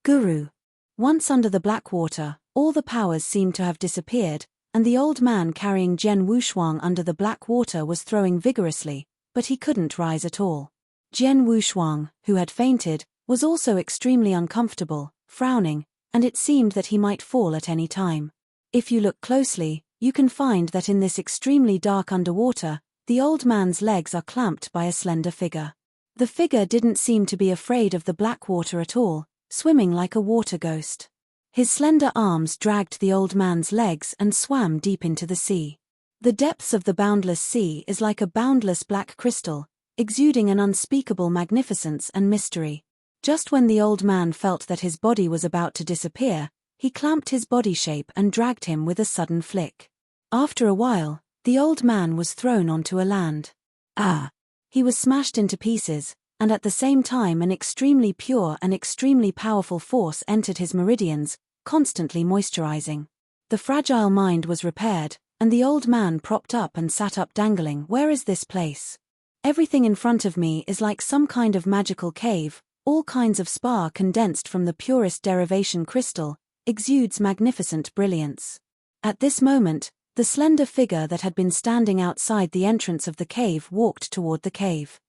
Guru. Once under the black water, all the powers seemed to have disappeared, and the old man carrying Jian Wushuang under the black water was throwing vigorously, but he couldn't rise at all. Jian Wushuang, who had fainted, was also extremely uncomfortable, frowning, and it seemed that he might fall at any time. If you look closely, you can find that in this extremely dark underwater, the old man's legs are clamped by a slender figure. The figure didn't seem to be afraid of the black water at all, swimming like a water ghost. His slender arms dragged the old man's legs and swam deep into the sea. The depths of the boundless sea is like a boundless black crystal, exuding an unspeakable magnificence and mystery. Just when the old man felt that his body was about to disappear, he clamped his body shape and dragged him with a sudden flick. After a while, the old man was thrown onto a land. He was smashed into pieces, and at the same time an extremely pure and extremely powerful force entered his meridians, constantly moisturizing. The fragile mind was repaired, and the old man propped up and sat up dangling. Where is this place? Everything in front of me is like some kind of magical cave, all kinds of spar condensed from the purest derivation crystal, exudes magnificent brilliance. At this moment, the slender figure that had been standing outside the entrance of the cave walked toward the cave.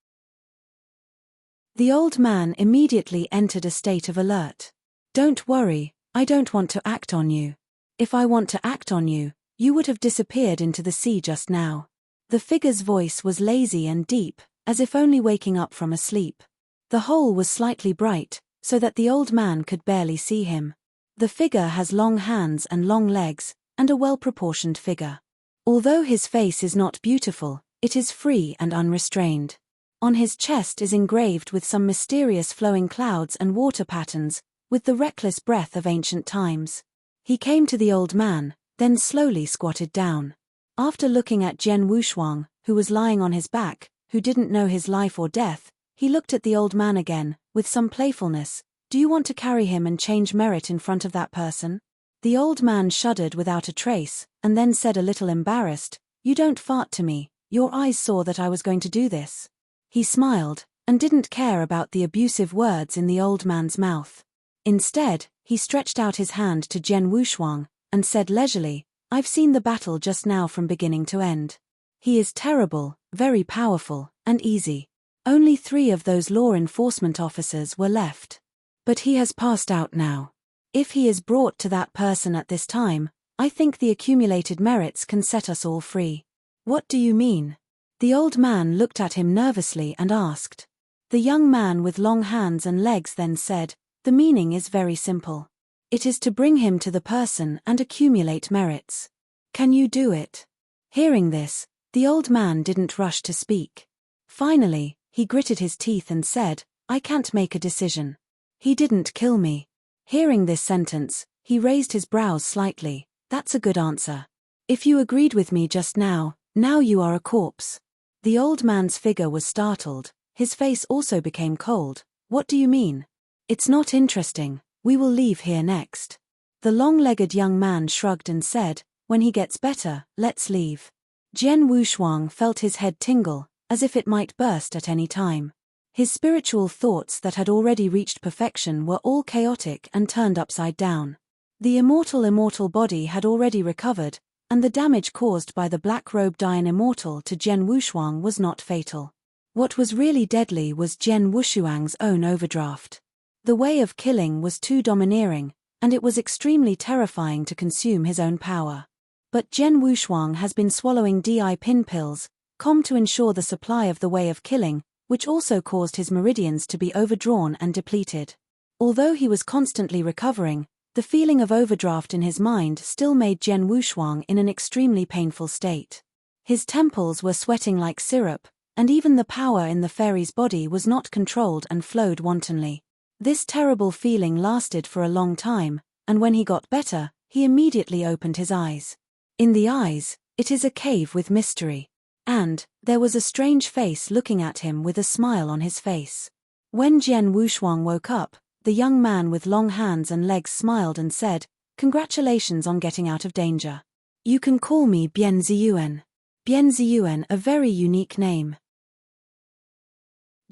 The old man immediately entered a state of alert. Don't worry, I don't want to act on you. If I want to act on you, You would have disappeared into the sea just now. The figure's voice was lazy and deep, as if only waking up from a sleep. The hole was slightly bright, so that the old man could barely see him. The figure has long hands and long legs, and a well-proportioned figure. Although his face is not beautiful, it is free and unrestrained. On his chest is engraved with some mysterious flowing clouds and water patterns, with the reckless breath of ancient times. He came to the old man, then slowly squatted down. After looking at Jian Wushuang, who was lying on his back, who didn't know his life or death, he looked at the old man again, with some playfulness. Do you want to carry him and change merit in front of that person? The old man shuddered without a trace, and then said a little embarrassed, You don't fart to me, your eyes saw that I was going to do this. He smiled, and didn't care about the abusive words in the old man's mouth. Instead, he stretched out his hand to Jian Wushuang, and said leisurely, I've seen the battle just now from beginning to end. He is terrible, very powerful, and easy. Only 3 of those law enforcement officers were left. But he has passed out now. If he is brought to that person at this time, I think the accumulated merits can set us all free. What do you mean? The old man looked at him nervously and asked. The young man with long hands and legs then said, The meaning is very simple. It is to bring him to the person and accumulate merits. Can you do it? Hearing this, the old man didn't rush to speak. Finally, he gritted his teeth and said, I can't make a decision. He didn't kill me. Hearing this sentence, he raised his brows slightly. That's a good answer. If you agreed with me just now you are a corpse. The old man's figure was startled. His face also became cold. What do you mean? It's not interesting. We will leave here next. The long-legged young man shrugged and said, When he gets better, let's leave. Jian Wushuang felt his head tingle, as if it might burst at any time. His spiritual thoughts that had already reached perfection were all chaotic and turned upside down. The immortal body had already recovered, and the damage caused by the black-robed Iron Immortal to Jian Wushuang was not fatal. What was really deadly was Jian Wushuang's own overdraft. The way of killing was too domineering, and it was extremely terrifying to consume his own power. But Jian Wushuang has been swallowing DI pin pills, to ensure the supply of the way of killing, which also caused his meridians to be overdrawn and depleted. Although he was constantly recovering, the feeling of overdraft in his mind still made Jian Wushuang in an extremely painful state. His temples were sweating like syrup, and even the power in the fairy's body was not controlled and flowed wantonly. This terrible feeling lasted for a long time, and when he got better, he immediately opened his eyes. In the eyes, it is a cave with mystery. And there was a strange face looking at him with a smile on his face. When Jian Wushuang woke up, the young man with long hands and legs smiled and said, Congratulations on getting out of danger. You can call me Bian Ziyuan. Bian Ziyuan, a very unique name.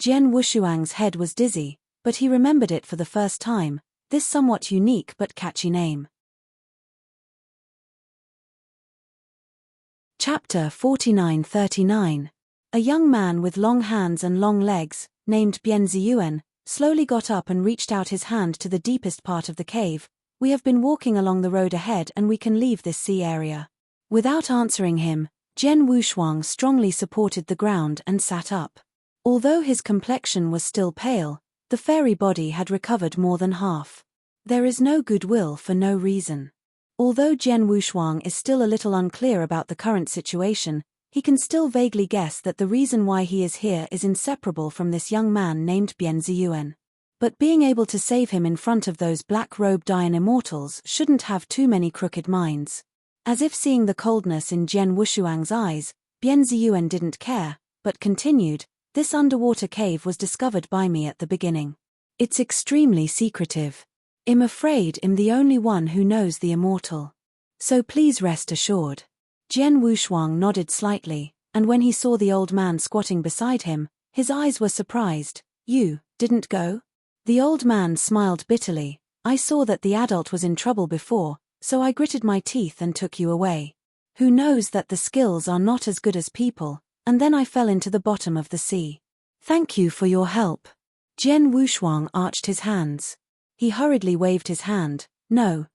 Jian Wushuang's head was dizzy, but he remembered it for the first time, this somewhat unique but catchy name. Chapter 4939. A young man with long hands and long legs, named Bian Ziyuan, slowly got up and reached out his hand to the deepest part of the cave. We have been walking along the road ahead and we can leave this sea area. Without answering him, Jian Wushuang strongly supported the ground and sat up. Although his complexion was still pale, the fairy body had recovered more than half. There is no goodwill for no reason. Although Jian Wushuang is still a little unclear about the current situation, he can still vaguely guess that the reason why he is here is inseparable from this young man named Bian Ziyuan. But being able to save him in front of those black-robed Iron Immortals shouldn't have too many crooked minds. As if seeing the coldness in Jian Wushuang's eyes, Bian Ziyuan didn't care, but continued, This underwater cave was discovered by me at the beginning. It's extremely secretive. I'm afraid I'm the only one who knows the immortal. So please rest assured. Jian Wushuang nodded slightly, and when he saw the old man squatting beside him, his eyes were surprised. You didn't go? The old man smiled bitterly. I saw that the adult was in trouble before, so I gritted my teeth and took you away. Who knows that the skills are not as good as people, and then I fell into the bottom of the sea. Thank you for your help. Jian Wushuang arched his hands. He hurriedly waved his hand. No,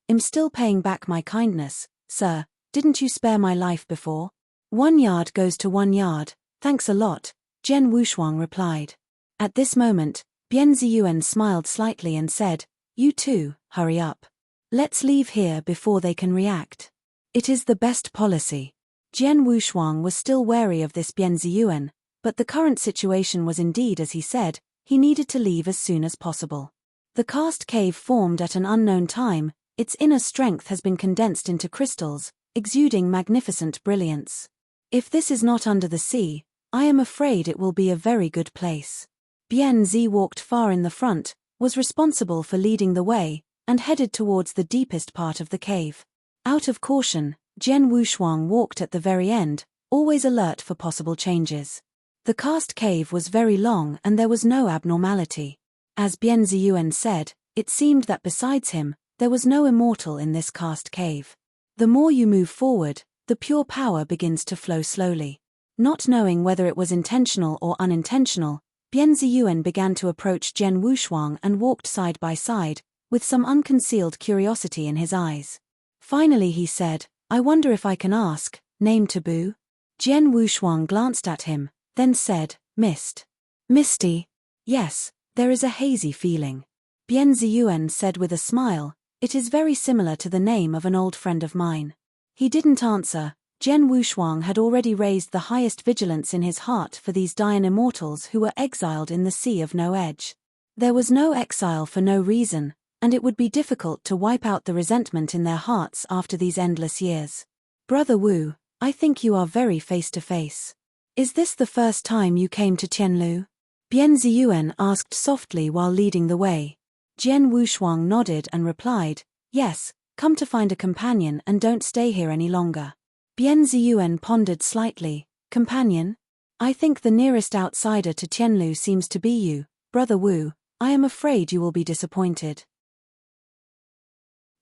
I'm still paying back my kindness, sir. Didn't you spare my life before? 1 yard goes to 1 yard, thanks a lot, Jian Wushuang replied. At this moment, Bian Ziyuan smiled slightly and said, you too, hurry up. Let's leave here before they can react. It is the best policy. Jian Wushuang was still wary of this Bian Ziyuan, but the current situation was indeed as he said, he needed to leave as soon as possible. The karst cave formed at an unknown time, its inner strength has been condensed into crystals, exuding magnificent brilliance. If this is not under the sea, I am afraid it will be a very good place. Bian Zi walked far in the front, was responsible for leading the way, and headed towards the deepest part of the cave. Out of caution, Jian Wushuang walked at the very end, always alert for possible changes. The karst cave was very long and there was no abnormality. As Bian Ziyuan said, it seemed that besides him, there was no immortal in this karst cave. The more you move forward, the pure power begins to flow slowly. Not knowing whether it was intentional or unintentional, Bian Ziyuan began to approach Jian Wushuang and walked side by side, with some unconcealed curiosity in his eyes. Finally he said, I wonder if I can ask, name taboo? Jian Wushuang glanced at him, then said, Misty. Yes, there is a hazy feeling. Bian Ziyuan said with a smile, it is very similar to the name of an old friend of mine. He didn't answer. Jian Wushuang had already raised the highest vigilance in his heart for these Dian immortals who were exiled in the Sea of No Edge. There was no exile for no reason, and it would be difficult to wipe out the resentment in their hearts after these endless years. Brother Wu, I think you are very face-to-face. Is this the first time you came to Qianlu? Bian Ziyuan asked softly while leading the way. Jian Wushuang nodded and replied, yes, come to find a companion and don't stay here any longer. Bian Ziyuan pondered slightly, companion? I think the nearest outsider to Qianlu seems to be you, Brother Wu. I am afraid you will be disappointed.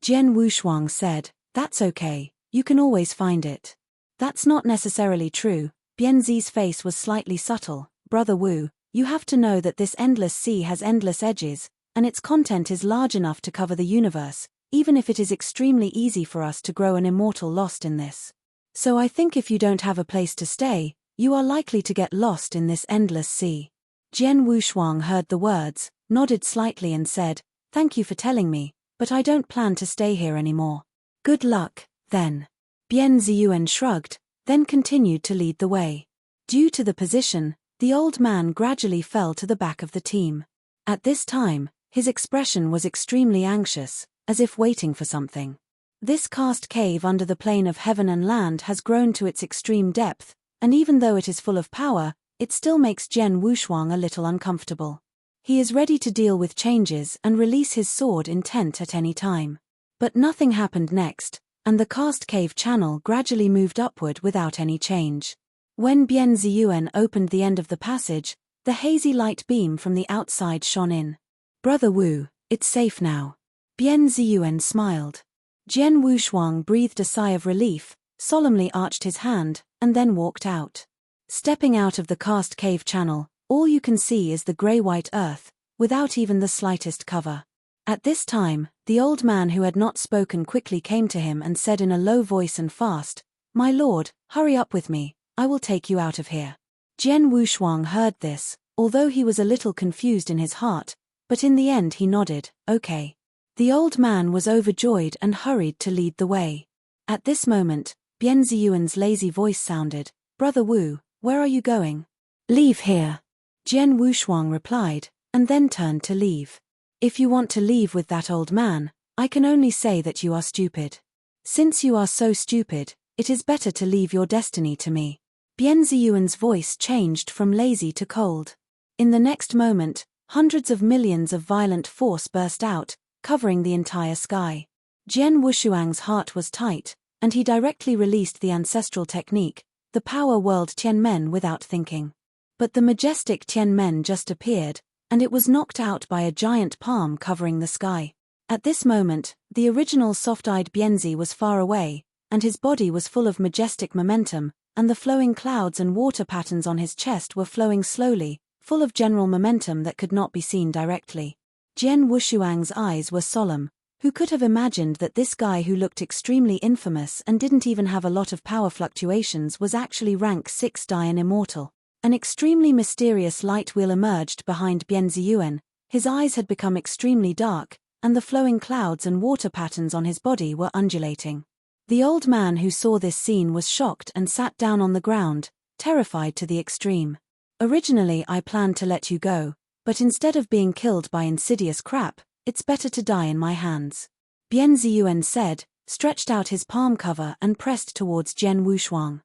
Jian Wushuang said, that's okay, you can always find it. That's not necessarily true. Bian Zi's face was slightly subtle. Brother Wu, you have to know that this endless sea has endless edges, and its content is large enough to cover the universe, even if it is extremely easy for us to grow an immortal lost in this. So I think if you don't have a place to stay, you are likely to get lost in this endless sea. Jian Wushuang heard the words, nodded slightly and said, thank you for telling me, but I don't plan to stay here anymore. Good luck, then. Bian Ziyuan shrugged, then continued to lead the way. Due to the position, the old man gradually fell to the back of the team. At this time, his expression was extremely anxious, as if waiting for something. This karst cave under the plane of heaven and land has grown to its extreme depth, and even though it is full of power, it still makes Jian Wushuang a little uncomfortable. He is ready to deal with changes and release his sword intent at any time. But nothing happened next, and the karst cave channel gradually moved upward without any change. When Bian Ziyuan opened the end of the passage, the hazy light beam from the outside shone in. Brother Wu, it's safe now. Bian Ziyuan smiled. Jian Wushuang breathed a sigh of relief, solemnly arched his hand, and then walked out. Stepping out of the karst cave channel, all you can see is the grey-white earth, without even the slightest cover. At this time, the old man who had not spoken quickly came to him and said in a low voice and fast, my lord, hurry up with me, I will take you out of here. Jian Wushuang heard this, although he was a little confused in his heart, but in the end he nodded, okay. The old man was overjoyed and hurried to lead the way. At this moment, Bian Ziyuan's lazy voice sounded, Brother Wu, where are you going? Leave here. Jian Wushuang replied, and then turned to leave. If you want to leave with that old man, I can only say that you are stupid. Since you are so stupid, it is better to leave your destiny to me. Bian Ziyuan's voice changed from lazy to cold. In the next moment, hundreds of millions of violent force burst out, covering the entire sky. Jian Wushuang's heart was tight, and he directly released the ancestral technique, the power world Tianmen without thinking. But the majestic Tianmen just appeared, and it was knocked out by a giant palm covering the sky. At this moment, the original soft-eyed Bianzi was far away, and his body was full of majestic momentum, and the flowing clouds and water patterns on his chest were flowing slowly, full of general momentum that could not be seen directly. Jian Wushuang's eyes were solemn, Who could have imagined that this guy who looked extremely infamous and didn't even have a lot of power fluctuations was actually rank 6 Dian Immortal? An extremely mysterious light wheel emerged behind Bianziyuan. His eyes had become extremely dark, and the flowing clouds and water patterns on his body were undulating. The old man who saw this scene was shocked and sat down on the ground, terrified to the extreme. Originally I planned to let you go, but instead of being killed by insidious crap, it's better to die in my hands. Bianziyuan said, stretched out his palm cover and pressed towards Jian Wushuang.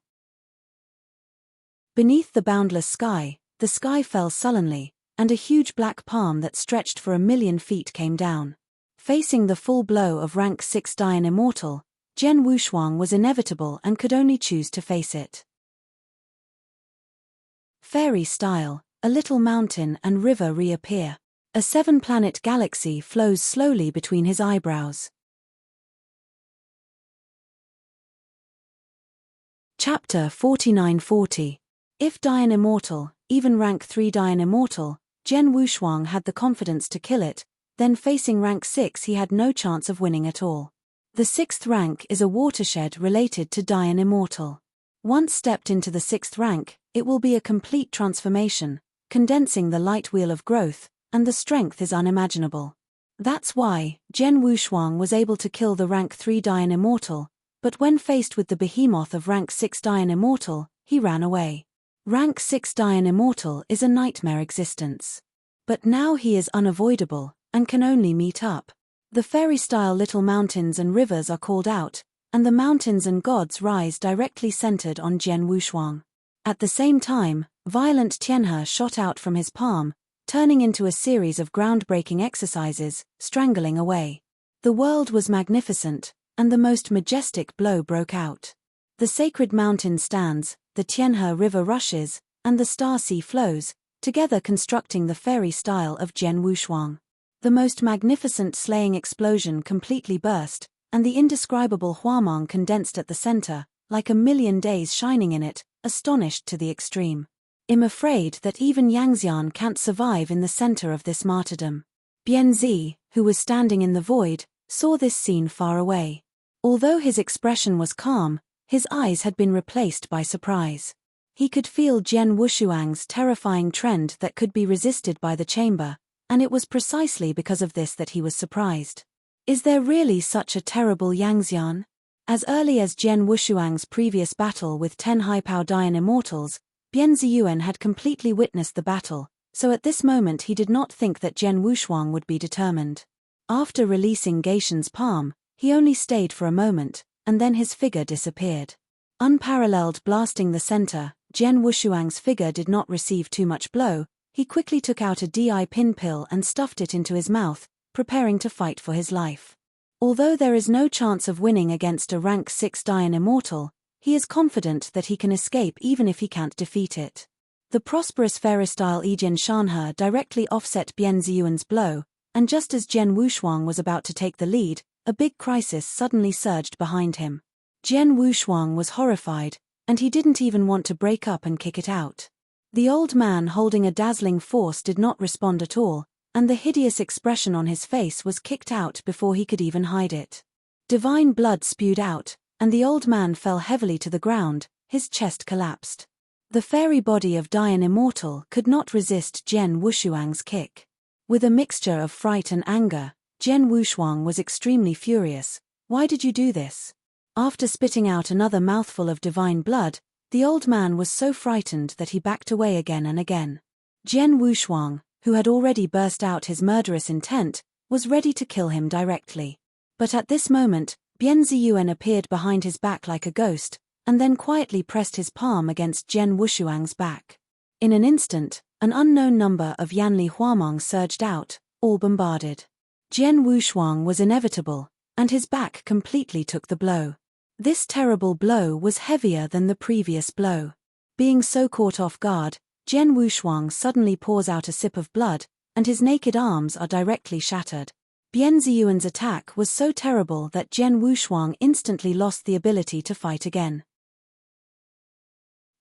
Beneath the boundless sky, the sky fell sullenly, and a huge black palm that stretched for 1,000,000 feet came down. Facing the full blow of rank 6 Dian Immortal, Jian Wushuang was inevitable and could only choose to face it. Fairy style, a little mountain and river reappear. A 7-planet galaxy flows slowly between his eyebrows. Chapter 4940. If Dian Immortal, even rank 3 Dian Immortal, Jian Wushuang had the confidence to kill it, then facing rank 6 he had no chance of winning at all. The 6th rank is a watershed related to Dian Immortal. Once stepped into the 6th rank, it will be a complete transformation, condensing the light wheel of growth, and the strength is unimaginable. That's why Jian Wushuang was able to kill the rank 3 Dian Immortal, but when faced with the behemoth of rank 6 Dian Immortal, he ran away. Rank 6 Dian Immortal is a nightmare existence. But now he is unavoidable, and can only meet up. The fairy-style little mountains and rivers are called out, and the mountains and gods rise directly centered on Jian Wushuang. At the same time, violent tianhe shot out from his palm, turning into a series of groundbreaking exercises, strangling away. The world was magnificent, and the most majestic blow broke out. The sacred mountain stands, the Tianhe River rushes, and the star sea flows, together constructing the fairy style of Jian Wushuang. The most magnificent slaying explosion completely burst, and the indescribable Huamang condensed at the center, like 1,000,000 days shining in it, astonished to the extreme. I'm afraid that even Yangxian can't survive in the center of this martyrdom. Bianzi, who was standing in the void, saw this scene far away. Although his expression was calm, his eyes had been replaced by surprise. He could feel Jian Wushuang's terrifying trend that could be resisted by the chamber, and it was precisely because of this that he was surprised. Is there really such a terrible Yangxian? As early as Jian Wushuang's previous battle with 10 high-power Dian Immortals, Bianziyuan had completely witnessed the battle, so at this moment he did not think that Jian Wushuang would be determined. After releasing Geishan's palm, he only stayed for a moment, and then his figure disappeared. Unparalleled blasting the center, Jian Wushuang's figure did not receive too much blow. He quickly took out a DI pin pill and stuffed it into his mouth, preparing to fight for his life. Although there is no chance of winning against a rank 6 Dian Immortal, he is confident that he can escape even if he can't defeat it. The prosperous fairy-style Yijian Shanhe directly offset Bianziyuan's blow, and just as Jian Wushuang was about to take the lead, a big crisis suddenly surged behind him. Jian Wushuang was horrified, and he didn't even want to break up and kick it out. The old man holding a dazzling force did not respond at all, and the hideous expression on his face was kicked out before he could even hide it. Divine blood spewed out, and the old man fell heavily to the ground, his chest collapsed. The fairy body of Dian Immortal could not resist Jian Wushuang's kick. With a mixture of fright and anger, Jian Wushuang was extremely furious. Why did you do this? After spitting out another mouthful of divine blood, the old man was so frightened that he backed away again and again. Jian Wushuang, who had already burst out his murderous intent, was ready to kill him directly. But at this moment, Bianziyuan appeared behind his back like a ghost, and then quietly pressed his palm against Jian Wushuang's back. In an instant, an unknown number of Yanli Huamang surged out, all bombarded. Jian Wushuang was inevitable, and his back completely took the blow. This terrible blow was heavier than the previous blow. Being so caught off guard, Jian Wushuang suddenly pours out a sip of blood, and his naked arms are directly shattered. Bianziyuan's attack was so terrible that Jian Wushuang instantly lost the ability to fight again.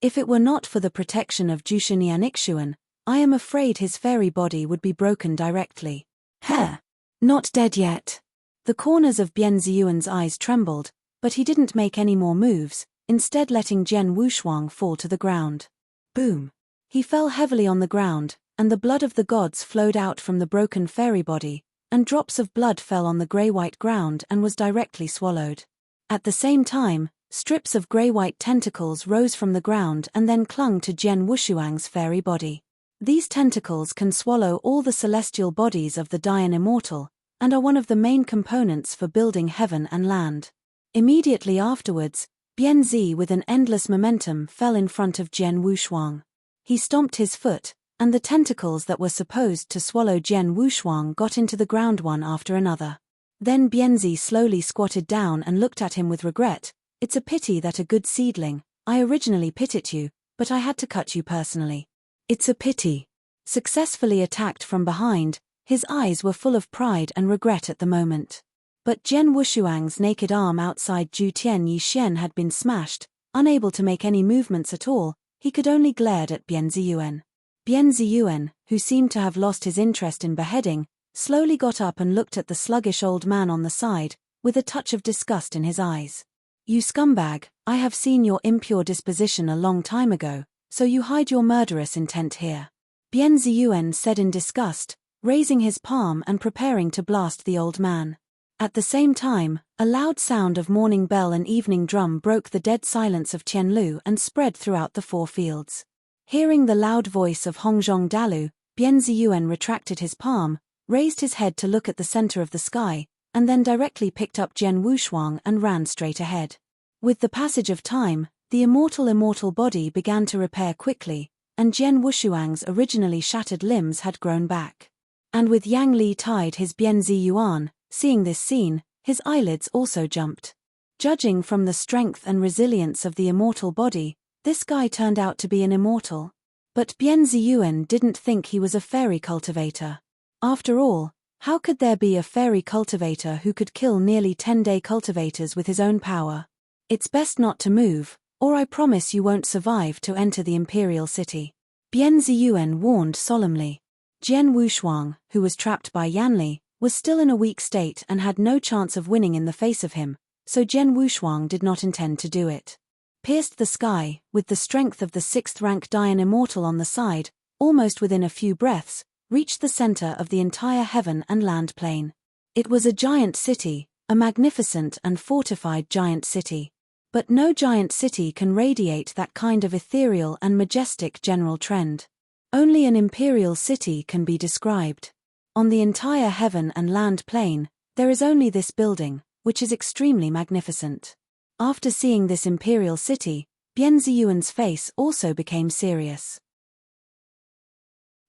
If it were not for the protection of Jushin Yanixuan, I am afraid his fairy body would be broken directly. Heh! Not dead yet. The corners of Bian Ziyuan's eyes trembled, but he didn't make any more moves, instead letting Jian Wushuang fall to the ground. Boom! He fell heavily on the ground, and the blood of the gods flowed out from the broken fairy body, and drops of blood fell on the grey-white ground and was directly swallowed. At the same time, strips of grey-white tentacles rose from the ground and then clung to Jian Wushuang's fairy body. These tentacles can swallow all the celestial bodies of the Dian Immortal, and are one of the main components for building heaven and land. Immediately afterwards, Bian Zi with an endless momentum fell in front of Jian Wushuang. He stomped his foot, and the tentacles that were supposed to swallow Jian Wushuang got into the ground one after another. Then Bian Zi slowly squatted down and looked at him with regret. It's a pity that a good seedling, I originally pitied you, but I had to cut you personally. It's a pity. Successfully attacked from behind, his eyes were full of pride and regret at the moment. But Jian Wushuang's naked arm outside Zhu Tian Yixuan had been smashed. Unable to make any movements at all, he could only glare at Bian Ziyuan. Bian Ziyuan, who seemed to have lost his interest in beheading, slowly got up and looked at the sluggish old man on the side, with a touch of disgust in his eyes. You scumbag, I have seen your impure disposition a long time ago, so you hide your murderous intent here. Bian Ziyuan said in disgust, raising his palm and preparing to blast the old man. At the same time, a loud sound of morning bell and evening drum broke the dead silence of Qianlu and spread throughout the 4 fields. Hearing the loud voice of Hongzhong Dalu, Bian Ziyuan retracted his palm, raised his head to look at the center of the sky, and then directly picked up Jian Wushuang and ran straight ahead. With the passage of time, the immortal body began to repair quickly, and Jian Wushuang's originally shattered limbs had grown back. And with Yang Li tied his Bian Ziyuan, seeing this scene, his eyelids also jumped. Judging from the strength and resilience of the immortal body, this guy turned out to be an immortal. But Bian Ziyuan didn't think he was a fairy cultivator. After all, how could there be a fairy cultivator who could kill nearly 10-day cultivators with his own power? It's best not to move, or I promise you won't survive to enter the imperial city. Bian Ziyuan warned solemnly. Jian Wushuang, who was trapped by Yanli, was still in a weak state and had no chance of winning in the face of him, so Jian Wushuang did not intend to do it. Pierced the sky, with the strength of the 6th-rank Dian Immortal on the side, almost within a few breaths, reached the center of the entire heaven and land plane. It was a giant city, a magnificent and fortified giant city. But no giant city can radiate that kind of ethereal and majestic general trend. Only an imperial city can be described. On the entire heaven and land plane, there is only this building, which is extremely magnificent. After seeing this imperial city, Bian Ziyuan's face also became serious.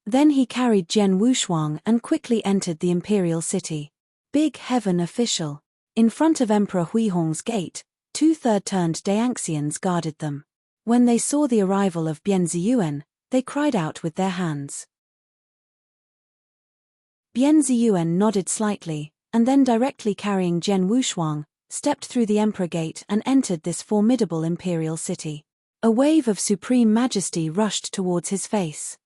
Then he carried Jian Wushuang and quickly entered the imperial city. Big heaven official. In front of Emperor Huihong's gate, 2 third-turned Daanxians guarded them. When they saw the arrival of Bian Ziyuan, they cried out with their hands. Bian Ziyuan nodded slightly, and then directly carrying Jian Wushuang, stepped through the emperor gate and entered this formidable imperial city. A wave of supreme majesty rushed towards his face.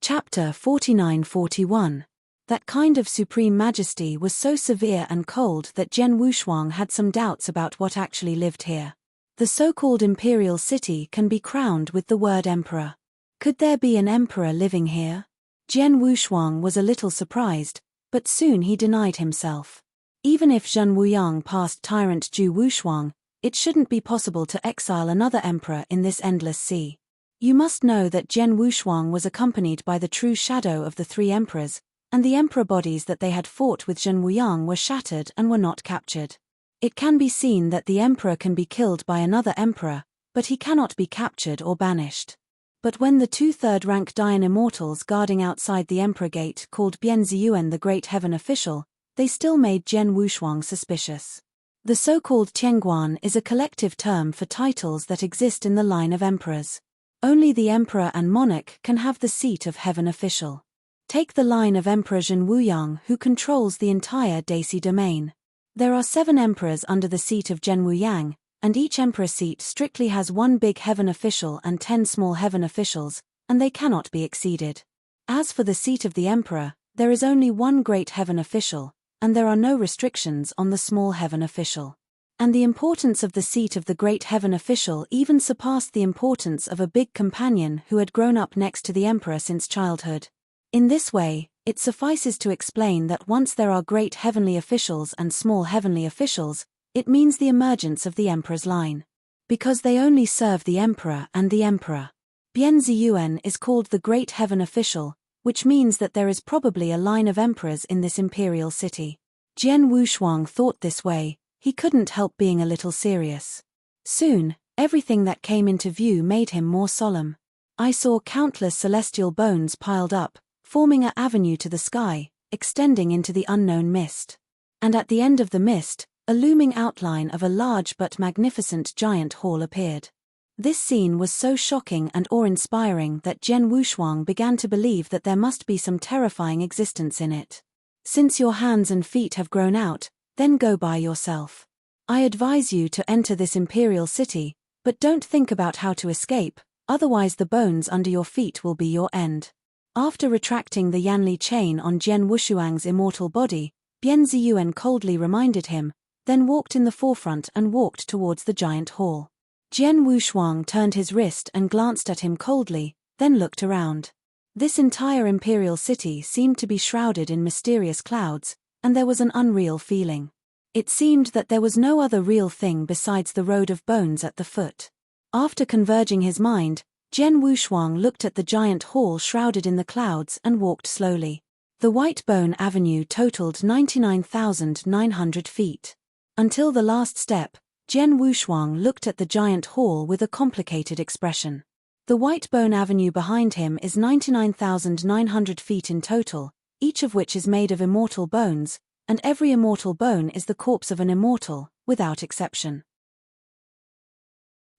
Chapter 49-41. That kind of supreme majesty was so severe and cold that Jian Wushuang had some doubts about what actually lived here. The so-called imperial city can be crowned with the word emperor. Could there be an emperor living here? Jian Wushuang was a little surprised, but soon he denied himself. Even if Zhen Wuyang passed tyrant Zhu Wushuang, it shouldn't be possible to exile another emperor in this endless sea. You must know that Jian Wushuang was accompanied by the true shadow of the 3 emperors, and the emperor bodies that they had fought with Zhen Wuyang were shattered and were not captured. It can be seen that the emperor can be killed by another emperor, but he cannot be captured or banished. But when the 2 third-rank Dian Immortals guarding outside the emperor gate called Bian Ziyuan the Great Heaven Official, they still made Jian Wushuang suspicious. The so-called Tianguan is a collective term for titles that exist in the line of emperors. Only the emperor and monarch can have the seat of heaven official. Take the line of Emperor Zhen Wuyang, who controls the entire Daci domain. There are 7 emperors under the seat of Zhen Wuyang, and each emperor seat strictly has 1 big heaven official and 10 small heaven officials, and they cannot be exceeded. As for the seat of the emperor, there is only one great heaven official, and there are no restrictions on the small heaven official. And the importance of the seat of the great heaven official even surpassed the importance of a big companion who had grown up next to the emperor since childhood. In this way, it suffices to explain that once there are great heavenly officials and small heavenly officials, it means the emergence of the emperor's line. Because they only serve the emperor and the emperor. Bianziyuan is called the great heaven official, which means that there is probably a line of emperors in this imperial city. Jian Wushuang thought this way. He couldn't help being a little serious. Soon, everything that came into view made him more solemn. I saw countless celestial bones piled up, forming an avenue to the sky, extending into the unknown mist. And at the end of the mist, a looming outline of a large but magnificent giant hall appeared. This scene was so shocking and awe-inspiring that Jian Wushuang began to believe that there must be some terrifying existence in it. Since your hands and feet have grown out, then go by yourself. I advise you to enter this imperial city, but don't think about how to escape, otherwise the bones under your feet will be your end. After retracting the Yanli chain on Jian Wushuang's immortal body, Bianziyuan coldly reminded him, then walked in the forefront and walked towards the giant hall. Jian Wushuang turned his wrist and glanced at him coldly, then looked around. This entire imperial city seemed to be shrouded in mysterious clouds, and there was an unreal feeling. It seemed that there was no other real thing besides the road of bones at the foot. After converging his mind, Jian Wushuang looked at the giant hall shrouded in the clouds and walked slowly. The White Bone Avenue totaled 99,900 feet. Until the last step, Jian Wushuang looked at the giant hall with a complicated expression. The White Bone Avenue behind him is 99,900 feet in total, each of which is made of immortal bones, and every immortal bone is the corpse of an immortal, without exception.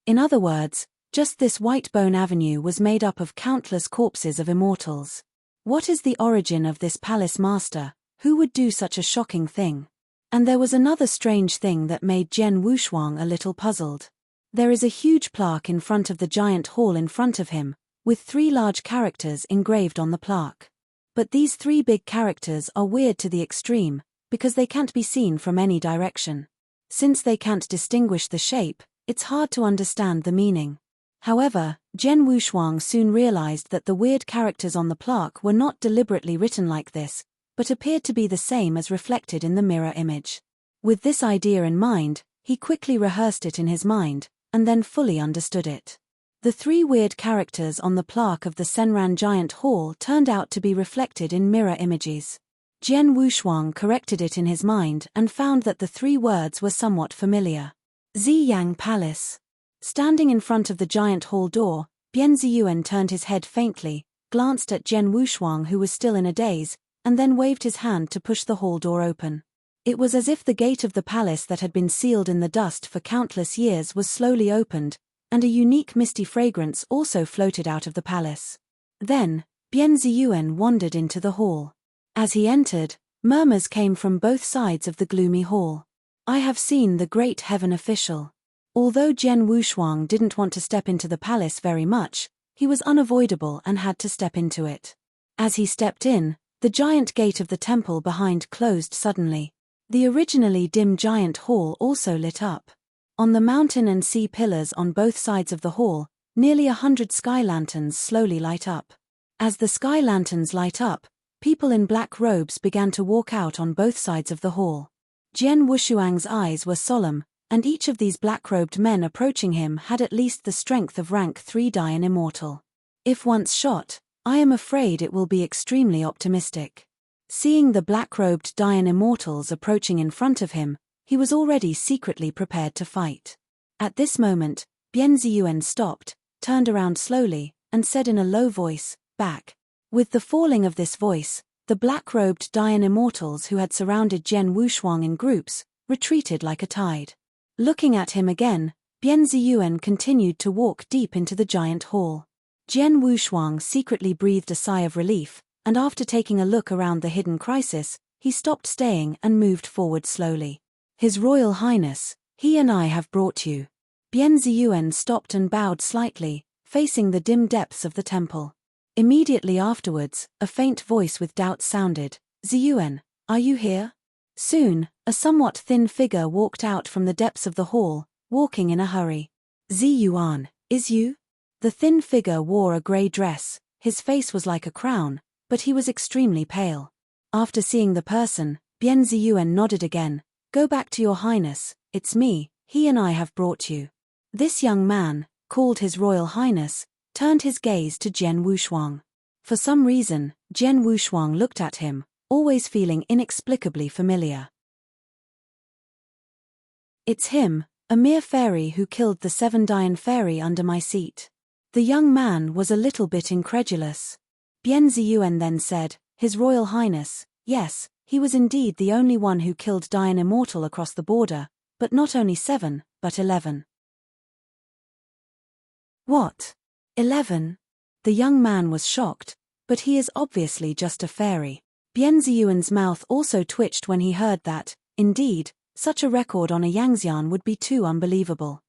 In other words, just this White Bone Avenue was made up of countless corpses of immortals. What is the origin of this palace master? Who would do such a shocking thing? And there was another strange thing that made Jian Wushuang a little puzzled. There is a huge plaque in front of the giant hall in front of him, with 3 large characters engraved on the plaque. But these 3 big characters are weird to the extreme, because they can't be seen from any direction. Since they can't distinguish the shape, it's hard to understand the meaning. However, Jian Wushuang soon realized that the weird characters on the plaque were not deliberately written like this, but appeared to be the same as reflected in the mirror image. With this idea in mind, he quickly rehearsed it in his mind, and then fully understood it. The 3 weird characters on the plaque of the Senran Giant Hall turned out to be reflected in mirror images. Jian Wushuang corrected it in his mind and found that the 3 words were somewhat familiar. Ziyang Palace. Standing in front of the giant hall door, Bianziyuan turned his head faintly, glanced at Jian Wushuang who was still in a daze, and then waved his hand to push the hall door open. It was as if the gate of the palace that had been sealed in the dust for countless years was slowly opened, and a unique misty fragrance also floated out of the palace. Then, Bianziyuan wandered into the hall. As he entered, murmurs came from both sides of the gloomy hall. I have seen the great heaven official. Although Jian Wushuang didn't want to step into the palace very much, he was unavoidable and had to step into it. As he stepped in, the giant gate of the temple behind closed suddenly. The originally dim giant hall also lit up. On the mountain and sea pillars on both sides of the hall, nearly 100 sky lanterns slowly light up. As the sky lanterns light up, people in black robes began to walk out on both sides of the hall. Jian Wushuang's eyes were solemn, and each of these black-robed men approaching him had at least the strength of rank 3 Dian Immortal. If once shot, I am afraid it will be extremely optimistic. Seeing the black-robed Dian Immortals approaching in front of him, he was already secretly prepared to fight. At this moment, Bianziyuan stopped, turned around slowly, and said in a low voice, "Back." With the falling of this voice, the black-robed Dian Immortals who had surrounded Jian Wushuang in groups, retreated like a tide. Looking at him again, Bianziyuan continued to walk deep into the giant hall. Jian Wushuang secretly breathed a sigh of relief, and after taking a look around the hidden crisis, he stopped staying and moved forward slowly. His Royal Highness, he and I have brought you. Bianziyuan stopped and bowed slightly, facing the dim depths of the temple. Immediately afterwards, a faint voice with doubt sounded. Ziyuan, are you here? Soon, a somewhat thin figure walked out from the depths of the hall, walking in a hurry. Ziyuan, is you? The thin figure wore a grey dress, his face was like a crown, but he was extremely pale. After seeing the person, Bian Ziyuan nodded again. Go back to your highness, it's me, he and I have brought you. This young man, called His Royal Highness, turned his gaze to Jian Wushuang. For some reason, Jian Wushuang looked at him, always feeling inexplicably familiar. It's him, a mere fairy who killed the 7 Dian fairy under my seat. The young man was a little bit incredulous. Bian Ziyuan then said, His Royal Highness, yes, he was indeed the only one who killed Dian Immortal across the border, but not only 7, but 11. What? 11? The young man was shocked, but he is obviously just a fairy. Bian Ziyuan's mouth also twitched when he heard that, indeed, such a record on a Yangxian would be too unbelievable.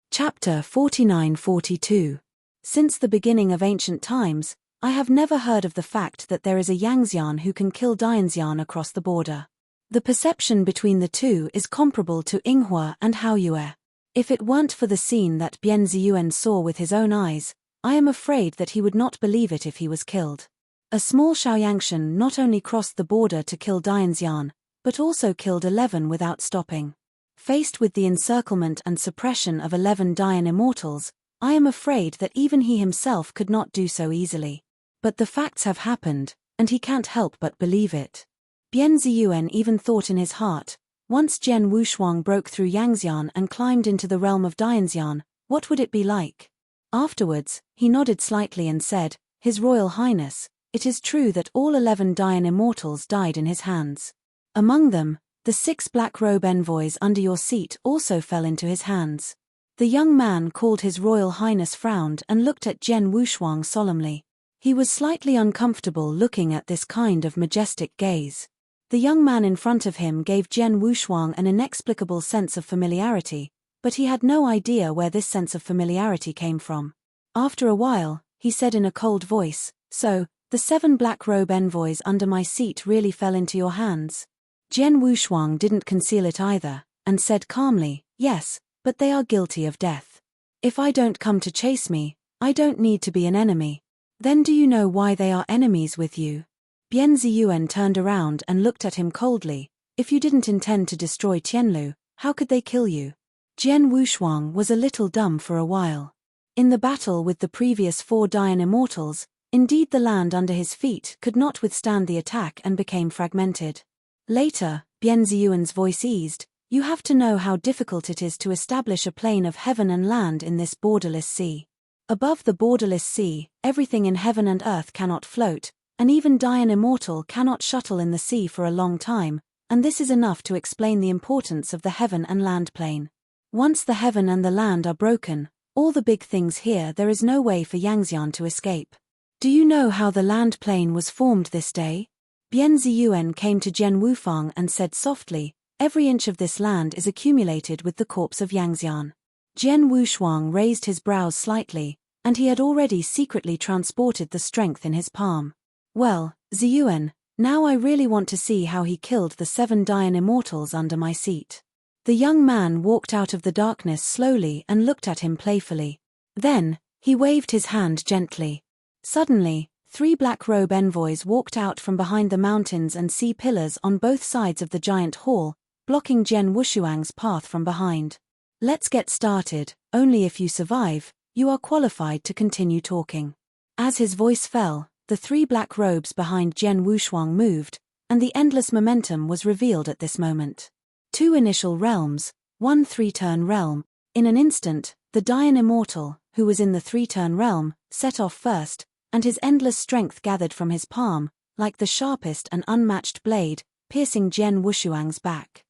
Chapter 49-42. Since the beginning of ancient times, I have never heard of the fact that there is a Yangxian who can kill Dianxian across the border. The perception between the two is comparable to Yinghua and Haoyue. If it weren't for the scene that Bian Ziyuan saw with his own eyes, I am afraid that he would not believe it if he was killed. A small Shaoyangshan not only crossed the border to kill Dianxian, but also killed 11 without stopping. Faced with the encirclement and suppression of 11 Dian immortals, I am afraid that even he himself could not do so easily. But the facts have happened, and he can't help but believe it. Bian Ziyuan even thought in his heart, once Jian Wushuang broke through Yangxian and climbed into the realm of Dianxian, what would it be like? Afterwards, he nodded slightly and said, His Royal Highness, it is true that all 11 Dian immortals died in his hands. Among them, the 6 black robe envoys under your seat also fell into his hands. The young man called His Royal Highness frowned and looked at Jian Wushuang solemnly. He was slightly uncomfortable looking at this kind of majestic gaze. The young man in front of him gave Jian Wushuang an inexplicable sense of familiarity, but he had no idea where this sense of familiarity came from. After a while, he said in a cold voice, So, the 7 black robe envoys under my seat really fell into your hands? Jian Wushuang didn't conceal it either, and said calmly, Yes, but they are guilty of death. If I don't come to chase me, I don't need to be an enemy. Then do you know why they are enemies with you? Bian Ziyuan turned around and looked at him coldly. If you didn't intend to destroy Tianlu, how could they kill you? Jian Wushuang was a little dumb for a while. In the battle with the previous 4 Dian immortals, indeed the land under his feet could not withstand the attack and became fragmented. Later, Bian Ziyuan's voice eased, You have to know how difficult it is to establish a plane of heaven and land in this borderless sea. Above the borderless sea, everything in heaven and earth cannot float, and even Dian Immortal cannot shuttle in the sea for a long time, and this is enough to explain the importance of the heaven and land plane. Once the heaven and the land are broken, all the big things here there is no way for Yangxian to escape. Do you know how the land plane was formed this day? Bian Ziyuan came to Jian Wufang and said softly, Every inch of this land is accumulated with the corpse of Yangxian. Jian Wushuang raised his brows slightly, and he had already secretly transported the strength in his palm. Well, Ziyuan, now I really want to see how he killed the 7 Dian immortals under my seat. The young man walked out of the darkness slowly and looked at him playfully. Then, he waved his hand gently. Suddenly, 3 black robe envoys walked out from behind the mountains and sea pillars on both sides of the giant hall, blocking Jian Wushuang's path from behind. Let's get started, only if you survive, you are qualified to continue talking. As his voice fell, the 3 black robes behind Jian Wushuang moved, and the endless momentum was revealed at this moment. 2 initial realms, 1 3-turn realm. In an instant, the Dian Immortal, who was in the 3-turn realm, set off first, and his endless strength gathered from his palm, like the sharpest and unmatched blade, piercing Jian Wushuang's back.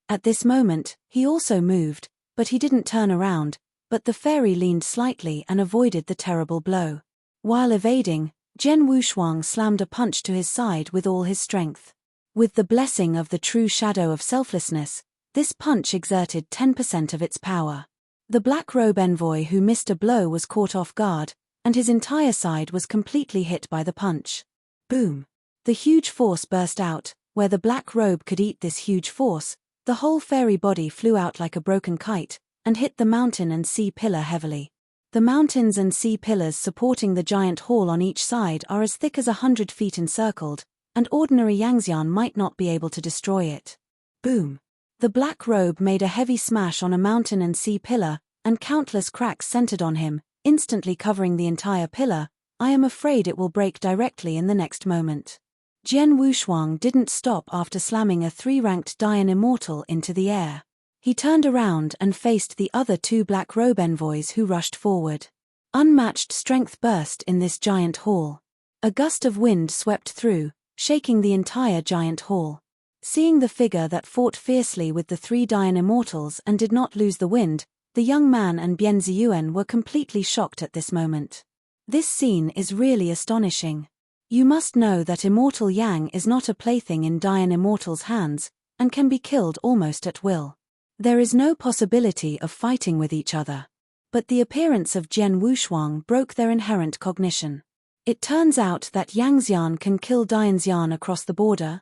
At this moment, he also moved, but he didn't turn around, but the fairy leaned slightly and avoided the terrible blow. While evading, Jian Wushuang slammed a punch to his side with all his strength. With the blessing of the true shadow of selflessness, this punch exerted 10% of its power. The black robe envoy who missed a blow was caught off guard, and his entire side was completely hit by the punch. Boom! The huge force burst out. Where the black robe could eat this huge force, the whole fairy body flew out like a broken kite, and hit the mountain and sea pillar heavily. The mountains and sea pillars supporting the giant hall on each side are as thick as 100 feet encircled, and ordinary Yangxian might not be able to destroy it. Boom! The black robe made a heavy smash on a mountain and sea pillar, and countless cracks centered on him, instantly covering the entire pillar. I am afraid it will break directly in the next moment. Jian Wushuang didn't stop after slamming a 3-ranked Dian Immortal into the air. He turned around and faced the other 2 black robe envoys who rushed forward. Unmatched strength burst in this giant hall. A gust of wind swept through, shaking the entire giant hall. Seeing the figure that fought fiercely with the 3 Dian Immortals and did not lose the wind, the young man and Bian Ziyuan were completely shocked at this moment. This scene is really astonishing. You must know that Immortal Yang is not a plaything in Dian Immortal's hands, and can be killed almost at will. There is no possibility of fighting with each other. But the appearance of Jian Wushuang broke their inherent cognition. It turns out that Yangxian can kill Dianxian across the border.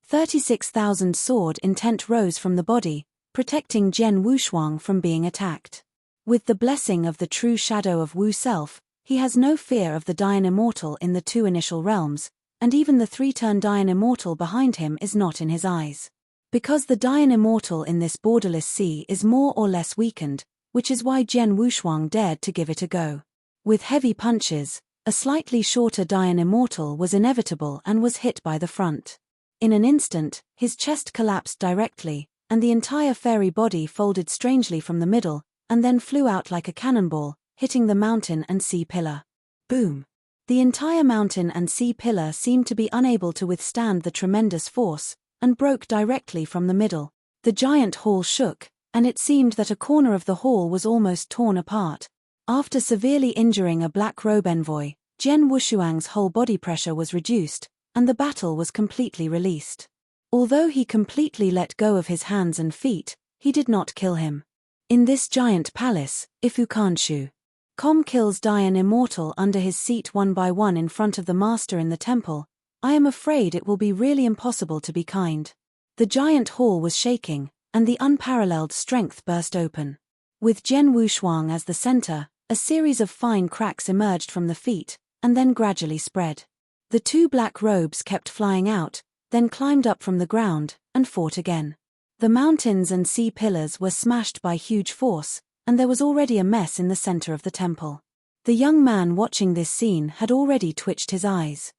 36,000 sword intent rose from the body, protecting Jian Wushuang from being attacked. With the blessing of the true shadow of Wu Self, he has no fear of the Dian Immortal in the 2 initial realms, and even the 3-turn Dian Immortal behind him is not in his eyes. Because the Dian Immortal in this borderless sea is more or less weakened, which is why Jian Wushuang dared to give it a go. With heavy punches, a slightly shorter Dian Immortal was inevitable and was hit by the front. In an instant, his chest collapsed directly, and the entire fairy body folded strangely from the middle, and then flew out like a cannonball, hitting the mountain and sea pillar. Boom! The entire mountain and sea pillar seemed to be unable to withstand the tremendous force, and broke directly from the middle. The giant hall shook, and it seemed that a corner of the hall was almost torn apart. After severely injuring a black robe envoy, Jian Wushuang's whole body pressure was reduced, and the battle was completely released. Although he completely let go of his hands and feet, he did not kill him. In this giant palace, Ifu Kanshu kills Dian Immortal under his seat one by one in front of the master in the temple. I am afraid it will be really impossible to be kind. The giant hall was shaking, and the unparalleled strength burst open. With Jian Wushuang as the center, a series of fine cracks emerged from the feet, and then gradually spread. The 2 black robes kept flying out, then climbed up from the ground, and fought again. The mountains and sea pillars were smashed by huge force, and there was already a mess in the center of the temple. The young man watching this scene had already twitched his eyes.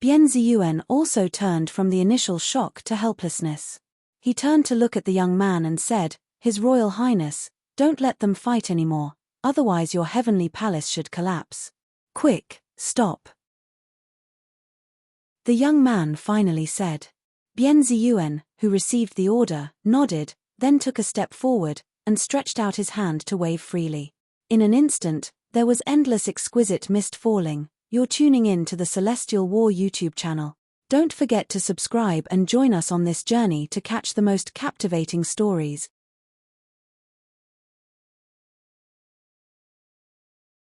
Bian Ziyuan also turned from the initial shock to helplessness. He turned to look at the young man and said, "His Royal Highness, don't let them fight anymore, otherwise your heavenly palace should collapse. Quick, stop." The young man finally said. Bian Ziyuan, who received the order, nodded, then took a step forward, and stretched out his hand to wave freely. In an instant, there was endless exquisite mist falling. You're tuning in to the Celestial War YouTube channel. Don't forget to subscribe and join us on this journey to catch the most captivating stories.